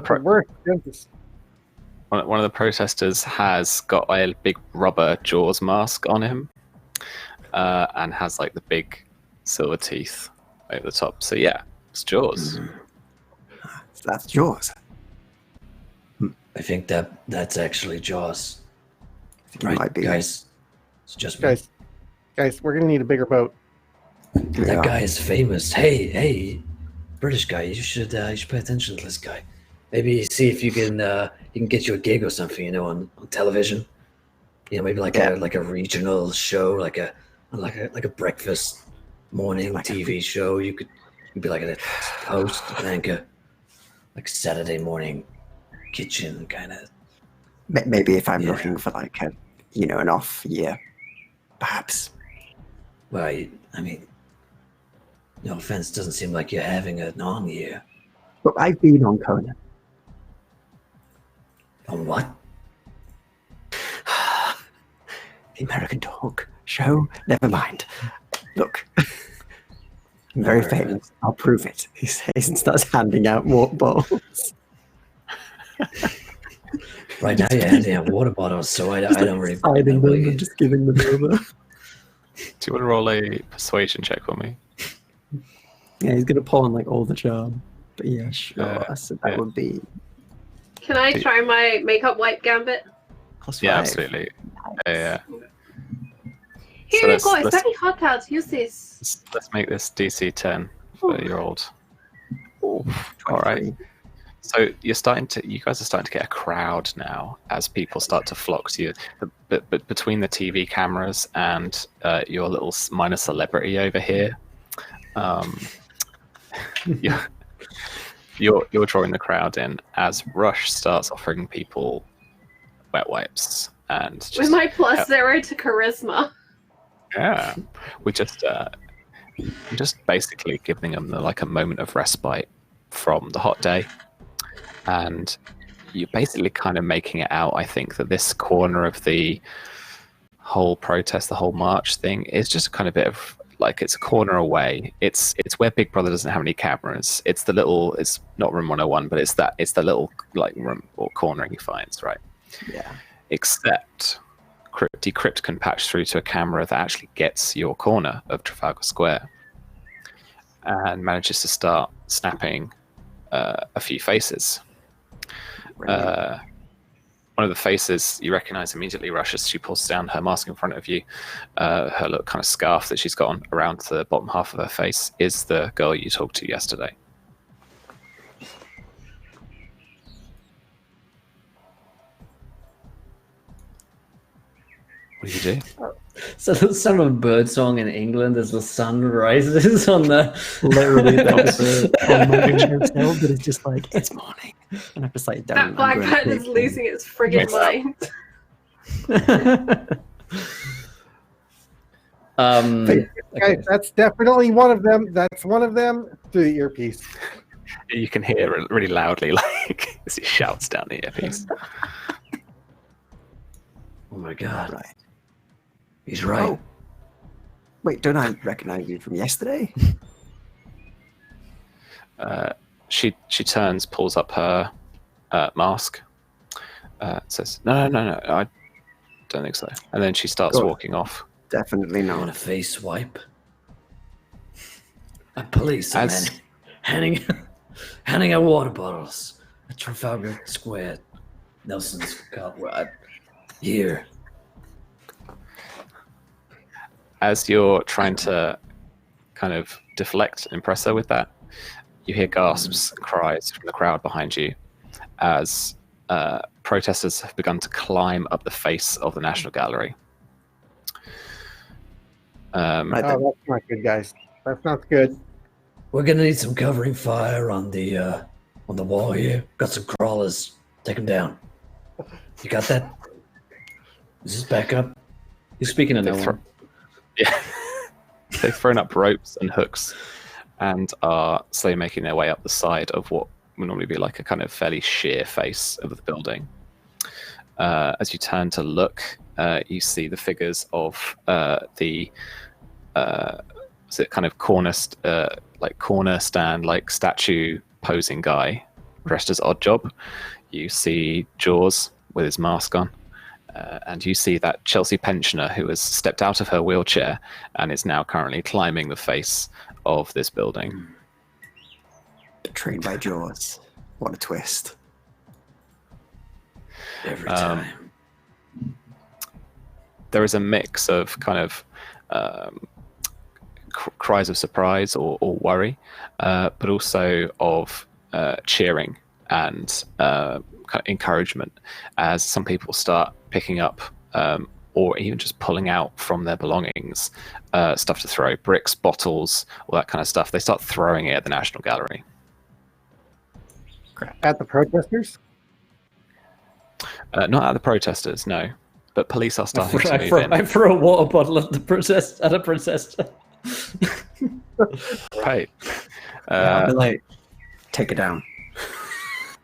of the protesters has got a big rubber Jaws mask on him, and has like the big silver teeth over the top. So yeah, it's Jaws. That's Jaws. I think that's actually Jaws. I think it might be. Guys. It's just me. Guys, we're gonna need a bigger boat. That guy is famous. Hey, British guy, you should pay attention to this guy. Maybe see if you can get you a gig or something, on television. Maybe like a regional show, like a breakfast morning TV show. You could be like a host, an anchor, like Saturday morning kitchen kind of. Maybe if I'm looking for like an off year, perhaps. Well, I mean, no offense, doesn't seem like you're having an on year. But I've been on Conan. On what? The American Talk show. Never mind. Look, I'm very famous. I'll prove it. He says and starts handing out water bottles. Right now you're handing out water bottles, so I don't really. Hiding them and just giving them over. Do you want to roll a persuasion check for me? Yeah, he's gonna pull on like all the charm. But yeah, sure. So that would be. Can I try my makeup wipe gambit? +5. Yeah, absolutely. Yeah. Here you go. It's very hot out. Use this. Let's make this DC 10 for your old. All right. So you guys are starting to get a crowd now as people start to flock to you. But between the TV cameras and your little minor celebrity over here, you're drawing the crowd in as Rush starts offering people wet wipes and just, with my +0 to charisma. Yeah, we just basically giving them like a moment of respite from the hot day. And you're basically kind of making it out, I think, that this corner of the whole protest, the whole march thing, is just kind of a bit of like it's a corner away. It's where Big Brother doesn't have any cameras. It's not room 101, but it's the little like room or corner he finds, right? Yeah. Except Decrypt can patch through to a camera that actually gets your corner of Trafalgar Square and manages to start snapping a few faces. One of the faces you recognize immediately, Rush, as she pulls down her mask in front of you. Her little kind of scarf that she's got on around the bottom half of her face is the girl you talked to yesterday. What do you do? So the sound of a bird song in England as the sun rises on the Literally but it's just like it's morning. And I have to say that black bat is losing its friggin' mind. Okay, that's definitely one of them. That's one of them through the earpiece. You can hear it really loudly, like as he shouts down the earpiece. Oh my god. Right. He's right. Oh. Wait, don't I recognize you from yesterday? She turns, pulls up her mask, says, No, I don't think so. And then she starts walking off. Definitely On a not. face wipe. A police man handing out water bottles at Trafalgar Square. Nelson's got here. As you're trying to kind of deflect and impress her with that, you hear gasps and cries from the crowd behind you as protesters have begun to climb up the face of the National Gallery. Right Oh, that's not good, guys. That's not good. We're gonna need some covering fire on the wall here. Got some crawlers. Take them down. You got that? Is this back up? You're speaking of no one. Yeah. They've thrown up ropes and hooks and are slowly making their way up the side of what would normally be like a kind of fairly sheer face of the building. As you turn to look, you see the figures of the kind of corner stand, like statue posing guy dressed as Oddjob. You see Jaws with his mask on. And you see that Chelsea pensioner who has stepped out of her wheelchair and is now currently climbing the face of this building. Betrayed by Jaws. What a twist. Every time. There is a mix of kind of cries of surprise or worry, but also of cheering and kind of encouragement as some people start picking up or even just pulling out from their belongings stuff to throw, bricks, bottles, all that kind of stuff. They start throwing it at the National Gallery. At the protesters? Not at the protesters, no. But police are starting to move in. I threw a water bottle at a protester. Right. I'll be like, take it down.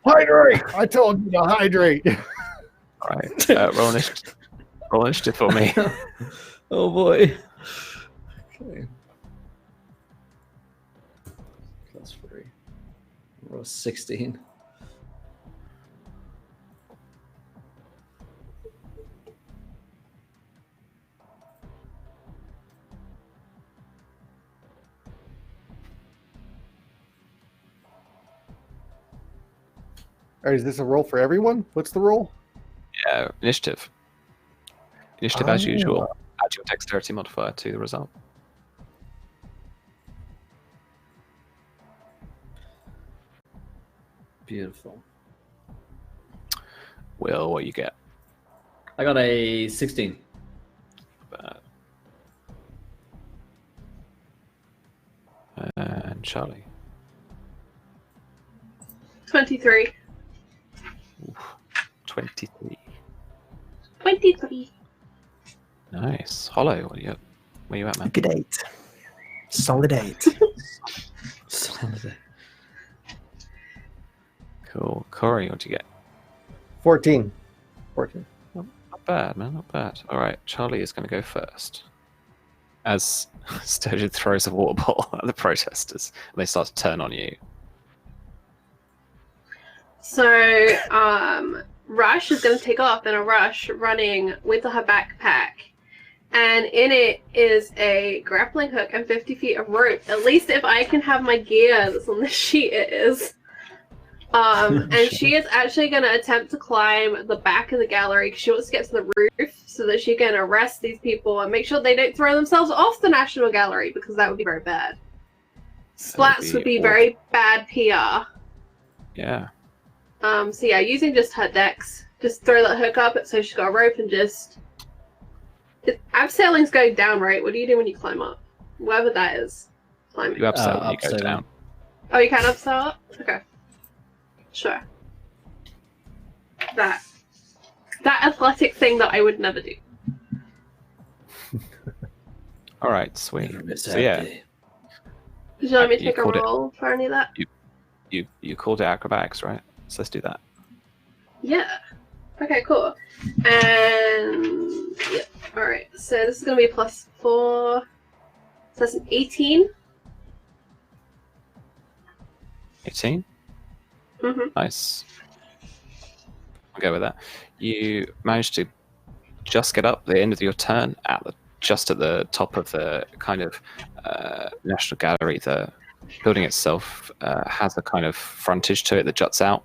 Hydrate! I told you to hydrate. Right. Roll initiative for me. Oh boy. Okay. +3. Roll 16. Or is this a roll for everyone? What's the roll? Yeah, initiative. Initiative as usual. Add your dexterity modifier to the result. Beautiful. Will, what you get? I got a 16. And Charlie. 23. 23. 23. Nice. Hollow, where you at, man? Good 8. Solid 8. Cool. Corey, what'd you get? 14. 14. Not bad, man. Not bad. All right. Charlie is going to go first. As Sturgeon throws a water bottle at the protesters, and they start to turn on you. So, Rush is going to take off in a rush, running with her backpack. And in it is a grappling hook and 50 feet of rope. At least if I can have my gear that's on the sheet, it is. And she is actually going to attempt to climb the back of the gallery because she wants to get to the roof so that she can arrest these people and make sure they don't throw themselves off the National Gallery because that would be very bad. Splats would be very bad PR. Yeah. So yeah, using just her dex, just throw that hook up so she's got a rope and just... Abseiling's going down, right? What do you do when you climb up? Whatever that is. Climbing. You upsell when you go down. Oh, you can upsell up? Okay. Sure. That athletic thing that I would never do. All right, sweet. So yeah, Did you want me to You take a called it- roll for any of that? you called it acrobatics, right? So let's do that. Yeah. Okay, cool. And yeah. Alright, so this is gonna be a +4. So that's an 18. 18. Mm-hmm. Nice. I'll go with that. You managed to just get up the end of your turn just at the top of the kind of National Gallery. The building itself has a kind of frontage to it that juts out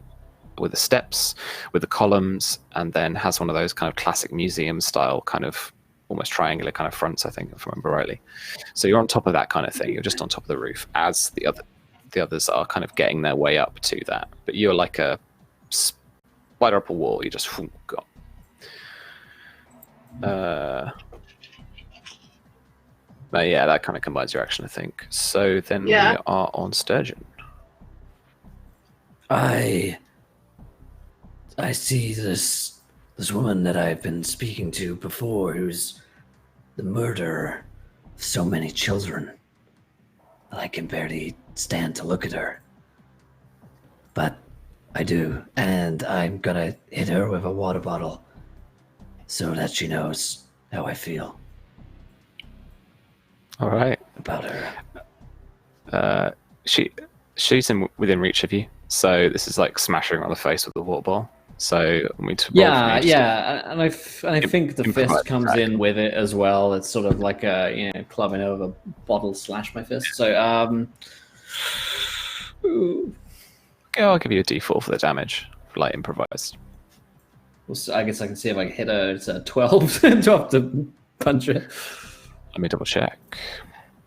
with the steps, with the columns, and then has one of those kind of classic museum style kind of almost triangular kind of fronts, I think, if I remember rightly. So you're on top of that kind of thing. You're just on top of the roof as the others are kind of getting their way up to that. But you're like a spider up a wall. You just got. But yeah, that kind of combines your action, I think. So then we are on Sturgeon. I see this woman that I've been speaking to before, who's the murderer of so many children. I can barely stand to look at her. But I do, and I'm gonna hit her with a water bottle so that she knows how I feel All right. about her. She's within reach of you, so this is like smashing her on the face with the water ball. So I mean, And I think the improvise fist comes attack. in with it as well. It's sort of like a clubbing over a bottle slash my fist. So ooh. I'll give you a D4 for the damage, light improvised. I guess I can see if I can hit her. It's a 12. 12 to punch her. Let me double check.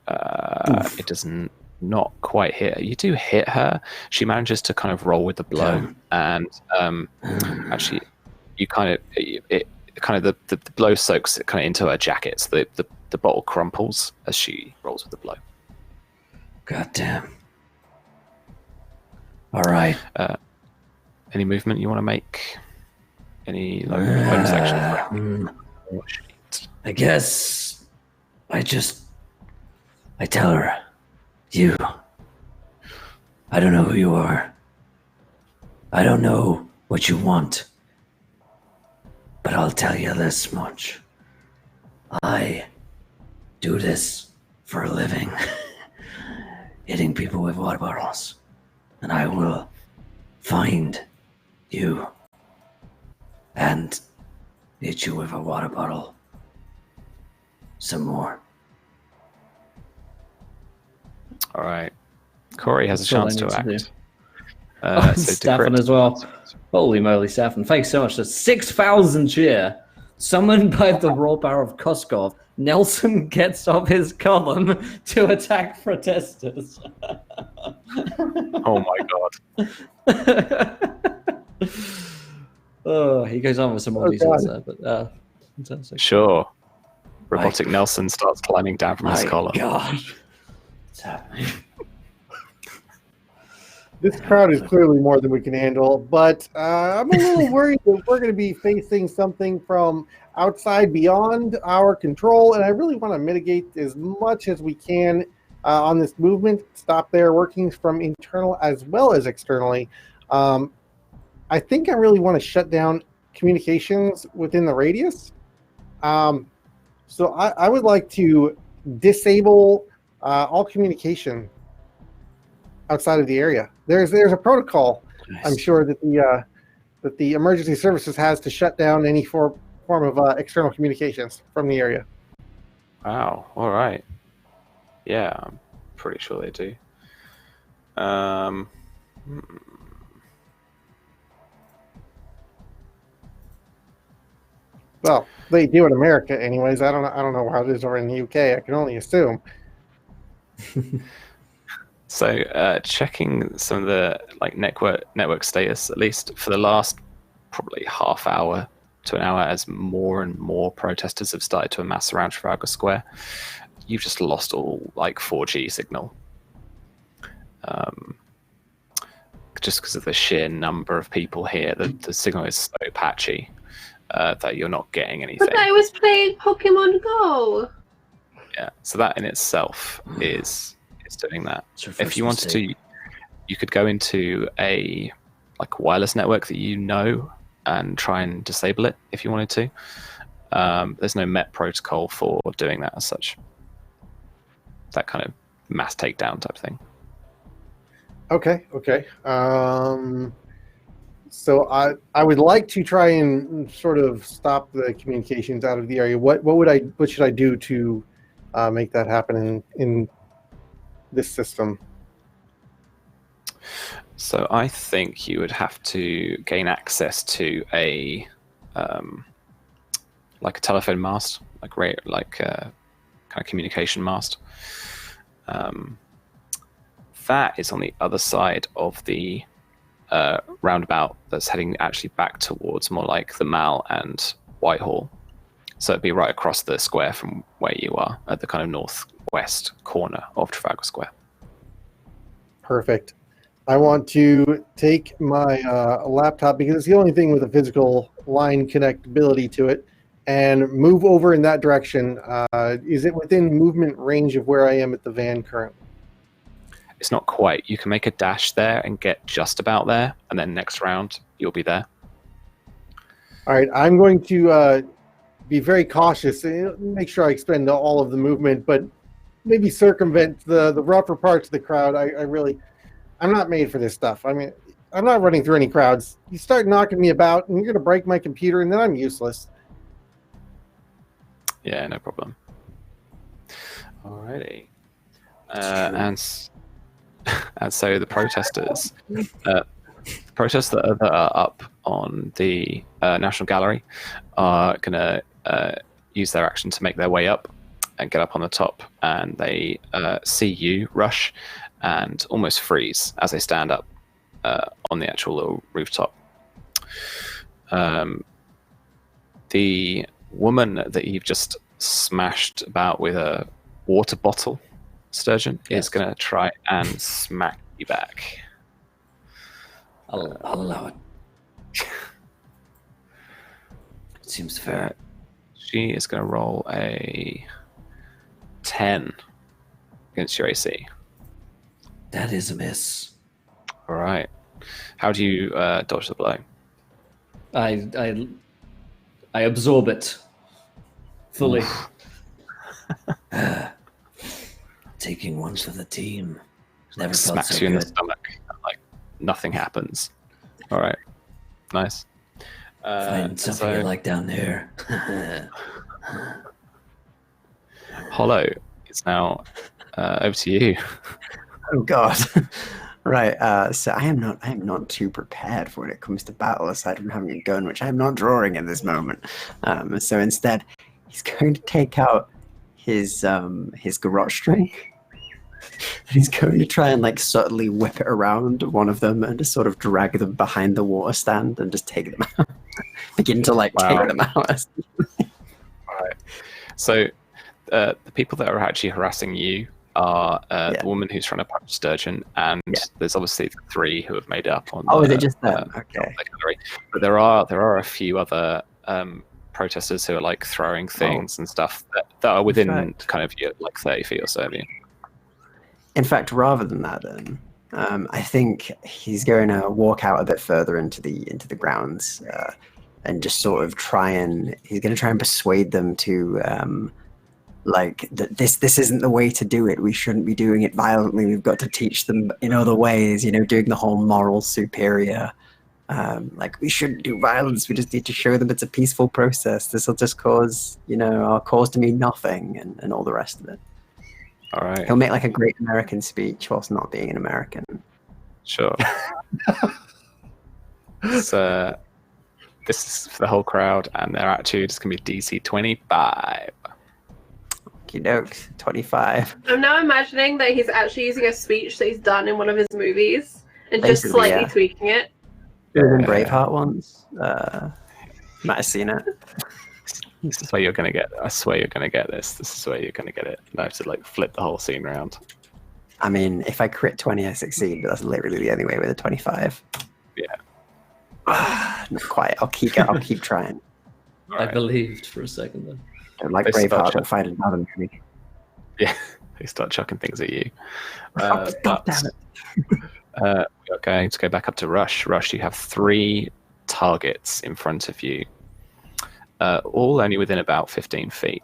It doesn't not quite hit her. You do hit her. She manages to kind of roll with the blow, and actually, you kind of the blow soaks it kind of into her jacket. So the bottle crumples as she rolls with the blow. God damn. All right. Any movement you want to make? Any bonus action? I guess I tell her, you. I don't know who you are. I don't know what you want. But I'll tell you this much. I do this for a living. Hitting people with water bottles. And I will find you and hit you with a water bottle some more. Oh, All right. Corey has a chance to act. So Staffan Decrypt. as well. Holy moly, Staffan. Thanks so much. That's 6,000 cheer. Summoned by the raw power of Koskov, Nelson gets off his column to attack protesters. Oh my god. Oh, he goes on with some more details there, but fantastic. Sure. Robotic Nelson starts climbing down from his column. God. What's happening? This crowd is clearly more than we can handle, but I'm a little worried that we're going to be facing something from outside beyond our control, and I really want to mitigate as much as we can on this movement, stop their workings from internal as well as externally. I think I really want to shut down communications within the radius. So I would like to disable all communication outside of the area. There's a protocol, nice. I'm sure that the emergency services has to shut down any form of external communications from the area. Wow. All right. Yeah, I'm pretty sure they do. Well, they do in America, anyways. I don't know how it is over in the UK. I can only assume. So, checking some of the network status, at least for the last probably half hour to an hour, as more and more protesters have started to amass around Trafalgar Square, you've just lost all 4G signal. Just because of the sheer number of people here, the signal is so patchy that you're not getting anything. But I was playing Pokemon Go. Yeah, so that in itself is doing that. If you wanted to, you could go into a wireless network that you know and try and disable it if you wanted to. There's no MET protocol for doing that as such. That kind of mass takedown type thing. Okay. So I would like to try and sort of stop the communications out of the area. What should I do to make that happen in this system? So I think you would have to gain access to a telephone mast, kind of communication mast. That is on the other side of the roundabout that's heading actually back towards more like the Mall and Whitehall. So it'd be right across the square from where you are at the kind of northwest corner of Trafalgar Square. Perfect. I want to take my laptop, because it's the only thing with a physical line connectability to it, and move over in that direction. Is it within movement range of where I am at the van currently? It's not quite. You can make a dash there and get just about there, and then next round you'll be there. All right, I'm going to be very cautious, make sure I expend all of the movement, but maybe circumvent the rougher parts of the crowd. I'm not made for this stuff. I mean, I'm not running through any crowds. You start knocking me about, and you're going to break my computer, and then I'm useless. Yeah, no problem. Alrighty. And so the protesters, protests that are up on the National Gallery are going to use their action to make their way up and get up on the top, and they see you, Rush, and almost freeze as they stand up on the actual little rooftop. The woman that you've just smashed about with a water bottle, Sturgeon, is going to try and smack you back. I'll allow it. It seems fair. She is going to roll a 10 against your AC. That is a miss. All right. How do you dodge the blow? I absorb it fully. Taking one for the team. Never felt Smacks so you in the good. stomach. Like nothing happens. All right. Nice. Find something you like down there. Hollow, it's now over to you. Oh God. Right. So I am not too prepared for when it comes to battle, aside from having a gun, which I am not drawing in this moment. So instead, he's going to take out his garrote string. And he's going to try and like subtly whip it around one of them and just sort of drag them behind the water stand and just take them out. Begin to like take them out. Right. So the people that are actually harassing you are the woman who's trying to punch Sturgeon, and there's obviously the three who have made it up on. Oh, is it just them? Okay. The gallery. But there are a few other protesters who are like throwing things and stuff that are within kind of like 30 feet or so of you. In fact, rather than that, then I think he's going to walk out a bit further into the grounds and just sort of he's going to try and persuade them to like that this isn't the way to do it. We shouldn't be doing it violently. We've got to teach them in other ways. Doing the whole moral superior. Like we shouldn't do violence. We just need to show them it's a peaceful process. This will just cause our cause to mean nothing and all the rest of it. All right. He'll make like a great American speech whilst not being an American. Sure. So this is for the whole crowd, and their attitude is going to be DC 25. Okie doke, 25. I'm now imagining that he's actually using a speech that he's done in one of his movies and just Basically, slightly tweaking it. Even Braveheart ones. Might have seen it. This is where you're going to get. I swear you're going to get this. This is where you're going to get it. I have to like flip the whole scene around. I mean, if I crit 20, I succeed, but that's literally the only way with a 25. Yeah. Not quite. I'll keep trying. I believed for a second then. Don't like They start Braveheart, but fight another movie. Yeah, they start chucking things at you. God damn it. We are going to go back up to Rush. Rush, you have 3 targets in front of you, all only within about 15 feet,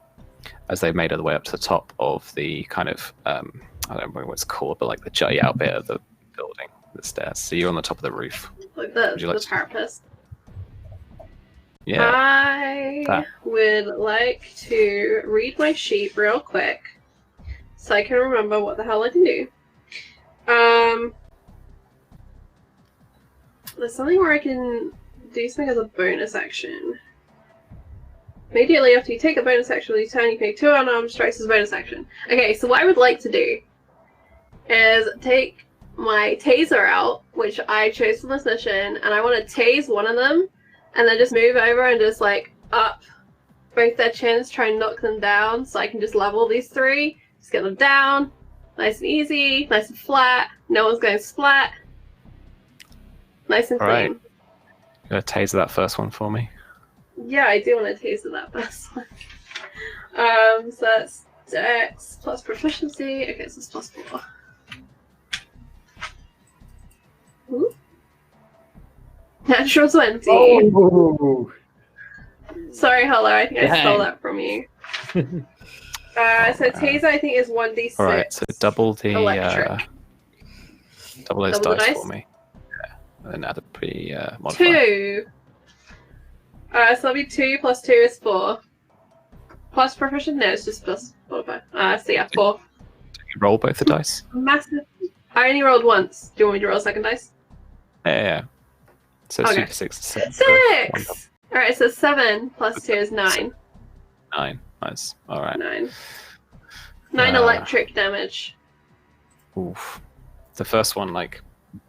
as they've made their way up to the top of the kind of, I don't remember what it's called, but like the jutty out bit of the building, the stairs. So you're on the top of the roof. Like the like parapet. Yeah. I would like to read my sheet real quick so I can remember what the hell I can do. There's something where I can do something as a bonus action. Immediately after you take a bonus action, you turn, you can make 2 unarmed strikes as a bonus action. Okay, so what I would like to do is take my taser out, which I chose for this mission, and I want to tase one of them, and then just move over and just like up both their chins, try and knock them down, so I can just level these 3, just get them down, nice and easy, nice and flat, no one's going splat, nice and clean. All right. You going to taser that first one for me? Yeah, I do want to taser that first one. So that's Dex plus proficiency. Okay, so it's plus 4. Ooh. Natural 20. Oh. Sorry, hello. I think I stole that from you. So taser, I think, is 1d6. All right, so double the electric. double those Double the dice dice? for me. Yeah, and then add a pre modifier. 2. So that'll be 2 plus 2 is 4. Plus proficient? No, it's just plus modifier. So yeah, 4. Do you roll both the dice? Massive. I only rolled once. Do you want me to roll a second dice? Yeah. So Okay. Super 6 is 7. 6! Alright, so 7 plus 2 is 9. 9. Nice. All right. 9. 9 electric damage. Oof. The first one like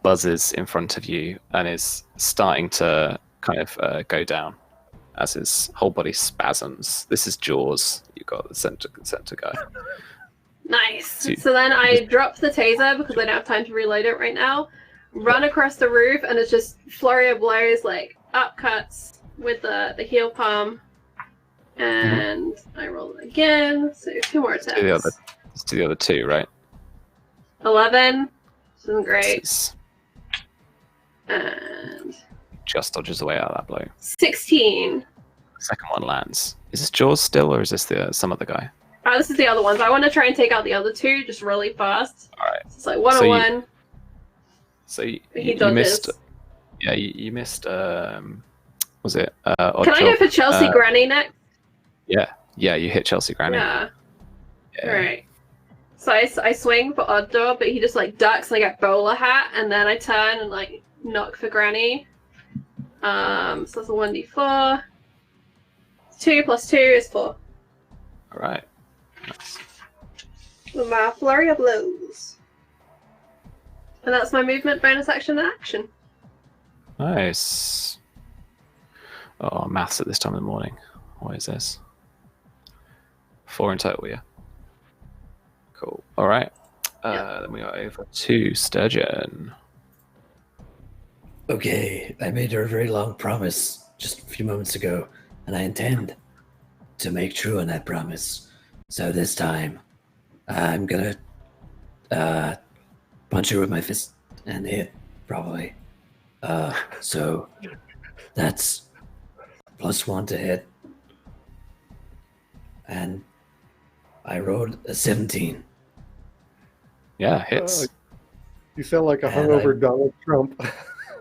buzzes in front of you and is starting to kind of go down as his whole body spasms. This is Jaws. You got the center guy. Nice. So then I drop the taser because I don't have time to reload it right now. Run across the roof and it's just flurry of blows, like upcuts with the heel palm. And I roll it again. So 2 more attacks. Let's do the other 2, right? 11. This isn't great. This And just dodges away out of that blow. 16. Second one lands. Is this Jaws still, or is this some other guy? This is the other ones. I want to try and take out the other 2 just really fast. All right. So it's like 101. So you dodges. missed. Yeah, you missed. Was it? Can I go for Chelsea Granny next? Yeah, you hit Chelsea Granny. Yeah. Alright. So I swing for Odd Dog, but he just like ducks and I get bowler hat, and then I turn and like knock for Granny. So that's a 1d4. 2 plus 2 is 4. All right. Nice. With my flurry of blows. And that's my movement, bonus action, and action. Nice. Oh, maths at this time of the morning. What is this? 4 in total, yeah. Cool. All right. Then we are over to Sturgeon. Okay, I made her a very long promise just a few moments ago, and I intend to make true on that promise. So this time, I'm gonna punch her with my fist and hit, probably. So that's +1 to hit. And I rolled a 17. Yeah, hits. You sound like a hungover Donald Trump.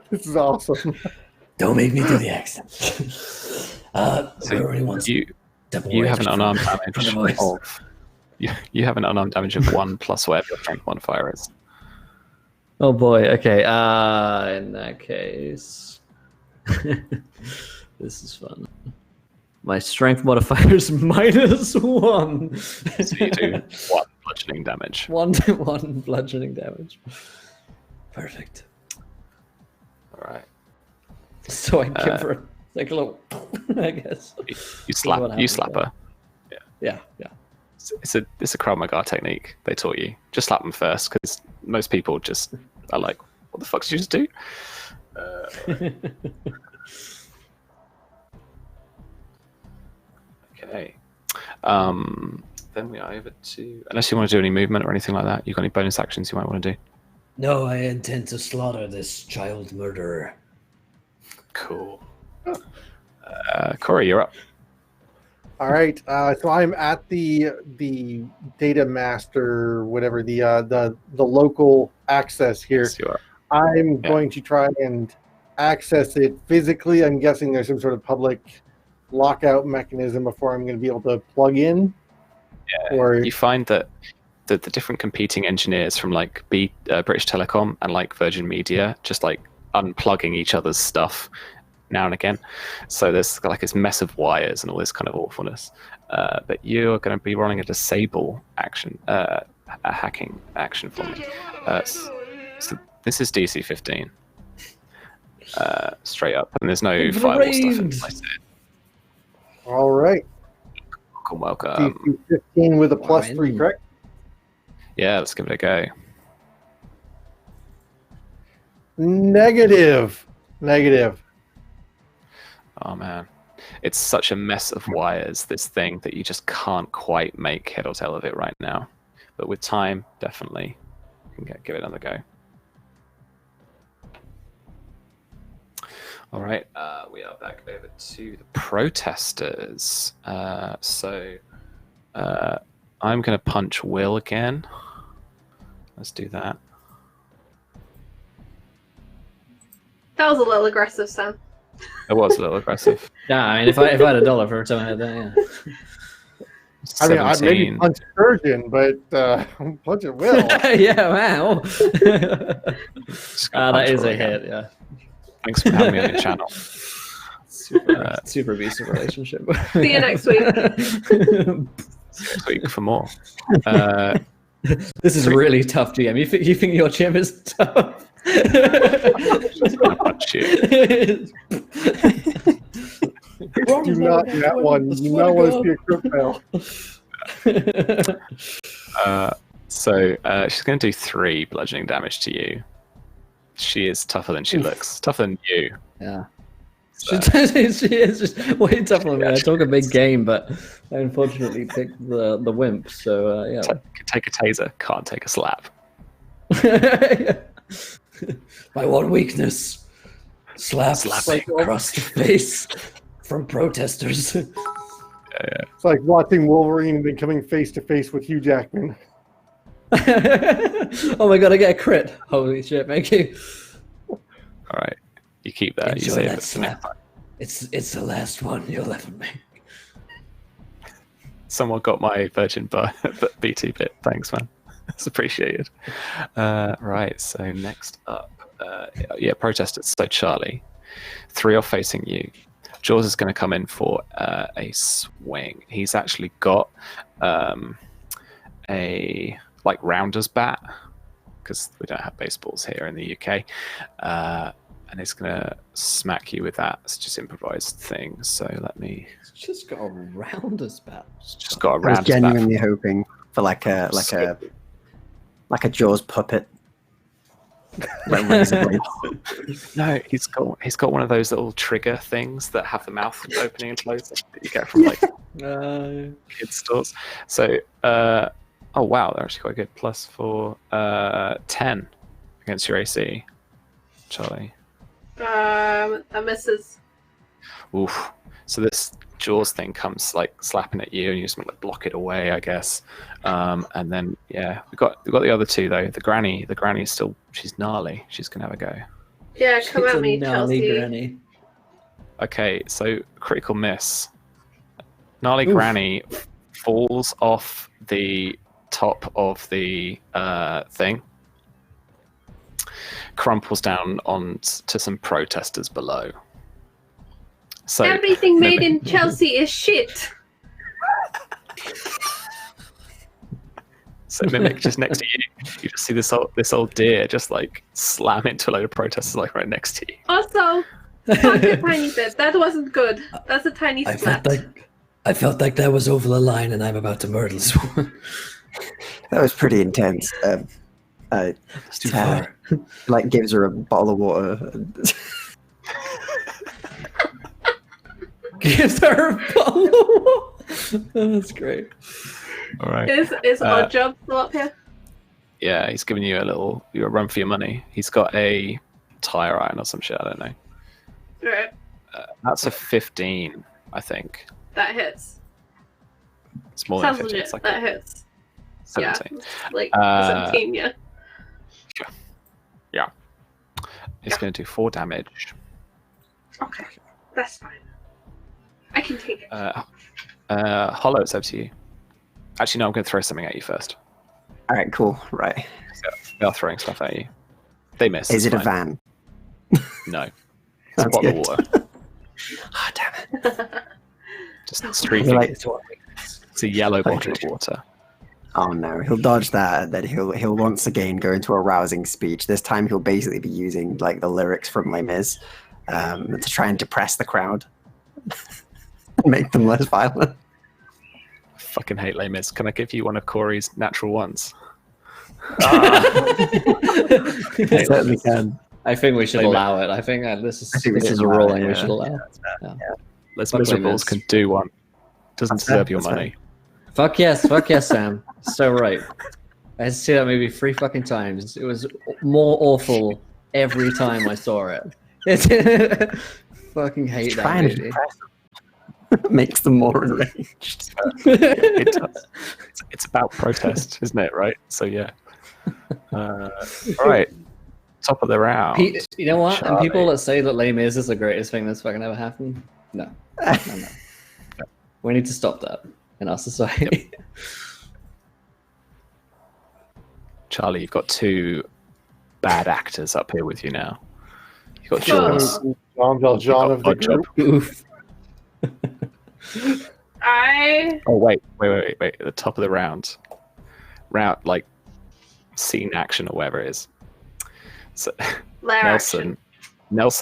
This is awesome. Don't make me do the accent. You have an unarmed damage of. You have an unarmed damage of 1 plus whatever your strength modifier is. Oh boy. Okay. In that case, this is fun. My strength modifier is -1. So you do 1 bludgeoning damage. 1 bludgeoning damage. Perfect. All right. So I give her like a little, I guess. You slap her. Yeah. It's a Krav Maga technique they taught you. Just slap them first, because most people just are like, "What the fuck did you just do?" Okay. Then we are over to. Unless you want to do any movement or anything like that, you got any bonus actions you might want to do? No, I intend to slaughter this child murderer. Cool. Corey, you're up. All right. So I'm at the data master, whatever the local access here. Yes, you are. I'm going to try and access it physically. I'm guessing there's some sort of public lockout mechanism before I'm going to be able to plug in. Yeah. Or you find that the different competing engineers from like British Telecom and like Virgin Media just like unplugging each other's stuff now and again. So there's like this mess of wires and all this kind of awfulness. But you're going to be running a disable action, a hacking action for me. So this is DC 15. Straight up. And there's no firewall stuff in place. all right. Welcome. DC 15 with a +3, correct? Yeah, let's give it a go. Negative. Oh man, it's such a mess of wires, this thing, that you just can't quite make head or tail of it right now. But with time, definitely, you can give it another go. All right, we are back over to the protesters. So I'm going to punch Will again. Let's do that. That was a little aggressive, Sam. It was a little aggressive. Yeah, I mean, if I had $1 for every time I had that, yeah. I mean, I maybe punch Sturgeon, but I'm punching Will. Yeah, wow. That is a hit, yeah. Thanks for having me on your channel. Super abusive relationship. See you next week. Next week for more. This is really tough, GM. You think your gym is tough? Just gonna punch you. Do not that one. You do not want to see a crit fail. So she's going to do 3 bludgeoning damage to you. She is tougher than she looks. Tougher than you. Yeah. So, She is just way tougher than me. I talk a big game, but I unfortunately picked the wimp. So yeah. can take a taser, can't take a slap. My one weakness. Slaps across the face from protesters. It's like watching Wolverine and then coming face to face with Hugh Jackman. Oh my god, I get a crit. Holy shit, thank you. Alright. You keep that. You Enjoy save that it for next slap. time. It's the last one you'll ever make. Someone got my Virgin BT bit. Thanks, man. It's appreciated. Right, so next up. Protesters. So Charlie, 3 are facing you. Jaws is going to come in for a swing. He's actually got a rounder's bat, because we don't have baseballs here in the UK. And he's going to smack you with that. It's just improvised thing. So let me... It's just got a rounder's bat. Just got a I was rounder's bat. genuinely hoping for like a Jaws puppet. Like razor blade. No, he's got one of those little trigger things that have the mouth opening and closing that you get from kids stores. So, oh wow, they're actually quite good. Plus for 10 against your AC, Charlie. That misses. Oof. So this Jaws thing comes slapping at you, and you just block it away, I guess. And then we got the other 2 though. The granny is still, she's gnarly. She's gonna have a go. Yeah, come It's at a me, gnarly Chelsea. granny. Okay, so critical miss. Gnarly Granny falls off the top of the thing, crumples down onto some protesters below. So Everything made in Chelsea is shit. So Mimic just next to you, you just see this old deer just slam into a load of protesters right next to you. Also, fuck a tiny bit. That wasn't good. That's a tiny I slap. felt like that was over the line, and I'm about to murder this one. That was pretty intense. It's too far. Gives her a bottle of water. Gives her a bottle of water. That's great. All right. Is Oddjob still up here? Yeah, he's giving you a run for your money. He's got a tire iron or some shit. I don't know. Right. That's a 15, I think. That hits. It's more Sounds than 15. legit. It's That hits. 17. Yeah, 17, yeah. Yeah. It's going to do 4 damage. Okay, that's fine. I can take it. Hollow, it's up to you. Actually, no, I'm going to throw something at you first. All right, cool. Right. They are throwing stuff at you. They miss. Is it it's a fine. van? No. It's a That's bottle good. of water. Ah, damn it. Just street You're like- It's a yellow bottle of water. Oh no, he'll dodge that, and then he'll once again go into a rousing speech. This time he'll basically be using the lyrics from Les Mis to try and depress the crowd, make them less violent. I fucking hate Les Mis. Can I give you one of Corey's natural ones? You certainly can. I think we should Wait a allow it. I think this is I think we this should is a allow it, ruling we yeah. should allow. Les Fuck Les Miserables Mis. can do one. Doesn't That's fair, deserve your that's fair. money. Fuck yes, Sam. So right. I had to see that movie 3 fucking times. It was more awful every time I saw it. Fucking hate that Trying to movie. depress them. Makes them more enraged. It does. It's about protest, isn't it? Right. So yeah. All right. Top of the round. You know what? And people Charlie. that say that Les Mis is the greatest thing that's fucking ever happened, no. We need to stop that in our society. Charlie, you've got 2 bad actors up here with you now. You got Sure. Jaws. John Valjean of the Odd Job. group. Oof. Oh wait. At the top of the round, like scene action or whatever it is. So Nelson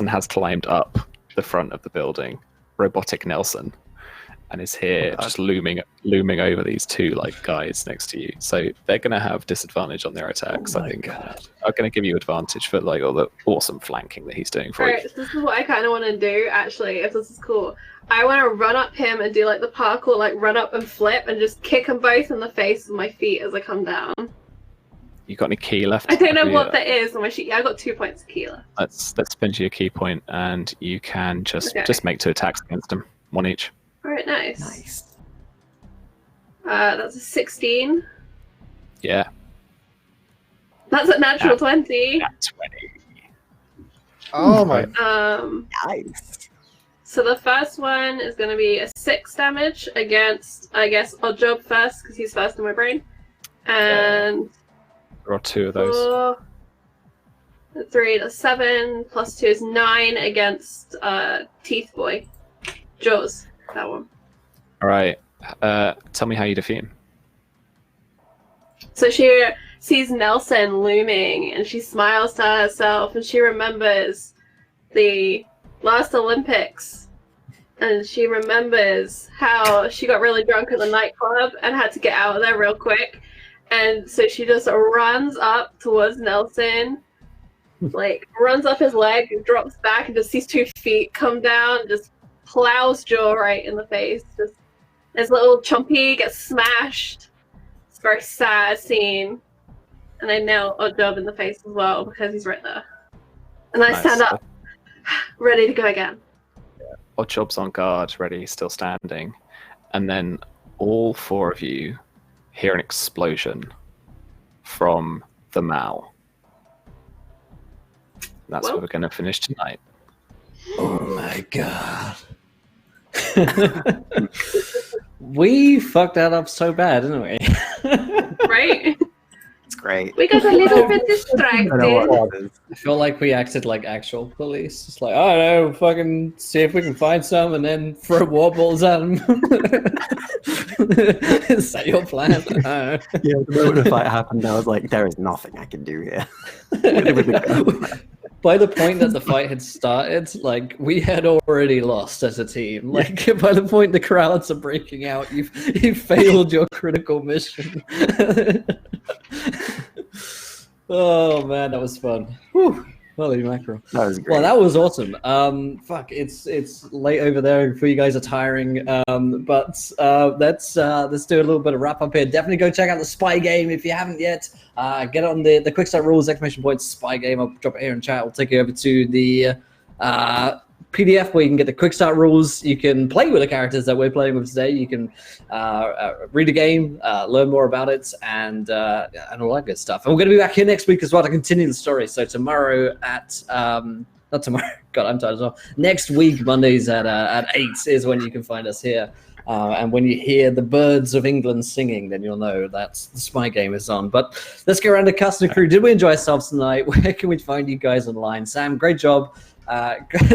has climbed up the front of the building, robotic Nelson, and is here just looming over these two like guys next to you. So they're gonna have disadvantage on their attacks. I think are gonna give you advantage for like all the awesome flanking that he's doing for you. Alright, so this is what I kind of want to do, actually, if this is cool. I want to run up him and do like the parkour, like run up and flip and just kick them both in the face with my feet as I come down. You got any key left? I don't know what that is on my sheet. Yeah, I got 2 points of key left. Let's spend you a key point, and you can just make 2 attacks against him, 1 each. Alright, nice. Nice. That's a 16. Yeah. That's a natural 20. Nat 20. Oh my! Nice. So the first one is going to be a 6 damage against, I guess, Oddjob first, because he's first in my brain. And There are 2 of those. 4, 3, that's 7, plus 2 is 9 against Teeth Boy. Jaws, that one. All right. Tell me how you defeat him. So she sees Nelson looming and she smiles to herself and she remembers the last Olympics and she remembers how she got really drunk at the nightclub and had to get out of there real quick. And so she just runs up towards Nelson, like runs up his leg, drops back and just sees 2 feet come down, just plows Jaw right in the face. Just his little chompy gets smashed. It's a very sad scene. And I nail Oddjob in the face as well because he's right there. And I stand up, ready to go again. Oddjob's on guard, ready, still standing. And then all 4 of you hear an explosion from the Mall. That's where we're going to finish tonight. Oh my god. We fucked that up so bad, didn't we? Right? It's great. We got a little bit I distracted. don't know what it is. I feel like we acted like actual police. It's like, I don't know, fucking see if we can find some and then throw war balls at them. Is that your plan? I don't know. Yeah, the moment the fight happened, I was like, there is nothing I can do here. By the point that the fight had started, like we had already lost as a team. Like by the point the crowds are breaking out, you failed your critical mission. Oh man, that was fun. Whew. Holy mackerel. That was great. Well, that was awesome. Fuck, it's late over there before you guys are tiring. But let's do a little bit of wrap up here. Definitely go check out the Spy Game if you haven't yet. Get on the Quick Start Rules Spy Game. I'll drop it here in chat. I'll take you over to the PDF where you can get the Quick Start Rules. You can play with the characters that we're playing with today. You can read a game, learn more about it, and all that good stuff. And we're going to be back here next week as well to continue the story. So tomorrow at not tomorrow. God, I'm tired as well. Next week, Mondays at 8 is when you can find us here. And when you hear the birds of England singing, then you'll know that the Spy Game is on. But let's go around to Cast and Crew. Did we enjoy ourselves tonight? Where can we find you guys online? Sam, great job.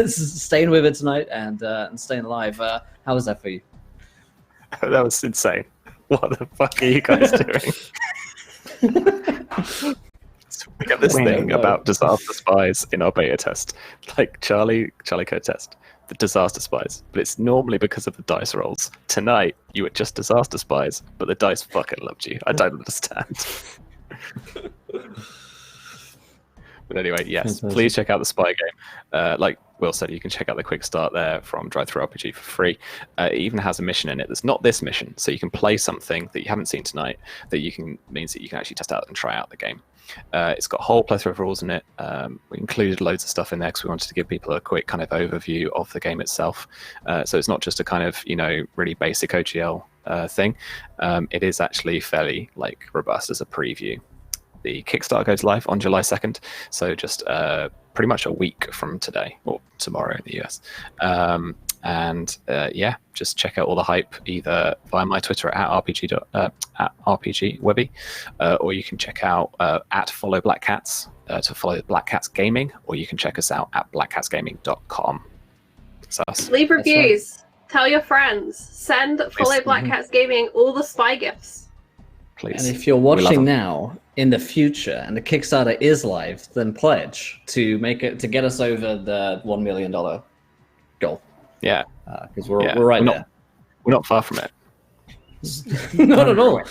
Staying with it tonight and staying alive. How was that for you? That was insane. What the fuck are you guys doing? So we got this thing about disaster spies in our beta test, like Charlie Code test, the disaster spies. But it's normally because of the dice rolls. Tonight, you were just disaster spies, but the dice fucking loved you. I don't understand. But anyway, yes, please check out the Spy Game. Like Will said, you can check out the quick start there from Drive-Thru RPG for free. It even has a mission in it that's not this mission, so you can play something that you haven't seen tonight that means that you can actually test out and try out the game. It's got a whole plethora of rules in it. We included loads of stuff in there because we wanted to give people a quick kind of overview of the game itself. So it's not just a kind of really basic OGL thing. It is actually fairly robust as a preview. The Kickstarter goes live on July 2nd, so just pretty much a week from today, or tomorrow in the US. Just check out all the hype either via my Twitter at RPGWebby, or you can check out at Follow Black Cats to follow Black Cats Gaming, or you can check us out at blackcatsgaming.com. That's us. Leave That's reviews. Tell your friends. Send follow Black Cats Gaming all the spy gifts. Please. And if you're We love watching them. now in the future and the Kickstarter is live, then pledge to get us over the $1 million goal. Yeah. Because we're right we're there. We're not far from it. Not at all.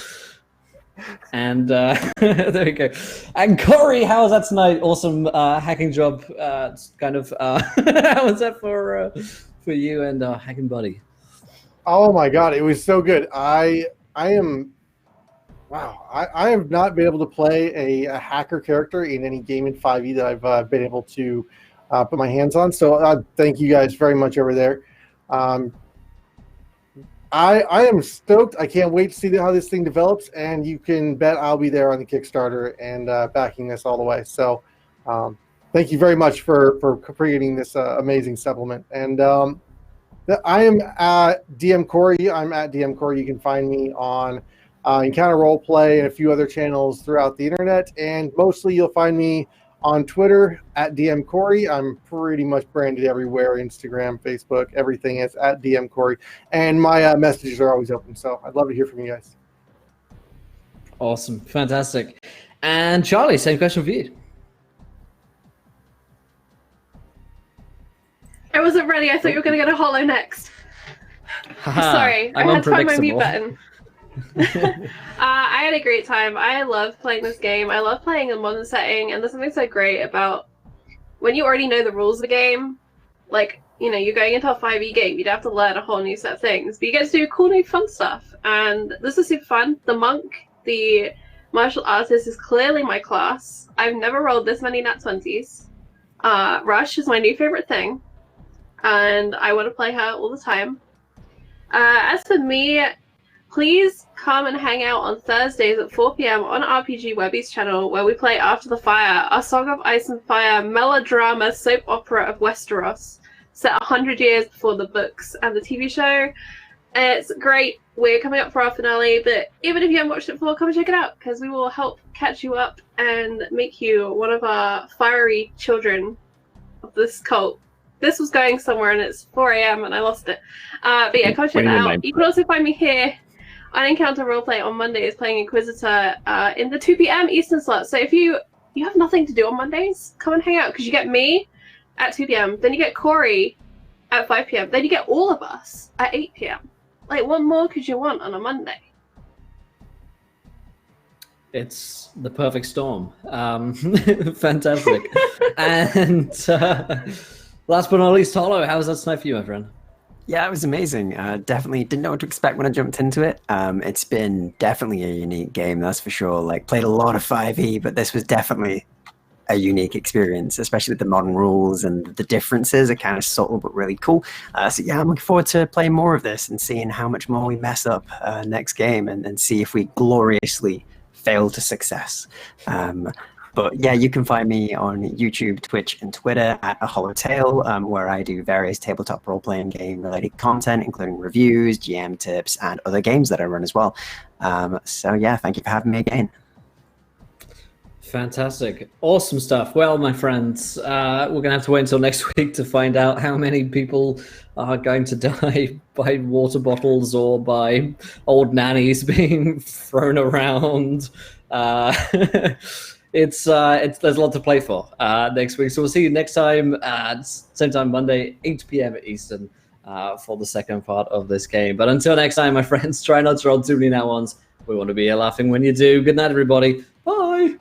And there we go. And Corey, how was that tonight? Awesome hacking job. Kind of. How was that for you and hacking buddy? Oh my god, it was so good. I have not been able to play a hacker character in any game in 5e that I've been able to put my hands on. So thank you guys very much over there. I am stoked. I can't wait to see how this thing develops, and you can bet I'll be there on the Kickstarter and backing this all the way. So thank you very much for creating this amazing supplement. And I am at DM Corey. I'm at DM Corey. You can find me on Encounter Roleplay and a few other channels throughout the internet, and mostly you'll find me on Twitter at DM Corey. I'm pretty much branded everywhere: Instagram, Facebook, everything is at DM Corey. And my messages are always open, so I'd love to hear from you guys. Awesome, fantastic. And Charlie, same question for you. I wasn't ready. I thought you were going to get a holo next. Sorry, I I'm had to find my mute unpredictable. button. I had a great time. I love playing this game. I love playing a modern setting, and there's something so great about when you already know the rules of the game. Like, you know, you're going into a 5e game, you'd have to learn a whole new set of things, but you get to do cool new fun stuff, and this is super fun. The monk, the martial artist, is clearly my class. I've never rolled this many nat 20s. Rush is my new favorite thing, and I want to play her all the time. As for me, please come and hang out on Thursdays at 4 p.m. on RPG Webby's channel, where we play After the Fire, a Song of Ice and Fire melodrama soap opera of Westeros, set 100 years before the books and the TV show. It's great. We're coming up for our finale, but even if you haven't watched it before, come and check it out, because we will help catch you up and make you one of our fiery children of this cult. This was going somewhere, and it's 4 a.m. and I lost it. But yeah, come check that out. You can also find me here on Encounter Roleplay on Mondays playing Inquisitor in the 2 p.m. Eastern slot. So if you have nothing to do on Mondays, come and hang out, because you get me at 2 p.m. Then you get Corey at 5 p.m. Then you get all of us at 8 p.m. Like, what more could you want on a Monday? It's the perfect storm. Fantastic. And last but not least, Holo, how was that tonight for you, my friend? Yeah, it was amazing. Definitely didn't know what to expect when I jumped into it. It's been definitely a unique game, that's for sure. Like, played a lot of 5e, but this was definitely a unique experience, especially with the modern rules and the differences are kind of subtle but really cool. So yeah, I'm looking forward to playing more of this and seeing how much more we mess up next game and see if we gloriously fail to success. But yeah, you can find me on YouTube, Twitch, and Twitter at A Hollow Tale, where I do various tabletop role-playing game-related content, including reviews, GM tips, and other games that I run as well. So yeah, thank you for having me again. Fantastic. Awesome stuff. Well, my friends, we're going to have to wait until next week to find out how many people are going to die by water bottles or by old nannies being thrown around. There's a lot to play for next week. So we'll see you next time at same time Monday, 8 p.m. Eastern for the second part of this game. But until next time, my friends, try not to roll too many nat ones. We want to be here laughing when you do. Good night, everybody. Bye.